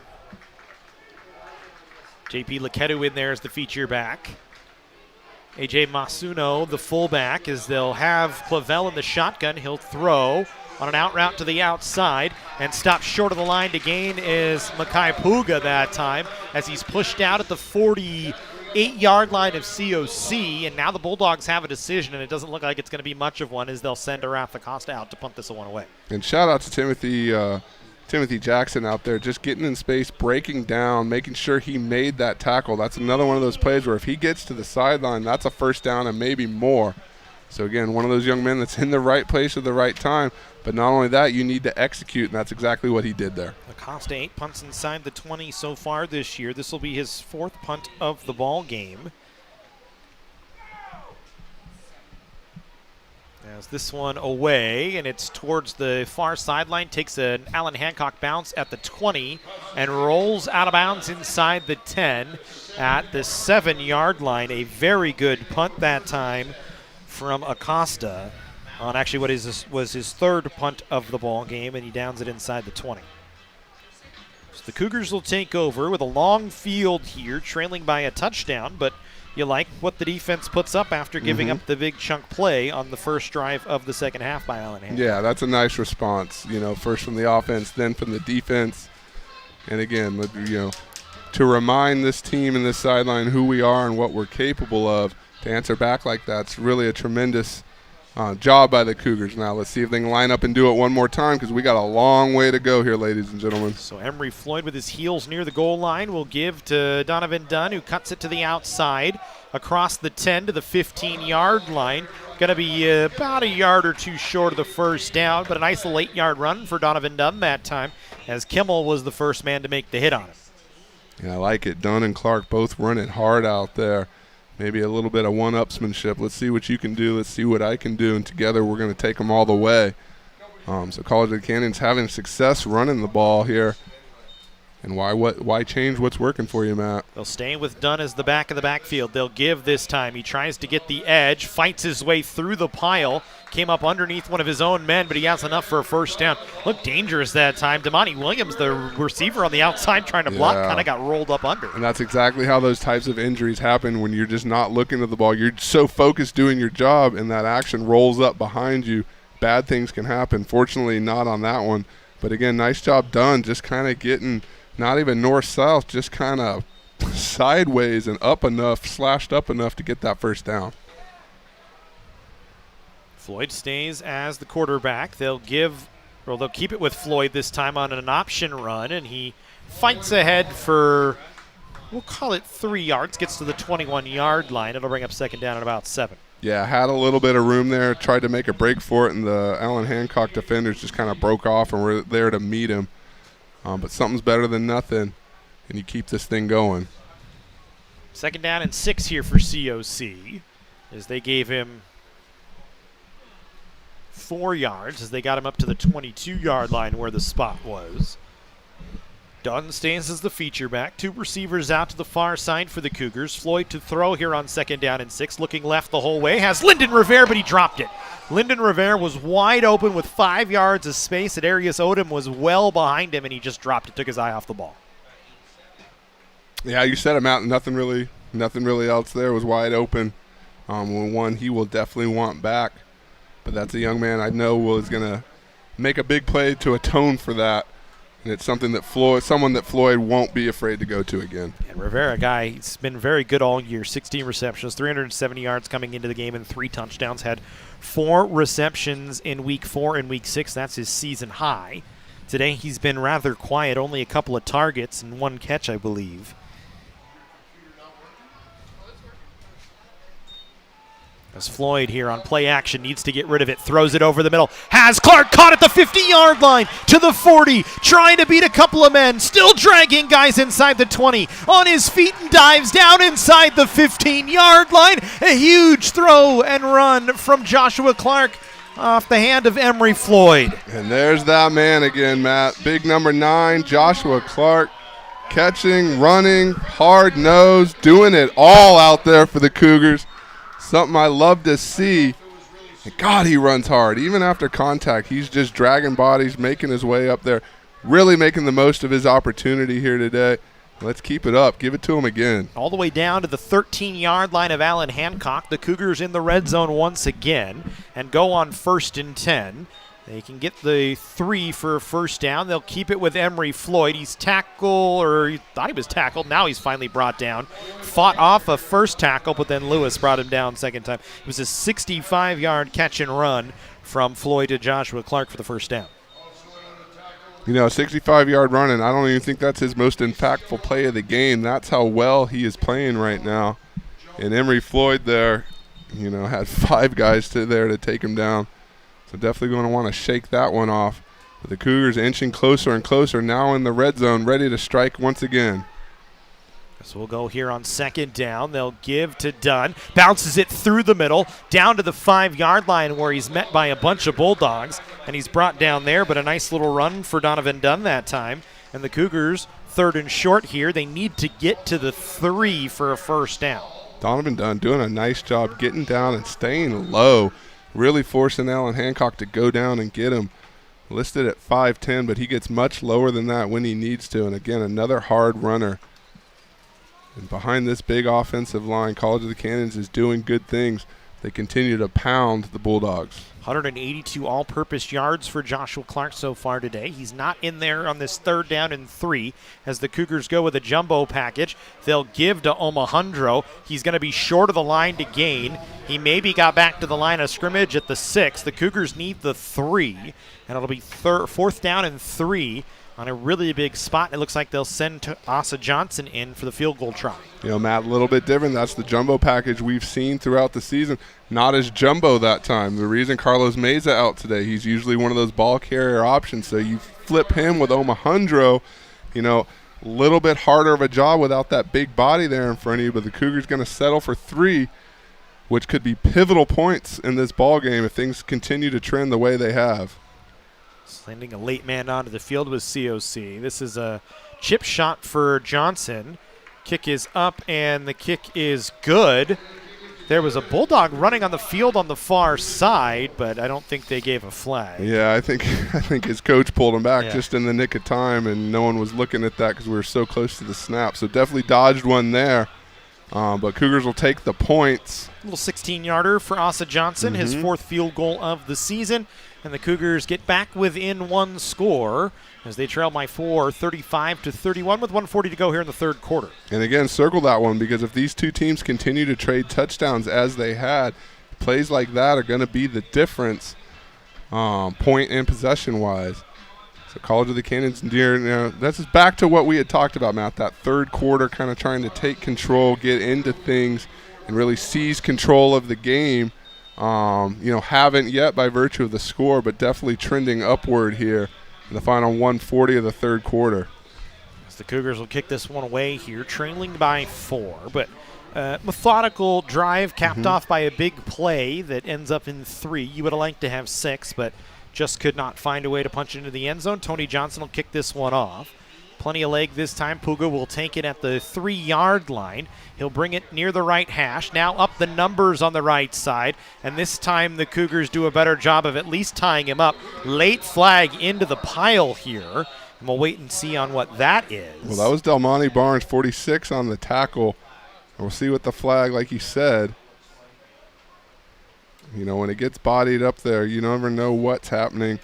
JP Laketu in there as the feature back. AJ Masuno, the fullback, as they'll have Clavel in the shotgun. He'll throw on an out route to the outside, and stopped short of the line to gain is Makai Puga that time, as he's pushed out at the 48-yard line of COC, and now the Bulldogs have a decision, and it doesn't look like it's going to be much of one, as they'll send Arafa Costa out to punt this one away. And shout out to Timothy Jackson out there, just getting in space, breaking down, making sure he made that tackle. That's another one of those plays where if he gets to the sideline, that's a first down and maybe more. So again, one of those young men that's in the right place at the right time. But not only that, you need to execute, and that's exactly what he did there. Acosta 8 punts inside the 20 so far this year. This will be his 4th punt of the ball game. As this one away, and it's towards the far sideline, takes an Allan Hancock bounce at the 20 and rolls out of bounds inside the 10 at the 7-yard line. A very good punt that time from Acosta on actually what was his 3rd punt of the ball game, and he downs it inside the 20. So the Cougars will take over with a long field here, trailing by a touchdown, but you like what the defense puts up after giving up the big chunk play on the first drive of the second half by Allan Hancock. Yeah, that's a nice response. First from the offense, then from the defense. And again, to remind this team and this sideline who we are and what we're capable of, to answer back like that's really a tremendous job by the Cougars. Now let's see if they can line up and do it one more time, because we got a long way to go here, ladies and gentlemen. So Emery Floyd with his heels near the goal line will give to Donovan Dunn, who cuts it to the outside across the 10 to the 15-yard line. Going to be about a yard or two short of the first down, but a nice little 8-yard run for Donovan Dunn that time, as Kimmel was the first man to make the hit on him. Yeah, I like it. Dunn and Clark both running hard out there. Maybe a little bit of one-upsmanship. Let's see what you can do. Let's see what I can do. And together we're going to take them all the way. So College of the Canyons having success running the ball here. And why change what's working for you, Matt? They'll stay with Dunn as the back of the backfield. They'll give this time. He tries to get the edge, fights his way through the pile, came up underneath one of his own men, but he has enough for a first down. Looked dangerous that time. Damani Williams, the receiver on the outside trying to block, kind of got rolled up under. And that's exactly how those types of injuries happen when you're just not looking at the ball. You're so focused doing your job, and that action rolls up behind you, bad things can happen. Fortunately, not on that one. But again, nice job done, just kind of getting not even north-south, just kind of sideways and up enough, slashed up enough to get that first down. Floyd stays as the quarterback. They'll keep it with Floyd this time on an option run, and he fights ahead for, we'll call it 3 yards, gets to the 21-yard line. It'll bring up second down at about 7. Yeah, had a little bit of room there, tried to make a break for it, and the Allan Hancock defenders just kind of broke off and were there to meet him. But something's better than nothing, and you keep this thing going. Second down and 6 here for COC, as they gave him 4 yards, as they got him up to the 22-yard line where the spot was. Dunn stands as the feature back. 2 receivers out to the far side for the Cougars. Floyd to throw here on second down and 6, looking left the whole way. Has Lyndon Rivera, but he dropped it. Lyndon Rivera was wide open with 5 yards of space. Adarius Odom was well behind him, and he just dropped it, took his eye off the ball. Yeah, you set him out. Nothing really else there. Was wide open. One he will definitely want back. But that's a young man I know is going to make a big play to atone for that. And it's something that someone that Floyd won't be afraid to go to again. And Rivera, guy, he's been very good all year. 16 receptions, 370 yards coming into the game, and 3 touchdowns. Had 4 receptions in week 4 and week 6. That's his season high. Today he's been rather quiet, only a couple of targets and 1 catch, I believe. As Floyd here on play action needs to get rid of it, throws it over the middle. Has Clark caught at the 50-yard line to the 40, trying to beat a couple of men, still dragging guys inside the 20. On his feet and dives down inside the 15-yard line. A huge throw and run from Joshua Clark off the hand of Emery Floyd. And there's that man again, Matt. Big number 9, Joshua Clark, catching, running, hard-nosed, doing it all out there for the Cougars. Something I love to see. God, he runs hard. Even after contact, he's just dragging bodies, making his way up there, really making the most of his opportunity here today. Let's keep it up. Give it to him again. All the way down to the 13-yard line of Allan Hancock. The Cougars in the red zone once again and go on 1st and 10. They can get the 3 for a first down. They'll keep it with Emery Floyd. He's tackled, or he thought he was tackled. Now he's finally brought down. Fought off a first tackle, but then Lewis brought him down second time. It was a 65-yard catch and run from Floyd to Joshua Clark for the first down. You know, 65-yard run, and I don't even think that's his most impactful play of the game. That's how well he is playing right now. And Emery Floyd there, had 5 guys there to take him down. So definitely going to want to shake that one off. But the Cougars inching closer and closer, now in the red zone, ready to strike once again. So we'll go here on second down. They'll give to Dunn. Bounces it through the middle, down to the 5-yard line where he's met by a bunch of Bulldogs. And he's brought down there, but a nice little run for Donovan Dunn that time. And the Cougars, 3rd and short here. They need to get to the 3 for a first down. Donovan Dunn doing a nice job getting down and staying low. Really forcing Allan Hancock to go down and get him. Listed at 5'10", but he gets much lower than that when he needs to. And again, another hard runner. And behind this big offensive line, College of the Canyons is doing good things. They continue to pound the Bulldogs. 182 all-purpose yards for Joshua Clark so far today. He's not in there on this 3rd down and 3 as the Cougars go with a jumbo package. They'll give to Omohundro. He's going to be short of the line to gain. He maybe got back to the line of scrimmage at the 6. The Cougars need the 3, and it'll be 4th down and 3 on a really big spot. It looks like they'll send Asa Johnson in for the field goal try. Matt, a little bit different. That's the jumbo package we've seen throughout the season. Not as jumbo that time. The reason Carlos Meza out today, he's usually one of those ball carrier options. So you flip him with Omohundro, a little bit harder of a job without that big body there in front of you. But the Cougars going to settle for 3, which could be pivotal points in this ball game if things continue to trend the way they have. Sending a late man onto the field with COC. This is a chip shot for Johnson. Kick is up, and the kick is good. There was a Bulldog running on the field on the far side, but I don't think they gave a flag. Yeah, I think his coach pulled him back just in the nick of time, and no one was looking at that because we were so close to the snap. So definitely dodged one there. But Cougars will take the points. A little 16-yarder for Asa Johnson, his 4th field goal of the season. And the Cougars get back within 1 score as they trail by 4, 35-31 with 1:40 to go here in the 3rd quarter. And again, circle that one, because if these two teams continue to trade touchdowns as they had, plays like that are going to be the difference point and possession-wise. So College of the Canyons, this is back to what we had talked about, Matt, that 3rd quarter kind of trying to take control, get into things, and really seize control of the game. Haven't yet by virtue of the score, but definitely trending upward here in the final 1:40 of the 3rd quarter. As the Cougars will kick this one away here, trailing by 4, but methodical drive capped off by a big play that ends up in 3. You would have liked to have 6, but just could not find a way to punch into the end zone. Tony Johnson will kick this one off. Plenty of leg this time. Puga will take it at the 3-yard line. He'll bring it near the right hash. Now up the numbers on the right side. And this time the Cougars do a better job of at least tying him up. Late flag into the pile here. And we'll wait and see on what that is. Well, that was Delmonte Barnes, 46 on the tackle. We'll see what the flag, like you said. When it gets bodied up there, you never know what's happening.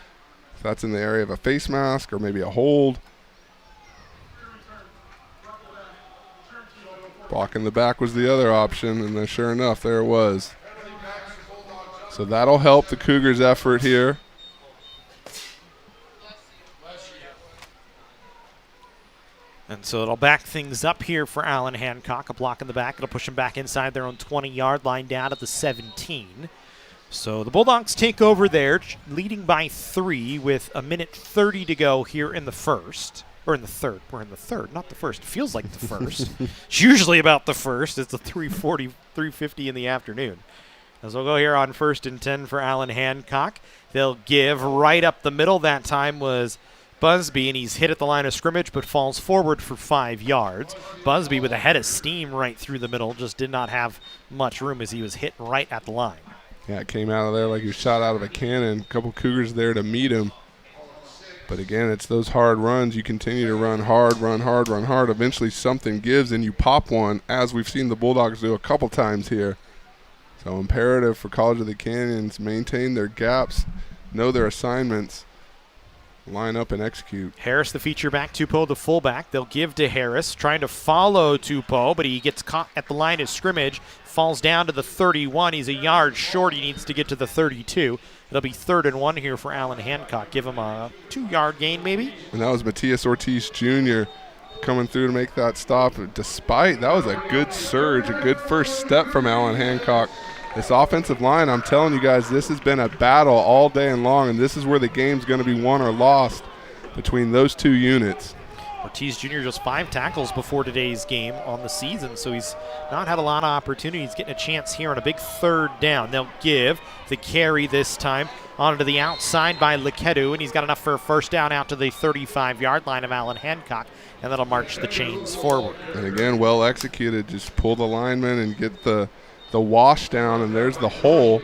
If that's in the area of a face mask or maybe a hold. Blocking the back was the other option, and then sure enough, there it was. So that'll help the Cougars' effort here. And so it'll back things up here for Allan Hancock. A block in the back. It'll push them back inside their own 20-yard line down at the 17. So the Bulldogs take over there, leading by 3 with 1:30 to go here in the first. Or in the third. We're in the third, not the first. It feels like the first. It's usually about the first. It's the 3:50 in the afternoon. As we'll go here on 1st and 10 for Allan Hancock. They'll give right up the middle. That time was Busby, and he's hit at the line of scrimmage but falls forward for 5 yards. Busby with a head of steam right through the middle. Just did not have much room as he was hit right at the line. Yeah, it came out of there like he was shot out of a cannon. A couple Cougars there to meet him. But again, it's those hard runs. You continue to run hard, run hard, run hard. Eventually something gives and you pop one, as we've seen the Bulldogs do a couple times here. So imperative for College of the Canyons, maintain their gaps, know their assignments, line up and execute. Harris, the feature back, Tupou, the fullback. They'll give to Harris, trying to follow Tupou, but he gets caught at the line of scrimmage, falls down to the 31. He's a yard short. He needs to get to the 32. It'll be 3rd and 1 here for Allan Hancock. Give him a 2-yard gain maybe. And that was Matias Ortiz Jr. coming through to make that stop. Despite, that was a good surge, a good first step from Allan Hancock. This offensive line, I'm telling you guys, this has been a battle all day and long, and this is where the game's going to be won or lost between those two units. Ortiz Jr. just 5 tackles before today's game on the season, so he's not had a lot of opportunities. Getting a chance here on a big 3rd down. They'll give the carry this time onto the outside by Leketu, and he's got enough for a 1st down out to the 35-yard line of Allan Hancock, and that'll march the chains forward. And again, well executed. Just pull the lineman and get the wash down, and there's the hole.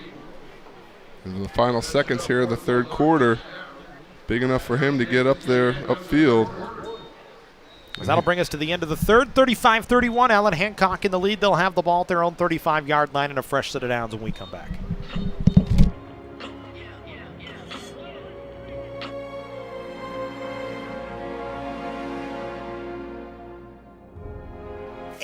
In the final seconds here of the 3rd quarter, big enough for him to get up there upfield. That'll bring us to the end of the 3rd. 35-31, Allan Hancock in the lead. They'll have the ball at their own 35-yard line and a fresh set of downs when we come back.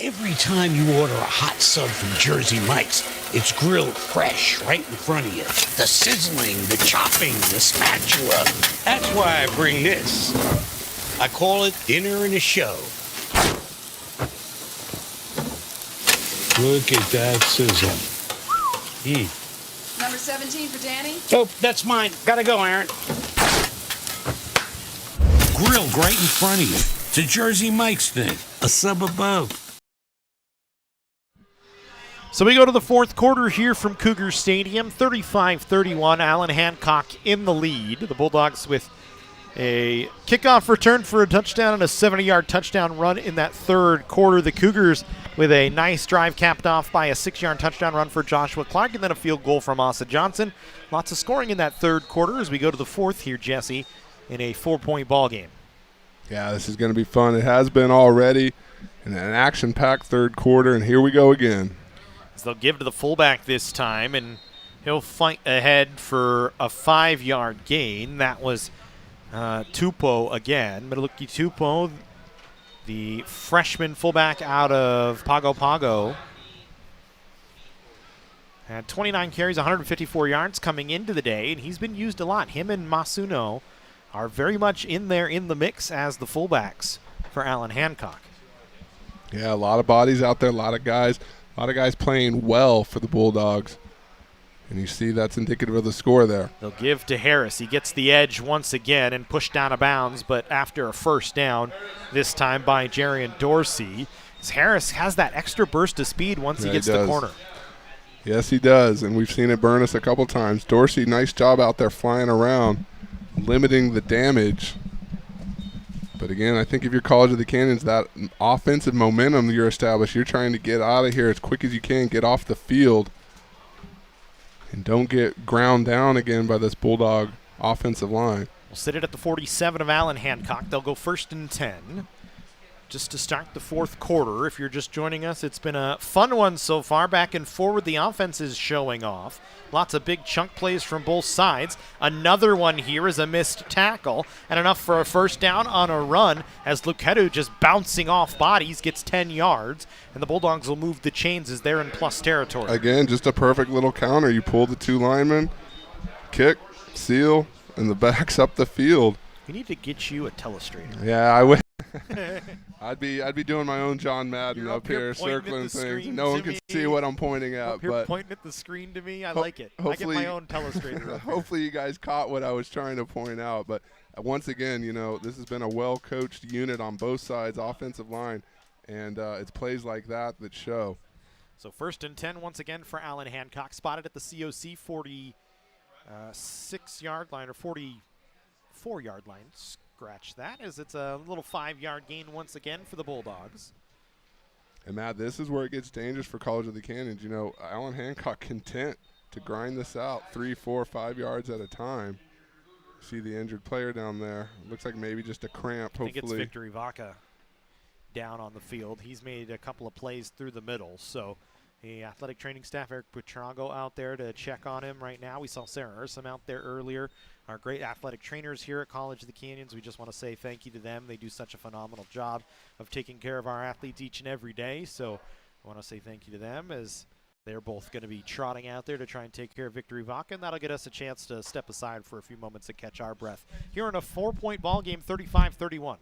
Every time you order a hot sub from Jersey Mike's, it's grilled fresh right in front of you. The sizzling, the chopping, the spatula. That's why I bring this. I call it dinner and a show. Look at that sizzle. Number 17 for Danny. Oh, that's mine. Gotta go, Aaron. Grilled right in front of you. It's a Jersey Mike's thing. A sub above. So we go to the 4th quarter here from Cougar Stadium. 35-31, Allan Hancock in the lead. The Bulldogs with a kickoff return for a touchdown and a 70-yard touchdown run in that 3rd quarter. The Cougars with a nice drive capped off by a 6-yard touchdown run for Joshua Clark, and then a field goal from Asa Johnson. Lots of scoring in that 3rd quarter as we go to the 4th here, Jesse, in a 4-point ball game. Yeah, this is going to be fun. It has been already. And an action-packed third quarter, and here we go again. So they'll give to the fullback this time, and he'll fight ahead for a 5-yard gain. That was Tupou again. Middleki Tupou, the freshman fullback out of Pago Pago, had 29 carries, 154 yards coming into the day, and he's been used a lot. Him and Masuno are very much in there in the mix as the fullbacks for Allan Hancock. Yeah, a lot of bodies out there, a lot of guys playing well for the Bulldogs. And you see that's indicative of the score there. They'll give to Harris. He gets the edge once again and pushed down of bounds, but after a first down, this time by Jarian Dorsey. Harris has that extra burst of speed once he gets the corner. Yes, he does, and we've seen it burn us a couple times. Dorsey, nice job out there flying around, limiting the damage. But again, I think if you're College of the Canyons, that offensive momentum you're established, you're trying to get out of here as quick as you can, get off the field, and don't get ground down again by this Bulldog offensive line. We'll sit it at the 47 of Allan Hancock. They'll go 1st and 10. Just to start the fourth quarter, if you're just joining us, it's been a fun one so far. Back and forward, the offense is showing off. Lots of big chunk plays from both sides. Another one here is a missed tackle, and enough for a first down on a run as Luketu, just bouncing off bodies, gets 10 yards, and the Bulldogs will move the chains as they're in plus territory. Again, just a perfect little counter. You pull the two linemen, kick, seal, and the back's up the field. We need to get you a telestrator. Yeah, I would. I'd be doing my own John Madden up here, circling things. No one can see what I'm pointing at. You're pointing at the screen to me. I like it. I get my own telestrator. Hopefully you guys caught what I was trying to point out. But once again, this has been a well-coached unit on both sides, offensive line, and it's plays like that show. So 1st and 10 once again for Allan Hancock, spotted at the COC 46-yard line or 44-yard line. Scratch that, as it's a little 5-yard gain once again for the Bulldogs. And Matt, this is where it gets dangerous for College of the Canyons. Allan Hancock content to grind this out 3, 4, 5 yards at a time. See the injured player down there. Looks like maybe just a cramp. I think it's Victor Vaca down on the field. He's made a couple of plays through the middle, so the athletic training staff, Eric Butrago, out there to check on him right now. We saw Sarah Ursum out there earlier. Our great athletic trainers here at College of the Canyons, we just want to say thank you to them. They do such a phenomenal job of taking care of our athletes each and every day. So I want to say thank you to them, as they're both going to be trotting out there to try and take care of Victor Vaca, and that'll get us a chance to step aside for a few moments to catch our breath. Here in a 4-point ball game, 35-31.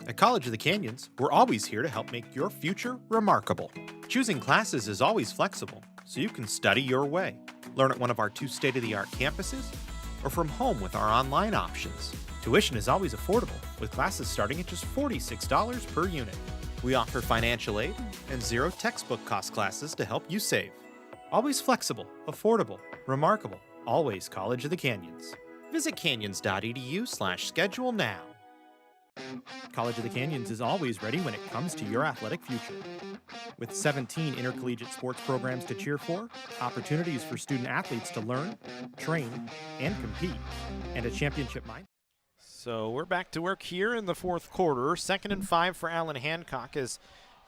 At College of the Canyons, we're always here to help make your future remarkable. Choosing classes is always flexible, so you can study your way. Learn at one of our 2 state-of-the-art campuses, or from home with our online options. Tuition is always affordable, with classes starting at just $46 per unit. We offer financial aid and 0 textbook cost classes to help you save. Always flexible, affordable, remarkable. Always College of the Canyons. Visit canyons.edu/schedule now. College of the Canyons is always ready when it comes to your athletic future. With 17 intercollegiate sports programs to cheer for, opportunities for student athletes to learn, train, and compete, and a championship mind. So we're back to work here in the fourth quarter. 2nd and 5 for Allan Hancock, as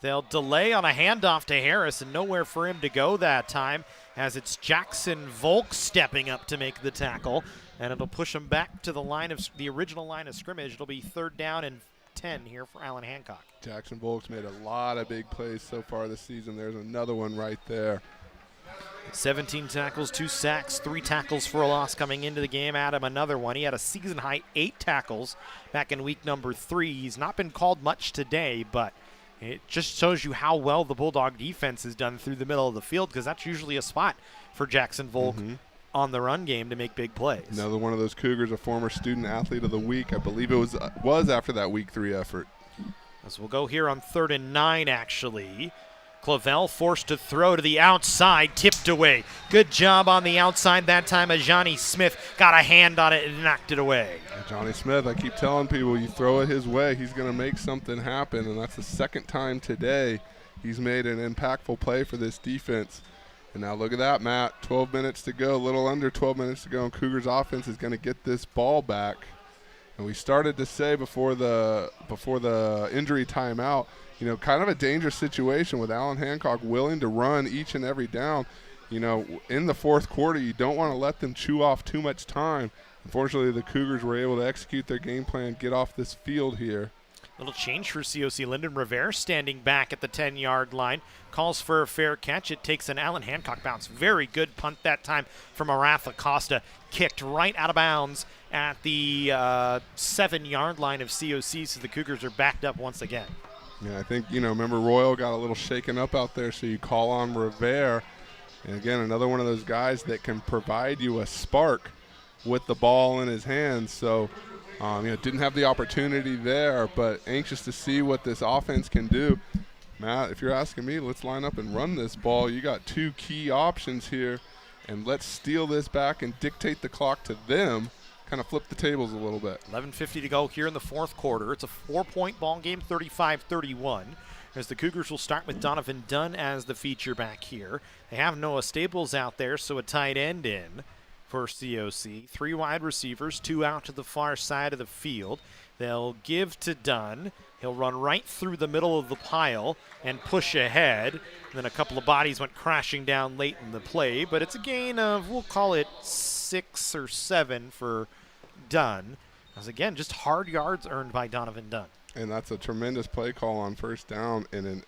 they'll delay on a handoff to Harris, and nowhere for him to go that time, as it's Jackson Volk stepping up to make the tackle. And it'll push him back to the original line of scrimmage. It'll be 3rd down and 10 here for Allan Hancock. Jackson Volk's made a lot of big plays so far this season. There's another one right there. 17 tackles, 2 sacks, 3 tackles for a loss coming into the game. Adam, another one. He had a season-high 8 tackles back in week number 3. He's not been called much today, but it just shows you how well the Bulldog defense has done through the middle of the field, because that's usually a spot for Jackson Volk on the run game to make big plays. Another one of those Cougars, a former student athlete of the week. I believe it was after that week 3 effort. As we'll go here on 3rd and 9, actually. Clavel forced to throw to the outside, tipped away. Good job on the outside that time. Johnny Smith got a hand on it and knocked it away. Johnny Smith, I keep telling people, you throw it his way, he's going to make something happen, and that's the 2nd time today he's made an impactful play for this defense. And now look at that, Matt. 12 minutes to go, a little under 12 minutes to go, and Cougars offense is going to get this ball back. And we started to say before the injury timeout, you know, kind of a dangerous situation with Allan Hancock willing to run each and every down. You know, in the fourth quarter, you don't want to let them chew off too much time. Unfortunately, the Cougars were able to execute their game plan, get off this field here. Little change for COC. Lyndon Rivera standing back at the 10-yard line. Calls for a fair catch. It takes an Allan Hancock bounce. Very good punt that time from Arath Acosta. Kicked right out of bounds at the 7-yard line of COC, so the Cougars are backed up once again. Yeah, I think, you know, remember Royal got a little shaken up out there, so you call on Rivera. And again, another one of those guys that can provide you a spark with the ball in his hands. So, you know, didn't have the opportunity there, but anxious to see what this offense can do. Matt, if you're asking me, let's line up and run this ball. You got two key options here, and let's steal this back and dictate the clock to them, kind of flip the tables a little bit. 11:50 to go here in the fourth quarter. It's a 4-point ball game, 35-31. As the Cougars will start with Donovan Dunn as the feature back here. They have Noah Staples out there, so a tight end in for COC. 3 wide receivers, 2 out to the far side of the field. They'll give to Dunn. He'll run right through the middle of the pile and push ahead. And then a couple of bodies went crashing down late in the play, but it's a gain of, we'll call it 6 or 7 for Dunn. As again, just hard yards earned by Donovan Dunn. And that's a tremendous play call on first down. And,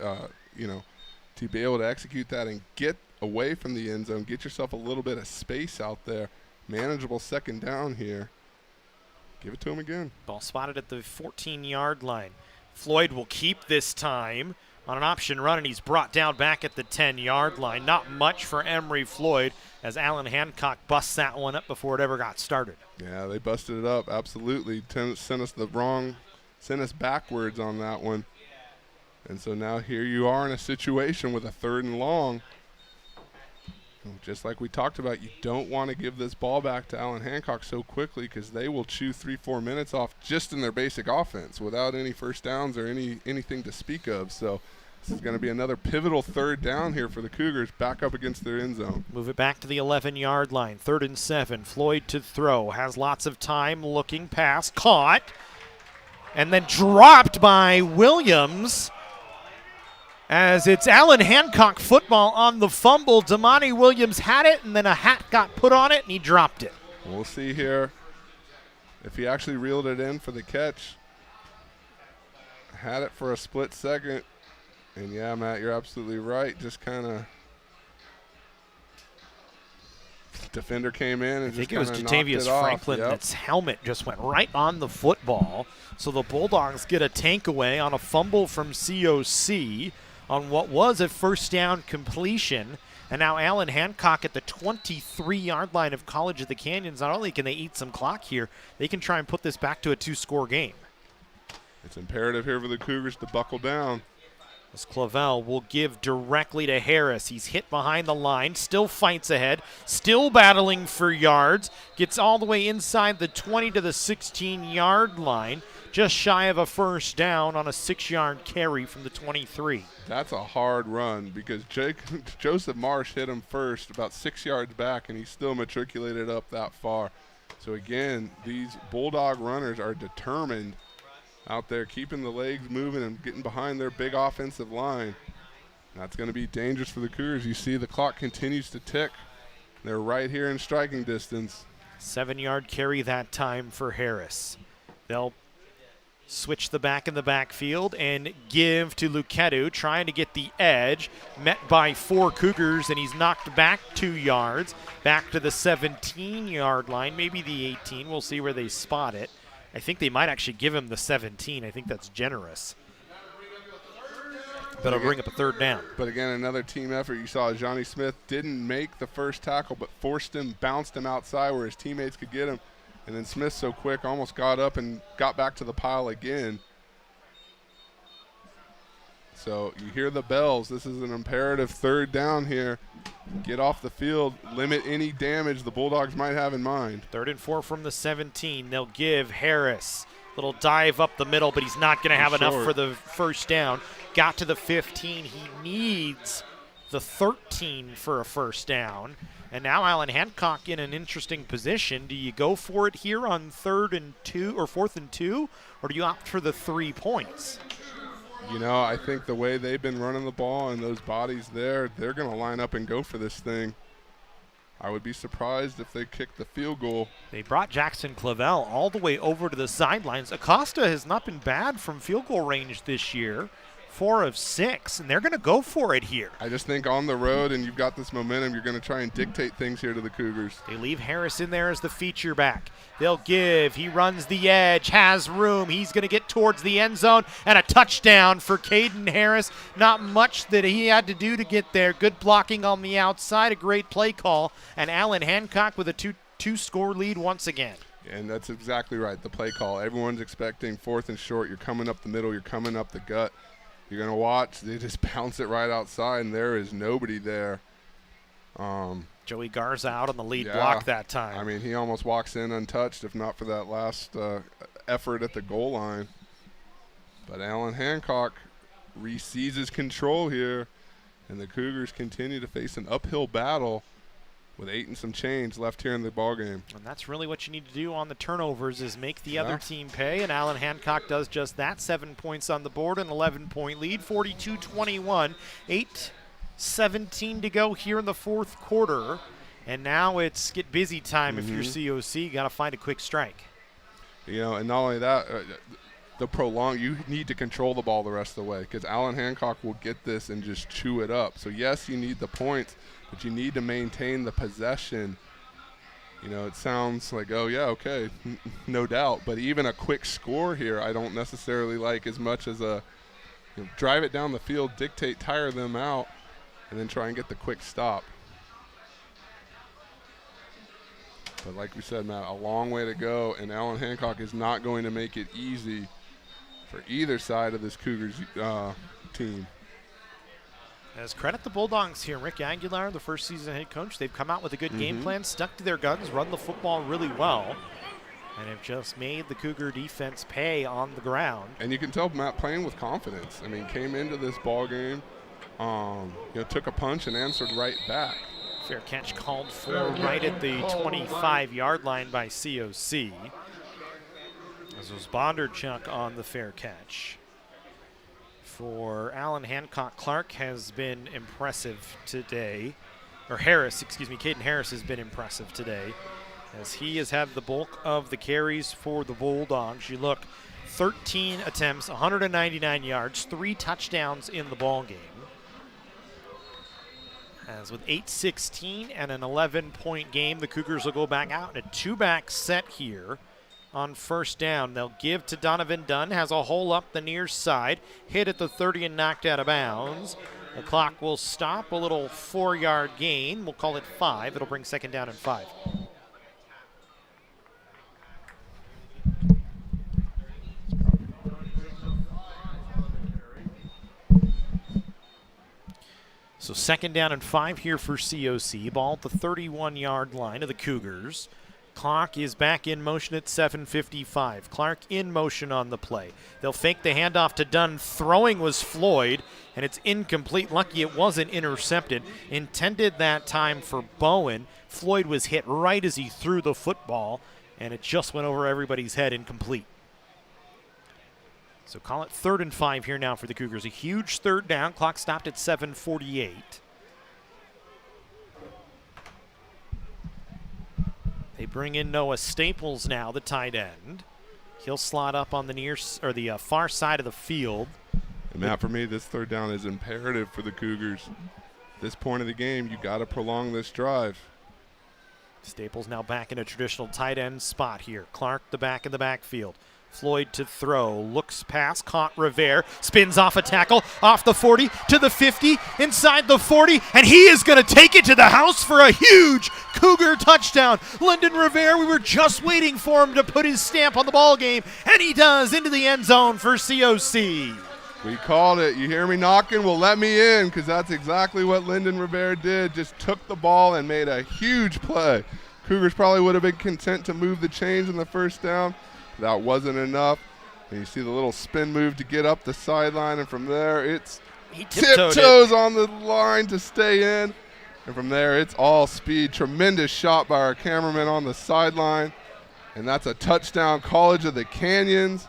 you know, to be able to execute that and get away from the end zone, get yourself a little bit of space out there. Manageable second down here. Give it to him again. Ball spotted at the 14-yard line. Floyd will keep this time on an option run, and he's brought down back at the 10-yard line. Not much for Emery Floyd as Allan Hancock busts that one up before it ever got started. Yeah, they busted it up, absolutely. Sent us backwards on that one. And so now here you are in a situation with a 3rd and long. Just like we talked about, you don't want to give this ball back to Allan Hancock so quickly because they will chew 3-4 minutes off just in their basic offense without any first downs or anything to speak of. So this is going to be another pivotal 3rd down here for the Cougars back up against their end zone. Move it back to the 11-yard line. 3rd and 7. Floyd to throw. Has lots of time. Looking pass. Caught. And then dropped by Williams. As it's Allan Hancock football on the fumble. Damani Williams had it, and then a hat got put on it, and he dropped it. We'll see here if he actually reeled it in for the catch. Had it for a split second. And, yeah, Matt, you're absolutely right. Just kind of defender came in and just kind of knocked it off. I think it was Jatavius Franklin that's helmet just went right on the football. So the Bulldogs get a takeaway on a fumble from COC on what was a first down completion. And now Allan Hancock at the 23-yard line of College of the Canyons. Not only can they eat some clock here, they can try and put this back to a 2-score game. It's imperative here for the Cougars to buckle down. As Clavel will give directly to Harris. He's hit behind the line, still fights ahead, still battling for yards, gets all the way inside the 20 to the 16-yard line, just shy of a first down on a 6-yard carry from the 23. That's a hard run because Joseph Marsh hit him first about 6 yards back, and he still matriculated up that far. So again, these Bulldog runners are determined out there, keeping the legs moving and getting behind their big offensive line. That's going to be dangerous for the Cougars. You see the clock continues to tick. They're right here in striking distance. 7-yard carry that time for Harris. They'll switch the back in the backfield and give to Luketu, trying to get the edge. Met by 4 Cougars, and he's knocked back 2 yards. Back to the 17-yard line, maybe the 18. We'll see where they spot it. I think they might actually give him the 17. I think that's generous. But it'll bring up a 3rd down. But again, another team effort. You saw Johnny Smith didn't make the first tackle, but forced him, bounced him outside where his teammates could get him. And then Smith so quick almost got up and got back to the pile again. So you hear the bells. This is an imperative 3rd down here. Get off the field, limit any damage the Bulldogs might have in mind. 3rd and 4 from the 17. They'll give Harris a little dive up the middle, but he's not going to have enough for the first down. Got to the 15. He needs the 13 for a first down. And now Allan Hancock in an interesting position. Do you go for it here on 3rd and 2 or 4th and 2, or do you opt for the 3 points? You know, I think the way they've been running the ball and those bodies there, they're going to line up and go for this thing. I would be surprised if they kick the field goal. They brought Jackson Clavel all the way over to the sidelines. Acosta has not been bad from field goal range this year, 4 of 6, and they're going to go for it here. I just think on the road and you've got this momentum, you're going to try and dictate things here to the Cougars. They leave Harris in there as the feature back. They'll give. He runs the edge, has room. He's going to get towards the end zone, and a touchdown for Caden Harris. Not much that he had to do to get there. Good blocking on the outside, a great play call, and Allan Hancock with a two-score lead once again. And that's exactly right, the play call. Everyone's expecting 4th and short. You're coming up the middle. You're coming up the gut. You're going to watch. They just bounce it right outside, and there is nobody there. Joey Garza out on the lead block that time. I mean, he almost walks in untouched, if not for that last effort at the goal line. But Allan Hancock re-seizes control here, and the Cougars continue to face an uphill battle with 8 and some change left here in the ballgame. And that's really what you need to do on the turnovers is make the other team pay, and Allan Hancock does just that. 7 points on the board, an 11-point lead, 42-21, 8:17 to go here in the 4th quarter. And now it's get busy time if you're COC. Got to find a quick strike. You know, and not only that, you need to control the ball the rest of the way because Allan Hancock will get this and just chew it up. So, yes, you need the points, but you need to maintain the possession. You know, it sounds like, oh, yeah, okay, no doubt. But even a quick score here I don't necessarily like as much as drive it down the field, dictate, tire them out, and then try and get the quick stop. But like we said, Matt, a long way to go, and Allan Hancock is not going to make it easy for either side of this Cougars team. As credit the Bulldogs here. Rick Aguilar, the first season head coach, they've come out with a good game plan, stuck to their guns, run the football really well, and have just made the Cougar defense pay on the ground. And you can tell Matt playing with confidence. I mean, came into this ball game, took a punch and answered right back. Fair catch called for right at the 25-yard line by COC. This was Bondarchuk on the fair catch. For Allan Hancock, Clark has been impressive today. Or Harris, Caden Harris has been impressive today as he has had the bulk of the carries for the Bulldogs. You look, 13 attempts, 199 yards, 3 touchdowns in the ball game. As with 8:16 and an 11-point game, the Cougars will go back out in a 2-back set here on first down. They'll give to Donovan Dunn, has a hole up the near side, hit at the 30 and knocked out of bounds. The clock will stop, a little 4-yard gain. We'll call it 5. It'll bring second down and 5. So second down and 5 here for COC. Ball at the 31-yard line of the Cougars. Clock is back in motion at 7:55. Clark in motion on the play. They'll fake the handoff to Dunn. Throwing was Floyd, and it's incomplete. Lucky it wasn't intercepted. Intended that time for Bowen. Floyd was hit right as he threw the football, and it just went over everybody's head, incomplete. So call it 3rd and 5 here now for the Cougars. A huge third down. Clock stopped at 7:48. They bring in Noah Staples now, the tight end. He'll slot up on the far side of the field. And Matt, for me, this third down is imperative for the Cougars. At this point of the game, you got to prolong this drive. Staples now back in a traditional tight end spot here. Clark the back in the backfield. Floyd to throw, looks past, caught Revere, spins off a tackle, off the 40 to the 50, inside the 40, and he is going to take it to the house for a huge Cougar touchdown. Lyndon Revere, we were just waiting for him to put his stamp on the ball game, and he does, into the end zone for COC. We called it. You hear me knocking? Well, let me in, because that's exactly what Lyndon Revere did. Just took the ball and made a huge play. Cougars probably would have been content to move the chains in the first down. That wasn't enough. And you see the little spin move to get up the sideline, and from there it's He tiptoed Tiptoes on the line to stay in. And from there, it's all speed. Tremendous shot by our cameraman on the sideline. And that's a touchdown, College of the Canyons.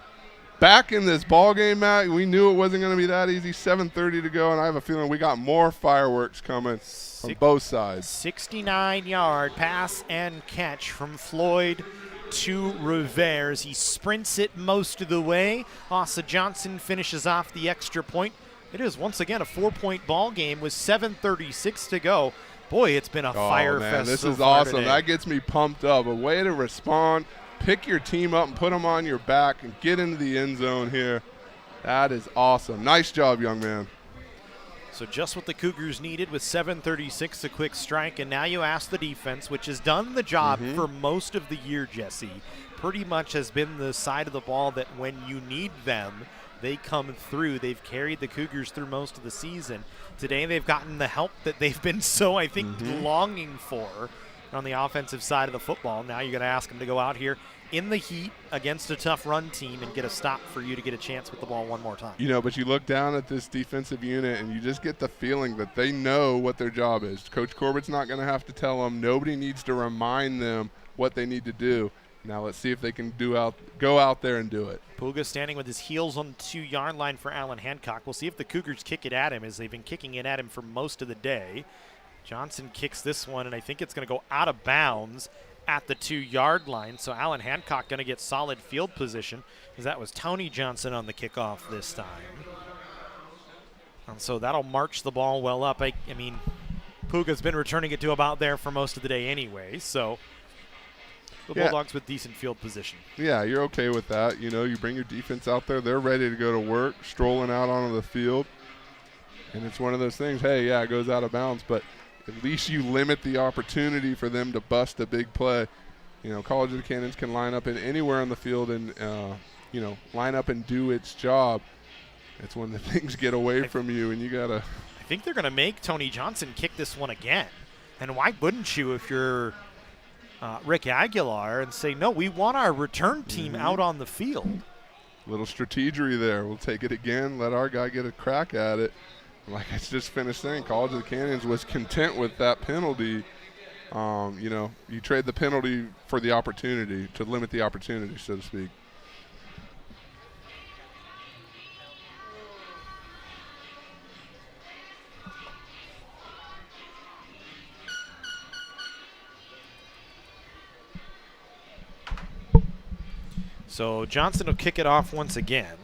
Back in this ball game, Matt. We knew it wasn't going to be that easy. 7:30 to go, and I have a feeling we got more fireworks coming from both sides. 69-yard pass and catch from Floyd to Rivers. He sprints it most of the way. Asa Johnson finishes off the extra point. It is once again a 4-point ball game with 7:36 to go. Boy, it's been a fire fest. This so is far awesome. today. That gets me pumped up. A way to respond. Pick your team up and put them on your back and get into the end zone here. That is awesome. Nice job, young man. So just what the Cougars needed with 7:36, a quick strike, and now you ask the defense, which has done the job for most of the year, Jesse. Pretty much has been the side of the ball that when you need them, they come through. They've carried the Cougars through most of the season. Today they've gotten the help that they've been so, I think, longing for on the offensive side of the football. Now you're going to ask them to go out here in the heat against a tough run team and get a stop for you to get a chance with the ball one more time. You know, but you look down at this defensive unit and you just get the feeling that they know what their job is. Coach Corbett's not going to have to tell them. Nobody needs to remind them what they need to do. Now let's see if they can go out there and do it. Puga standing with his heels on the 2-yard line for Allan Hancock. We'll see if the Cougars kick it at him, as they've been kicking it at him for most of the day. Johnson kicks this one, and I think it's going to go out of bounds at the 2-yard line. So Allan Hancock going to get solid field position, because that was Tony Johnson on the kickoff this time. And so that'll march the ball well up. I mean, Puga's been returning it to about there for most of the day anyway, so the Bulldogs with decent field position. Yeah, you're okay with that. You know, you bring your defense out there. They're ready to go to work, strolling out onto the field. And it's one of those things, hey, yeah, it goes out of bounds, but at least you limit the opportunity for them to bust a big play. You know, College of the Canyons can line up in anywhere on the field and, you know, line up and do its job. It's when the things get away from you and you got to. I think they're going to make Tony Johnson kick this one again. And why wouldn't you if you're Rick Aguilar and say, no, we want our return team out on the field? Little strategery there. We'll take it again, let our guy get a crack at it. Like I just finished saying, College of the Canyons was content with that penalty. You know, you trade the penalty for the opportunity, to limit the opportunity, so to speak. So Johnson will kick it off once again.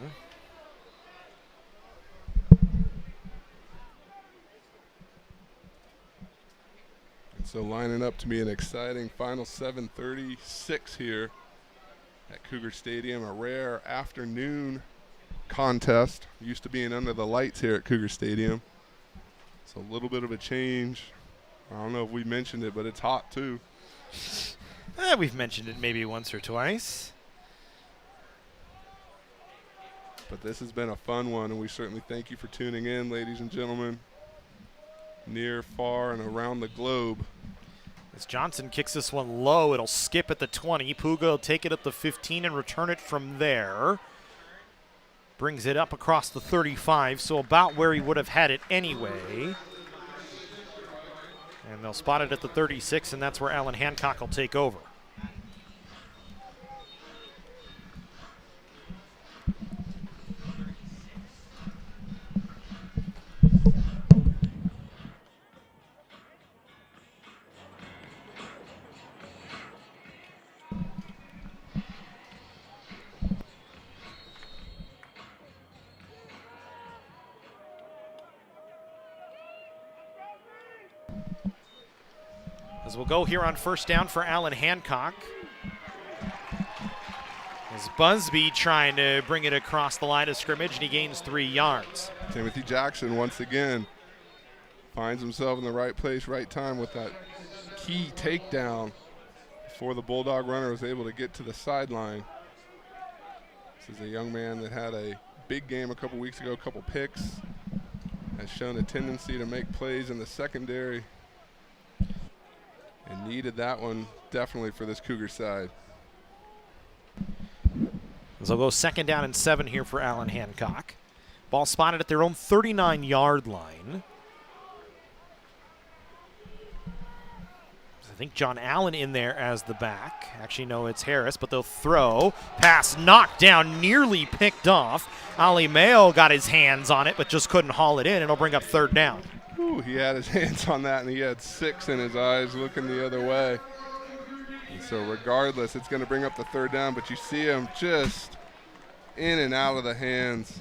So lining up to be an exciting final 7:36 here at Cougar Stadium. A rare afternoon contest. Used to being under the lights here at Cougar Stadium. It's a little bit of a change. I don't know if we mentioned it, but it's hot too. We've mentioned it maybe once or twice. But this has been a fun one, and we certainly thank you for tuning in, ladies and gentlemen. Near, far, and around the globe. As Johnson kicks this one low, it'll skip at the 20. Puga will take it at the 15 and return it from there. Brings it up across the 35, so about where he would have had it anyway. And they'll spot it at the 36, and that's where Allan Hancock will take over. As we'll go here on first down for Allan Hancock. As Busby trying to bring it across the line of scrimmage, and he gains 3 yards. Timothy Jackson once again finds himself in the right place, right time with that key takedown before the Bulldog runner was able to get to the sideline. This is a young man that had a big game a couple weeks ago, a couple picks, has shown a tendency to make plays in the secondary, and needed that one definitely for this Cougar side. So they'll go second down and 7 here for Allan Hancock. Ball spotted at their own 39-yard line. I think John Allan in there as the back. Actually, no, it's Harris, but they'll throw. Pass knocked down, nearly picked off. Ali Mayo got his hands on it, but just couldn't haul it in. It'll bring up third down. Ooh, he had his hands on that, and he had 6 in his eyes looking the other way. And so regardless, it's going to bring up the third down, but you see him just in and out of the hands.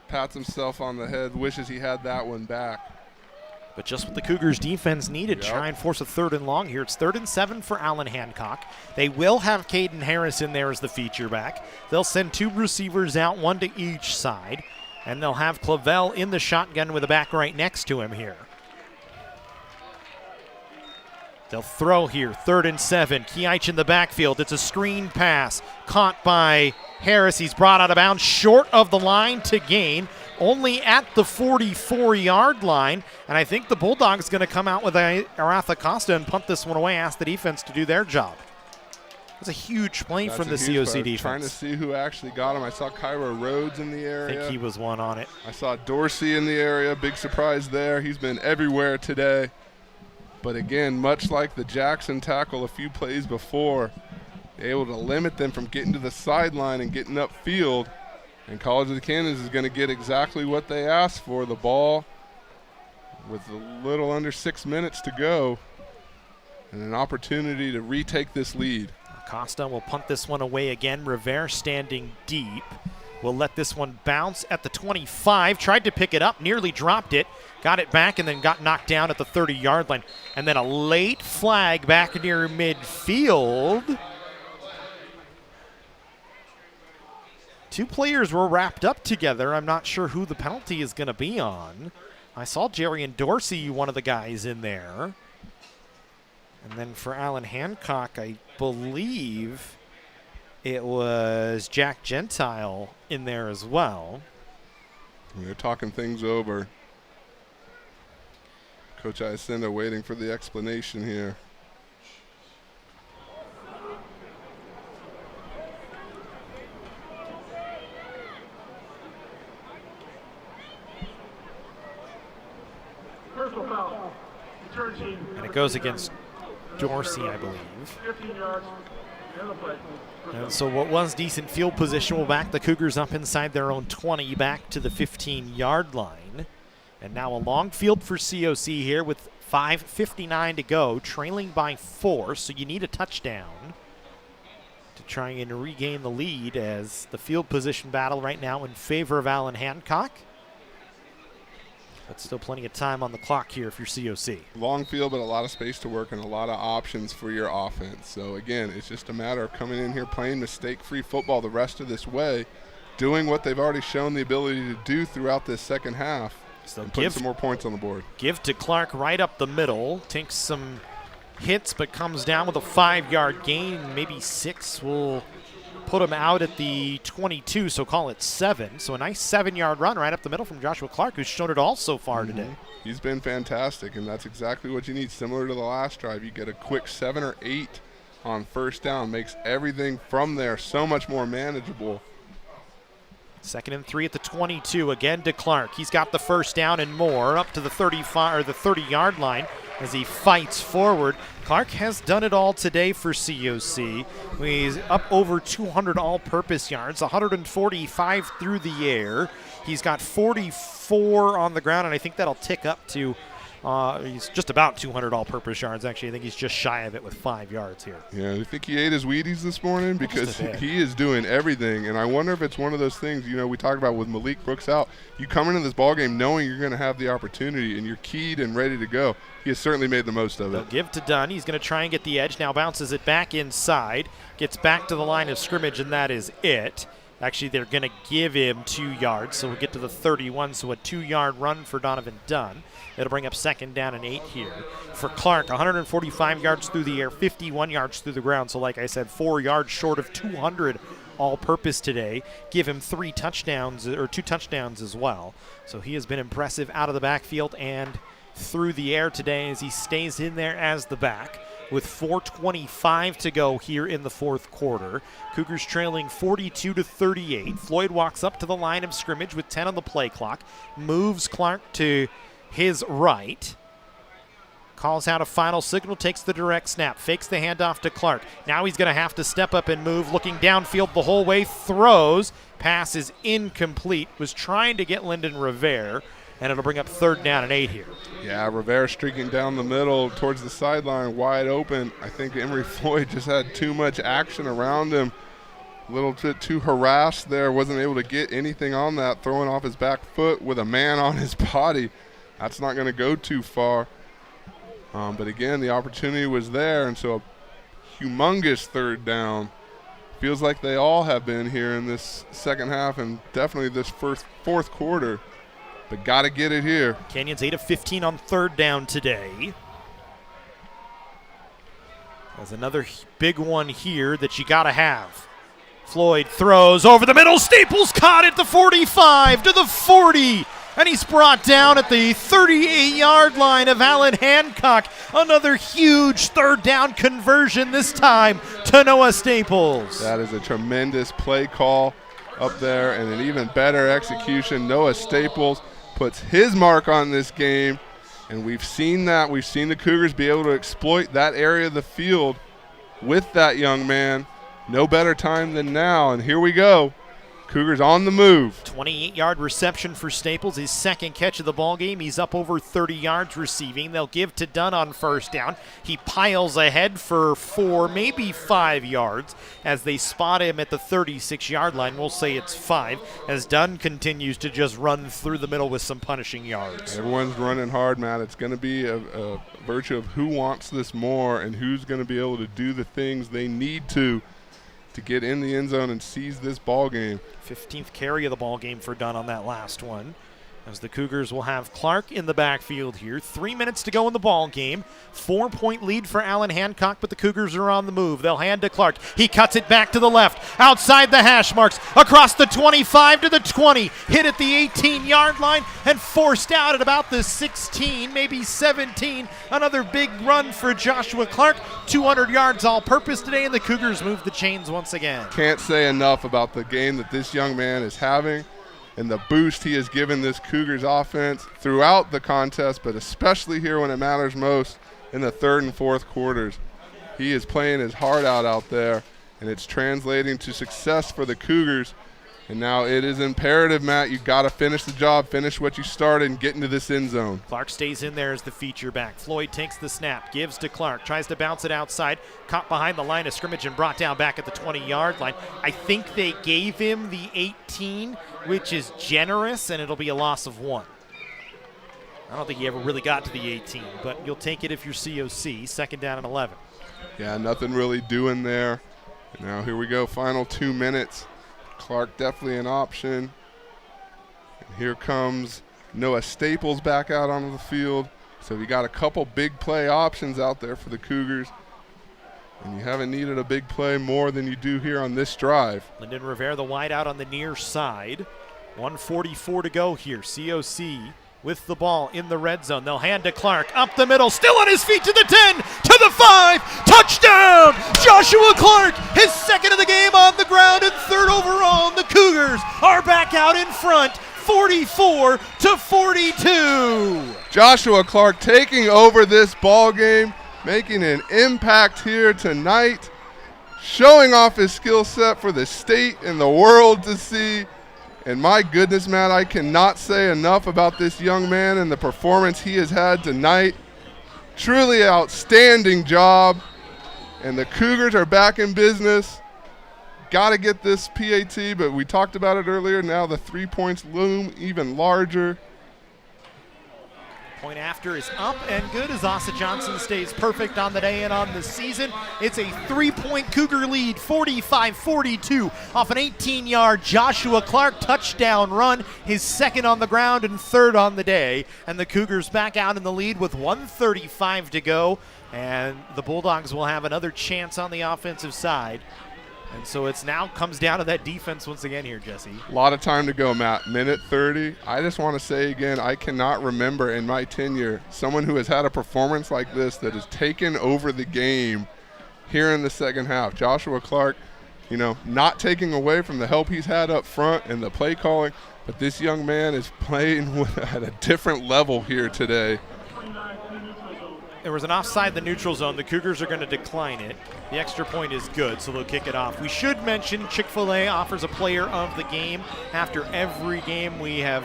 Pats himself on the head, wishes he had that one back. But just what the Cougars defense needed, try and force a 3rd and long here. It's 3rd and 7 for Allan Hancock. They will have Caden Harris in there as the feature back. They'll send 2 receivers out, 1 to each side. And they'll have Clavel in the shotgun with a back right next to him here. They'll throw here, 3rd and 7. Kiach in the backfield. It's a screen pass caught by Harris. He's brought out of bounds short of the line to gain, only at the 44-yard line. And I think the Bulldogs going to come out with Aratha Costa and punt this one away, ask the defense to do their job. That's a huge play from the COC defense. Trying to see who actually got him. I saw Cairo Rhodes in the area. I think he was one on it. I saw Dorsey in the area. Big surprise there. He's been everywhere today. But again, much like the Jackson tackle a few plays before, able to limit them from getting to the sideline and getting upfield. And College of the Canyons is going to get exactly what they asked for, the ball with a little under 6 minutes to go and an opportunity to retake this lead. Costa will punt this one away again. Rivera standing deep. Will let this one bounce at the 25. Tried to pick it up, nearly dropped it. Got it back and then got knocked down at the 30-yard line. And then a late flag back near midfield. 2 players were wrapped up together. I'm not sure who the penalty is going to be on. I saw Jerry and Dorsey, one of the guys in there. And then for Allan Hancock, I believe it was Jack Gentile in there as well. They're talking things over. Coach Iacinda waiting for the explanation here. Personal foul. And it goes against Dorsey, I believe. 15 yards. And so what was decent field position will back the Cougars up inside their own 20, back to the 15-yard line. And now a long field for COC here with 5:59 to go, trailing by 4, so you need a touchdown to try and regain the lead, as the field position battle right now in favor of Allan Hancock. But still plenty of time on the clock here if you're COC. Long field, but a lot of space to work and a lot of options for your offense. So, again, it's just a matter of coming in here, playing mistake-free football the rest of this way, doing what they've already shown the ability to do throughout this second half, so and putting some more points on the board. Give to Clark right up the middle. Takes some hits, but comes down with a 5-yard gain. Maybe 6 will put him out at the 22, so call it 7. So a nice 7-yard run right up the middle from Joshua Clark, who's shown it all so far today. He's been fantastic, and that's exactly what you need. Similar to the last drive, you get a quick 7 or 8 on first down. Makes everything from there so much more manageable. 2nd and 3 at the 22. Again to Clark. He's got the first down and more up to the 35 or the 30-yard line as he fights forward. Clark has done it all today for COC. He's up over 200 all-purpose yards, 145 through the air. He's got 44 on the ground, and I think that'll tick up to he's just about 200 all-purpose yards, actually. I think he's just shy of it with 5 yards here. Yeah, I think he ate his Wheaties this morning because he is doing everything. And I wonder if it's one of those things, you know, we talked about with Malik Brooks out. You come into this ballgame knowing you're going to have the opportunity and you're keyed and ready to go. He has certainly made the most of it. They'll give to Dunn. He's going to try and get the edge. Now bounces it back inside. Gets back to the line of scrimmage, and that is it. Actually, they're going to give him 2 yards, so we'll get to the 31, so a 2-yard run for Donovan Dunn. It'll bring up 2nd down and 8 here. For Clark, 145 yards through the air, 51 yards through the ground, so like I said, 4 yards short of 200 all-purpose today. Give him 3 touchdowns, or 2 touchdowns as well. So he has been impressive out of the backfield and through the air today as he stays in there as the back. with 4:25 to go here in the fourth quarter. Cougars trailing 42-38. Floyd walks up to the line of scrimmage with 10 on the play clock, moves Clark to his right, calls out a final signal, takes the direct snap, fakes the handoff to Clark. Now he's going to have to step up and move, looking downfield the whole way, throws. Pass is incomplete, was trying to get Lyndon Rivera, and it'll bring up 3rd down and 8 here. Yeah, Rivera streaking down the middle towards the sideline, wide open. I think Emory Floyd just had too much action around him. A little bit too harassed there, wasn't able to get anything on that, throwing off his back foot with a man on his body. That's not going to go too far. But again, the opportunity was there, and so a humongous 3rd down. Feels like they all have been here in this second half and definitely this fourth quarter. But got to get it here. Canyons 8 of 15 on 3rd down today. There's another big one here that you got to have. Floyd throws over the middle. Staples caught at the 45 to the 40. And he's brought down at the 38-yard line of Allan Hancock. Another huge 3rd down conversion, this time to Noah Staples. That is a tremendous play call up there and an even better execution. Noah Staples puts his mark on this game, and we've seen that. We've seen the Cougars be able to exploit that area of the field with that young man. No better time than now, and here we go. Cougars on the move. 28-yard reception for Staples, his second catch of the ball game. He's up over 30 yards receiving. They'll give to Dunn on 1st down. He piles ahead for 4, maybe 5 yards as they spot him at the 36-yard line. We'll say it's 5 as Dunn continues to just run through the middle with some punishing yards. Everyone's running hard, Matt. It's going to be a virtue of who wants this more and who's going to be able to do the things they need to get in the end zone and seize this ball game. 15th carry of the ball game for Dunn on that last one. As the Cougars will have Clark in the backfield here. 3 minutes to go in the ball game. 4-point lead for Allan Hancock, but the Cougars are on the move. They'll hand to Clark. He cuts it back to the left, outside the hash marks, across the 25 to the 20, hit at the 18-yard line, and forced out at about the 16, maybe 17. Another big run for Joshua Clark. 200 yards all-purpose today, and the Cougars move the chains once again. Can't say enough about the game that this young man is having and the boost he has given this Cougars offense throughout the contest, but especially here when it matters most in the 3rd and 4th quarters. He is playing his heart out there, and it's translating to success for the Cougars. And now it is imperative, Matt, you got to finish the job, finish what you started, and get into this end zone. Clark stays in there as the feature back. Floyd takes the snap, gives to Clark, tries to bounce it outside, caught behind the line of scrimmage and brought down back at the 20-yard line. I think they gave him the 18, which is generous, and it'll be a loss of 1. I don't think he ever really got to the 18, but you'll take it if you're COC. 2nd down and 11. Yeah, nothing really doing there. And now here we go, final 2 minutes. Clark definitely an option. And here comes Noah Staples back out onto the field. So we got a couple big play options out there for the Cougars. And you haven't needed a big play more than you do here on this drive. Lyndon Rivera, the wide out on the near side. 1:44 to go here. COC with the ball in the red zone. They'll hand to Clark, up the middle, still on his feet to the 10, to the 5, touchdown! Joshua Clark, his 2nd of the game on the ground and 3rd overall. And the Cougars are back out in front, 44-42. Joshua Clark taking over this ball game, making an impact here tonight, showing off his skill set for the state and the world to see. And my goodness, Matt, I cannot say enough about this young man and the performance he has had tonight. Truly outstanding job. And the Cougars are back in business. Got to get this PAT, but we talked about it earlier. Now the 3 points loom even larger. Point after is up and good as Asa Johnson stays perfect on the day and on the season. It's a 3-point Cougar lead, 45-42, off an 18-yard Joshua Clark touchdown run, his 2nd on the ground and 3rd on the day. And the Cougars back out in the lead with 1:35 to go. And the Bulldogs will have another chance on the offensive side. And so it's now comes down to that defense once again here, Jesse. A lot of time to go, Matt. Minute 30. I just want to say again, I cannot remember in my tenure someone who has had a performance like this that has taken over the game here in the second half. Joshua Clark, you know, not taking away from the help he's had up front and the play calling, but this young man is playing at a different level here today. There was an offside the neutral zone. The Cougars are going to decline it. The extra point is good, so they'll kick it off. We should mention Chick-fil-A offers a player of the game. After every game we have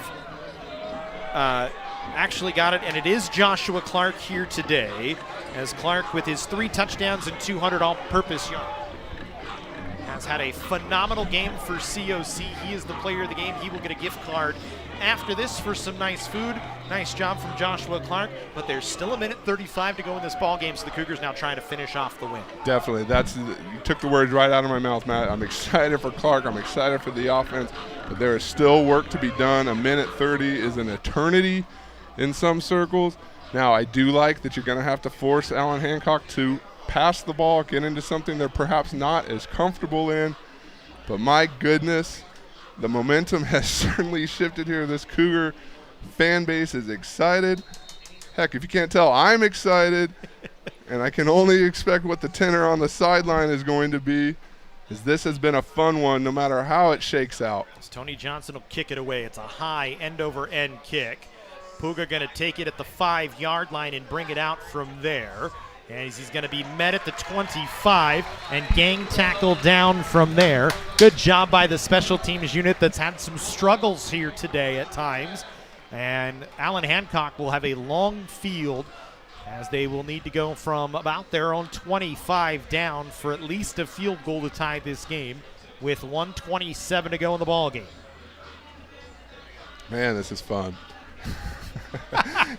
actually got it, and it is Joshua Clark here today, as Clark with his 3 touchdowns and 200 all-purpose yards has had a phenomenal game for COC. He is the player of the game. He will get a gift card after this for some nice food. Nice job from Joshua Clark, but there's still a minute 35 to go in this ball game, so the Cougars now trying to finish off the win. Definitely. You took the words right out of my mouth, Matt. I'm excited for Clark. I'm excited for the offense, but there is still work to be done. A minute 30 is an eternity in some circles. Now, I do like that you're going to have to force Allan Hancock to pass the ball, get into something they're perhaps not as comfortable in, but my goodness, the momentum has certainly shifted here. This Cougar fan base is excited. Heck, if you can't tell, I'm excited. And I can only expect what the tenor on the sideline is going to be, as this has been a fun one no matter how it shakes out. As Tony Johnson will kick it away. It's a high end-over-end kick. Puga going to take it at the 5-yard line and bring it out from there. And he's going to be met at the 25 and gang tackled down from there. Good job by the special teams unit that's had some struggles here today at times. And Allan Hancock will have a long field, as they will need to go from about their own 25 down for at least a field goal to tie this game with 1:27 to go in the ball game. Man, this is fun.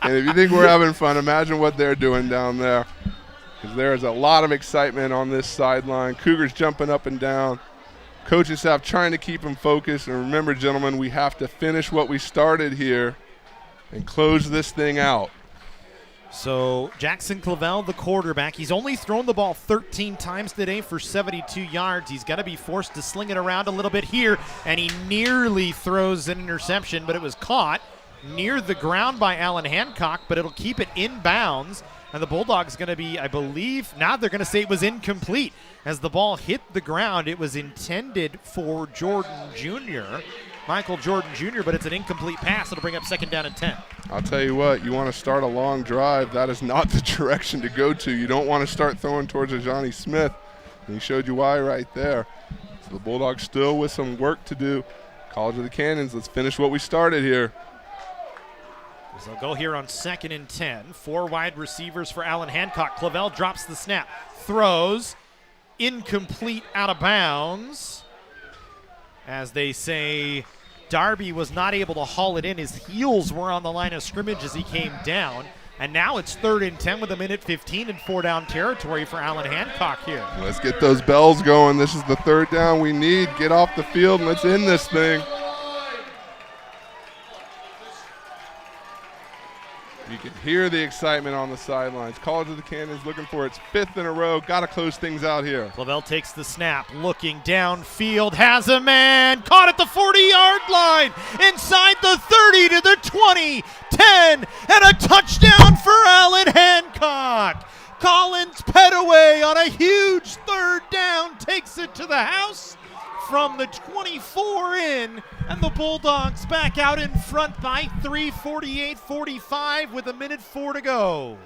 And if you think we're having fun, imagine what they're doing down there. Because there is a lot of excitement on this sideline. Cougars jumping up and down. Coaching staff trying to keep them focused. And remember, gentlemen, we have to finish what we started here and close this thing out. So Jackson Clavel, the quarterback, he's only thrown the ball 13 times today for 72 yards. He's got to be forced to sling it around a little bit here, and he nearly throws an interception, but it was caught near the ground by Allan Hancock, but it'll keep it in bounds. And the Bulldogs going to be, I believe, now they're going to say it was incomplete. As the ball hit the ground, it was intended for Jordan Jr., Michael Jordan Jr., but it's an incomplete pass. It'll bring up 2nd down and 10. I'll tell you what, you want to start a long drive, that is not the direction to go to. You don't want to start throwing towards a Johnny Smith. And he showed you why right there. So the Bulldogs still with some work to do. College of the Canyons, let's finish what we started here. So they'll go here on 2nd and 10. 4 wide receivers for Allan Hancock. Clavel drops the snap, throws, incomplete, out of bounds. As they say, Darby was not able to haul it in. His heels were on the line of scrimmage as he came down. And now it's 3rd and 10 with 1:15 in 4-down territory for Allan Hancock here. Let's get those bells going. This is the 3rd down we need. Get off the field and let's end this thing. You can hear the excitement on the sidelines. College of the Canyons looking for its 5th in a row. Got to close things out here. Clavel takes the snap, looking downfield, has a man, caught at the 40-yard line, inside the 30 to the 20, 10, and a touchdown for Allan Hancock. Collins Petaway on a huge 3rd down takes it to the house from the 24 in, and the Bulldogs back out in front by 3, 48-45 with 1:04 to go.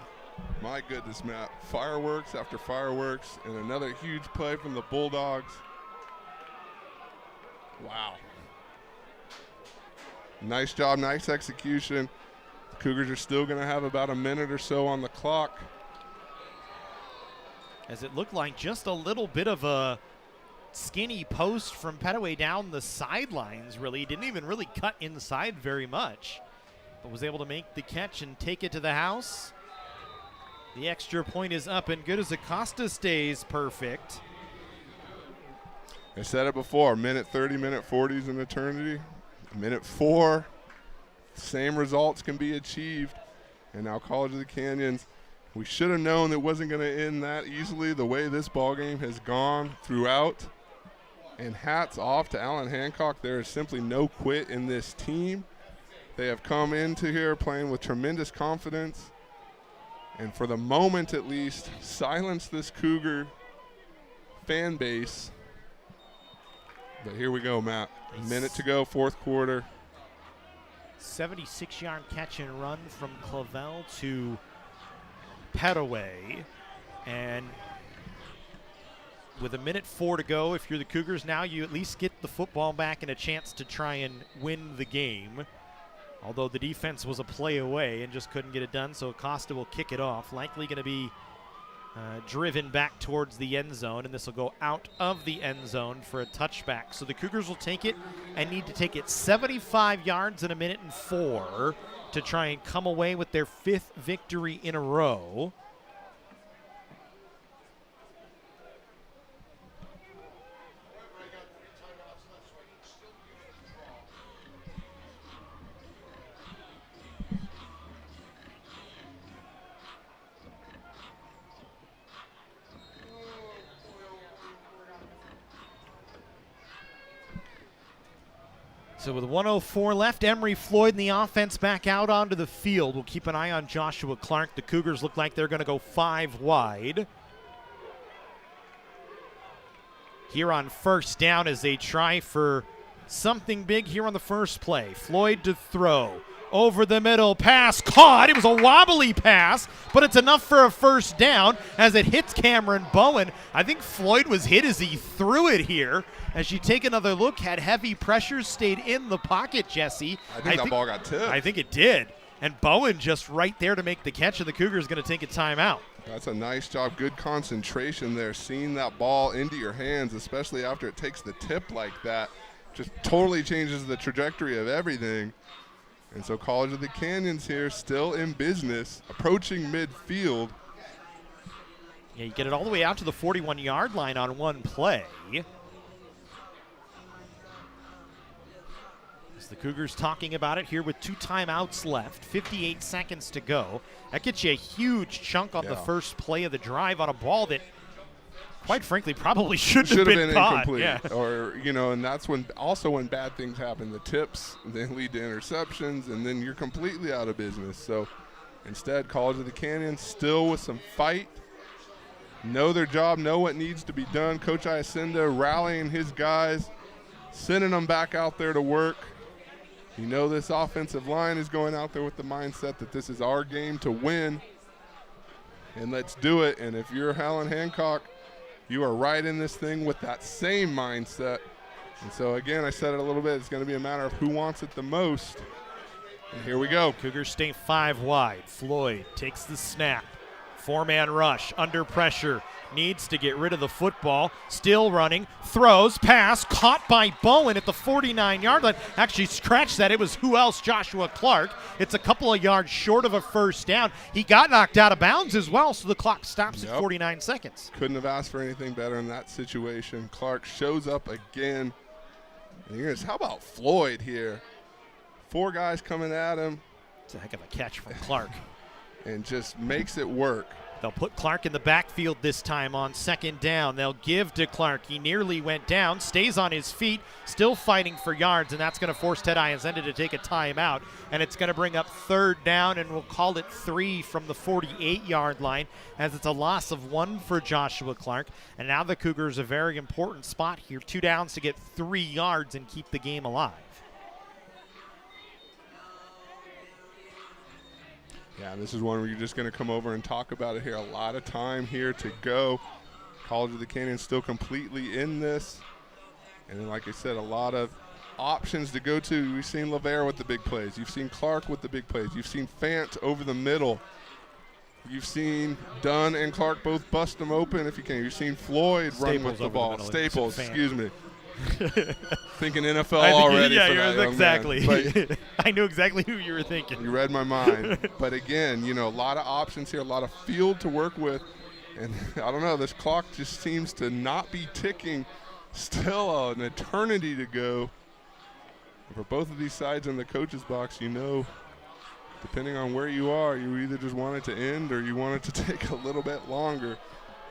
My goodness, Matt. Fireworks after fireworks, and another huge play from the Bulldogs. Wow. Nice job, nice execution. The Cougars are still going to have about a minute or so on the clock. As it looked like just a little bit of a skinny post from Petaway down the sidelines, really. He didn't even really cut inside very much, but was able to make the catch and take it to the house. The extra point is up and good as Acosta stays perfect. I said it before, minute 30, minute 40 is an eternity. Minute 4, same results can be achieved. And now College of the Canyons, we should have known it wasn't going to end that easily the way this ball game has gone throughout. And hats off to Allan Hancock. There is simply no quit in this team. They have come into here playing with tremendous confidence, and for the moment at least, silence this Cougar fan base. But here we go, Matt. A minute to go, fourth quarter. 76-yard catch and run from Clavel to Petaway. And with 1:04 to go, if you're the Cougars now, you at least get the football back and a chance to try and win the game. Although the defense was a play away and just couldn't get it done, so Acosta will kick it off. Likely going to be driven back towards the end zone, and this will go out of the end zone for a touchback. So the Cougars will take it and need to take it 75 yards in 1:04 to try and come away with their 5th victory in a row. So with 1:04 left, Emery Floyd and the offense back out onto the field. We'll keep an eye on Joshua Clark. The Cougars look like they're going to go 5 wide. Here on first down as they try for something big here on the first play. Floyd to throw. Over the middle, pass caught. It was a wobbly pass, but it's enough for a first down as it hits Cameron Bowen. I think Floyd was hit as he threw it here. As you take another look, had heavy pressure, stayed in the pocket, Jesse. I think that ball got tipped. I think it did. And Bowen just right there to make the catch, and the Cougars going to take a timeout. That's a nice job. Good concentration there. Seeing that ball into your hands, especially after it takes the tip like that, just totally changes the trajectory of everything. And so College of the Canyons here still in business, approaching midfield. Yeah, you get it all the way out to the 41-yard line on one play. As the Cougars talking about it here with 2 timeouts left, 58 seconds to go. That gets you a huge chunk on the first play of the drive on a ball that, quite frankly, probably should have been caught. Incomplete. Yeah. Or, and that's when bad things happen. The tips then lead to interceptions, and then you're completely out of business. So instead, College of the Canyons still with some fight. Know their job, know what needs to be done. Coach Iacinda rallying his guys, sending them back out there to work. This offensive line is going out there with the mindset that this is our game to win, and let's do it. And if you're Allan Hancock, you are right in this thing with that same mindset. And so, again, I said it a little bit, it's going to be a matter of who wants it the most. And here we go. Cougars stay 5 wide. Floyd takes the snap. 4-man rush, under pressure, needs to get rid of the football, still running, throws, pass, caught by Bowen at the 49-yard line. Actually scratched that. It was who else? Joshua Clark. It's a couple of yards short of a first down. He got knocked out of bounds as well, so the clock stops at 49 seconds. Couldn't have asked for anything better in that situation. Clark shows up again. And here's, how about Floyd here? 4 guys coming at him. It's a heck of a catch from Clark. And just makes it work. They'll put Clark in the backfield this time on second down. They'll give to Clark. He nearly went down, stays on his feet, still fighting for yards, and that's going to force Ted Iacinda to take a timeout. And it's going to bring up third down, and we'll call it 3 from the 48-yard line, as it's a loss of 1 for Joshua Clark. And now the Cougars a very important spot here. 2 downs to get 3 yards and keep the game alive. Yeah, this is one where you're just going to come over and talk about it here. A lot of time here to go. College of the Canyons still completely in this. And then, like I said, a lot of options to go to. We've seen LaVere with the big plays. You've seen Clark with the big plays. You've seen Fant over the middle. You've seen Dunn and Clark both bust them open if you can. You've seen Floyd run with the ball. Staples, excuse me. Thinking NFL already for that young exactly. Man. I knew exactly who you were thinking. You read my mind. But again, a lot of options here, a lot of field to work with. And I don't know, this clock just seems to not be ticking. Still an eternity to go. For both of these sides in the coach's box, depending on where you are, you either just want it to end or you want it to take a little bit longer.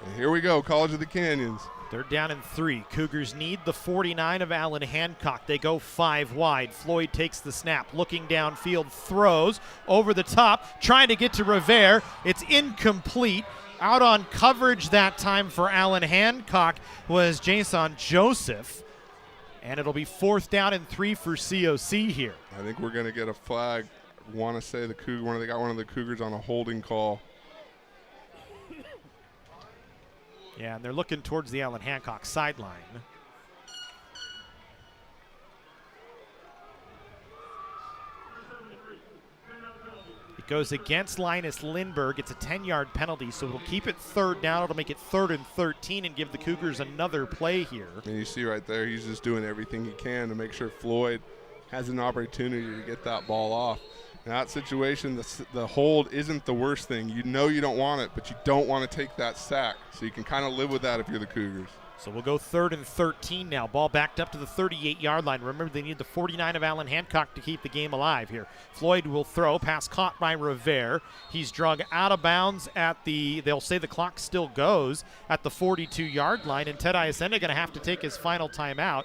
And here we go, College of the Canyons. They're down in 3. Cougars need the 49 of Allan Hancock. They go 5 wide. Floyd takes the snap, looking downfield, throws over the top, trying to get to Revere. It's incomplete. Out on coverage that time for Allan Hancock was Jason Joseph. And it'll be 4th down and 3 for COC here. I think we're going to get a flag. I want to say they got one of the Cougars on a holding call. Yeah, and they're looking towards the Allan Hancock sideline. It goes against Linus Lindbergh. It's a 10-yard penalty, so it'll keep it 3rd down. It'll make it 3rd and 13 and give the Cougars another play here. And you see right there, he's just doing everything he can to make sure Floyd has an opportunity to get that ball off. In that situation, the hold isn't the worst thing. You know you don't want it, but you don't want to take that sack. So you can kind of live with that if you're the Cougars. So we'll go 3rd and 13 now. Ball backed up to the 38-yard line. Remember, they need the 49 of Allan Hancock to keep the game alive here. Floyd will throw. Pass caught by Revere. He's drug out of bounds at they'll say the clock still goes, at the 42-yard line. And Ted Iacenda going to have to take his final timeout.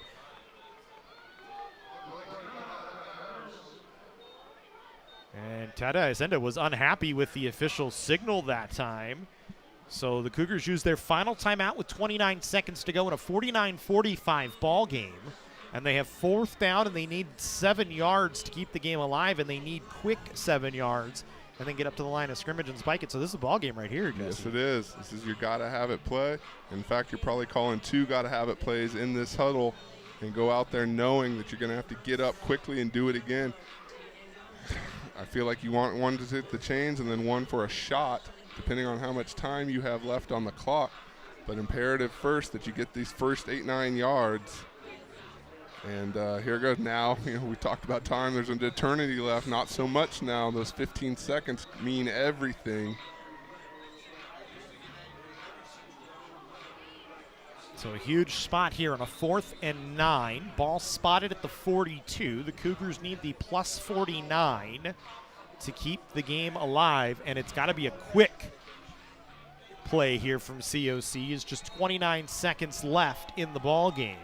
And Ted Iacenda was unhappy with the official signal that time. So the Cougars use their final timeout with 29 seconds to go in a 49-45 ball game. And they have 4th down, and they need 7 yards to keep the game alive, and they need quick 7 yards and then get up to the line of scrimmage and spike it. So this is a ball game right here, Jesse. Yes, it is. This is your gotta-have-it play. In fact, you're probably calling 2 gotta-have-it plays in this huddle and go out there knowing that you're going to have to get up quickly and do it again. I feel like you want one to hit the chains and then one for a shot, depending on how much time you have left on the clock. But imperative first that you get these first 8-9 yards. And here it goes. Now, we talked about time. There's an eternity left. Not so much now. Those 15 seconds mean everything. So a huge spot here on a 4th and 9. Ball spotted at the 42. The Cougars need the plus 49 to keep the game alive, and it's got to be a quick play here from COC. It's just 29 seconds left in the ball game.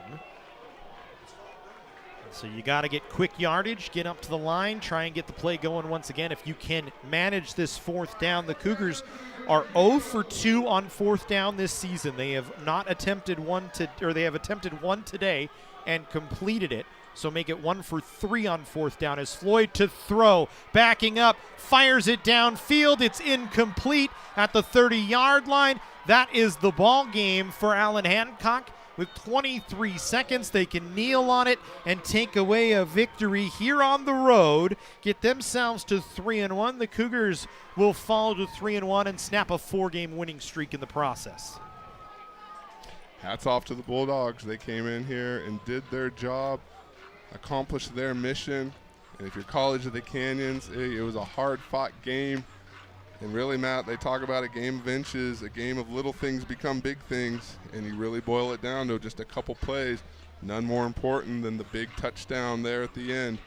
So you got to get quick yardage, get up to the line, try and get the play going once again. If you can manage this 4th down, the Cougars are 0 for 2 on 4th down this season. They have not attempted they have attempted one today and completed it. So make it 1 for 3 on 4th down as Floyd to throw, backing up, fires it downfield. It's incomplete at the 30-yard line. That is the ball game for Allan Hancock. With 23 seconds, they can kneel on it and take away a victory here on the road, get themselves to 3-1. The Cougars will fall to 3-1 and snap a 4-game winning streak in the process. Hats off to the Bulldogs. They came in here and did their job, accomplished their mission. And if you're College of the Canyons, it was a hard-fought game. And really, Matt, they talk about a game of inches, a game of little things become big things, and you really boil it down to just a couple plays. None more important than the big touchdown there at the end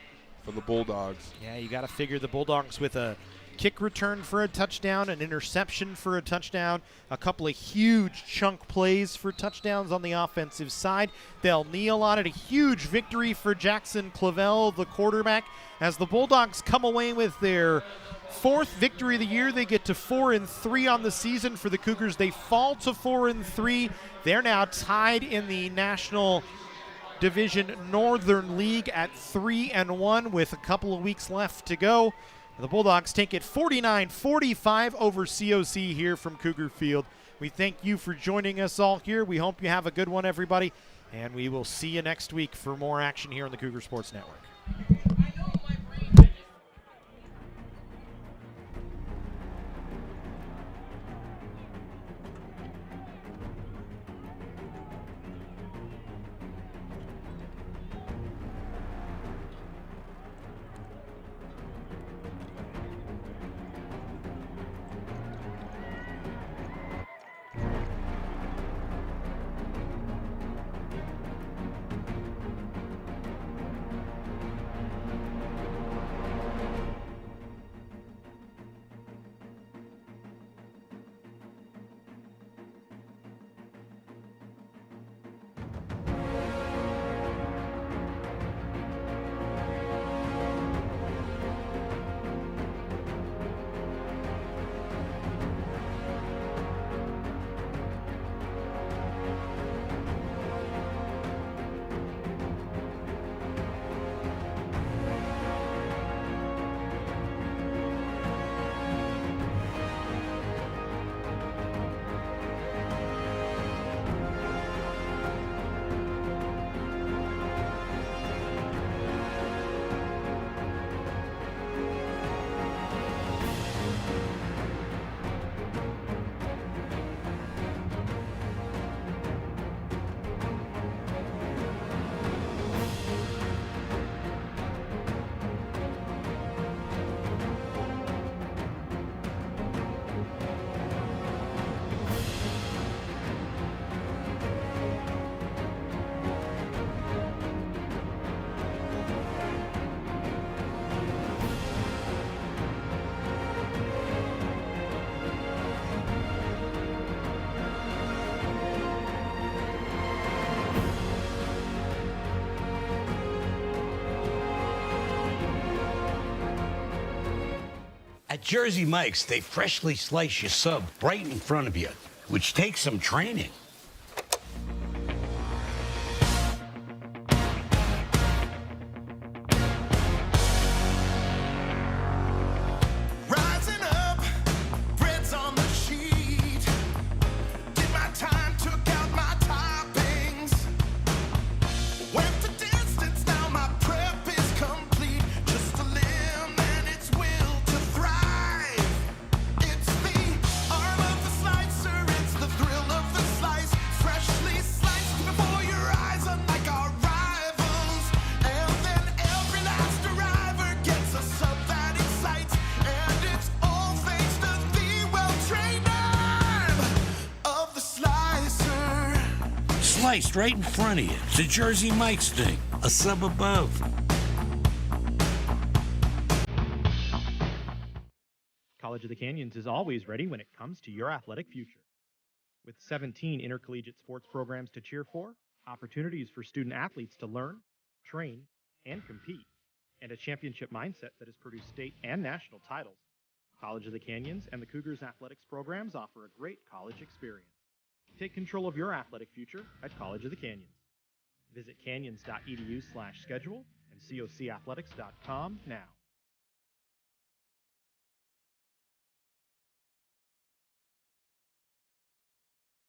for the Bulldogs. Yeah, you got to figure the Bulldogs with a kick return for a touchdown, an interception for a touchdown, a couple of huge chunk plays for touchdowns on the offensive side. They'll kneel on it. A huge victory for Jackson Clavel, the quarterback, as the Bulldogs come away with their 4th victory of the year. They get to 4-3 on the season. For the Cougars, they fall to 4-3. They're now tied in the National Division Northern League at 3-1 with a couple of weeks left to go. The Bulldogs take it 49-45 over COC here from Cougar Field. We thank you for joining us all here. We hope you have a good one, everybody, and we will see you next week for more action here on the Cougar Sports Network. Jersey Mike's, they freshly slice your sub right in front of you, which takes some training. Rising up, bread's on the sheet. Did my time, took out my toppings. Went the distance, now my prep is complete. Just a limb and its will to thrive. It's the arm of the slicer, it's the thrill of the slice. Freshly sliced before your eyes, unlike our rivals. And then every last arriver gets a sub that excites. And it's all thanks to the well-trained arm of the slicer. Sliced right in front of you. The Jersey Mike's thing. A sub above. College of the Canyons is always ready when it comes to your athletic future. With 17 intercollegiate sports programs to cheer for, opportunities for student athletes to learn, train, and compete, and a championship mindset that has produced state and national titles, College of the Canyons and the Cougars athletics programs offer a great college experience. Take control of your athletic future at College of the Canyons. Visit canyons.edu/schedule and cocathletics.com now.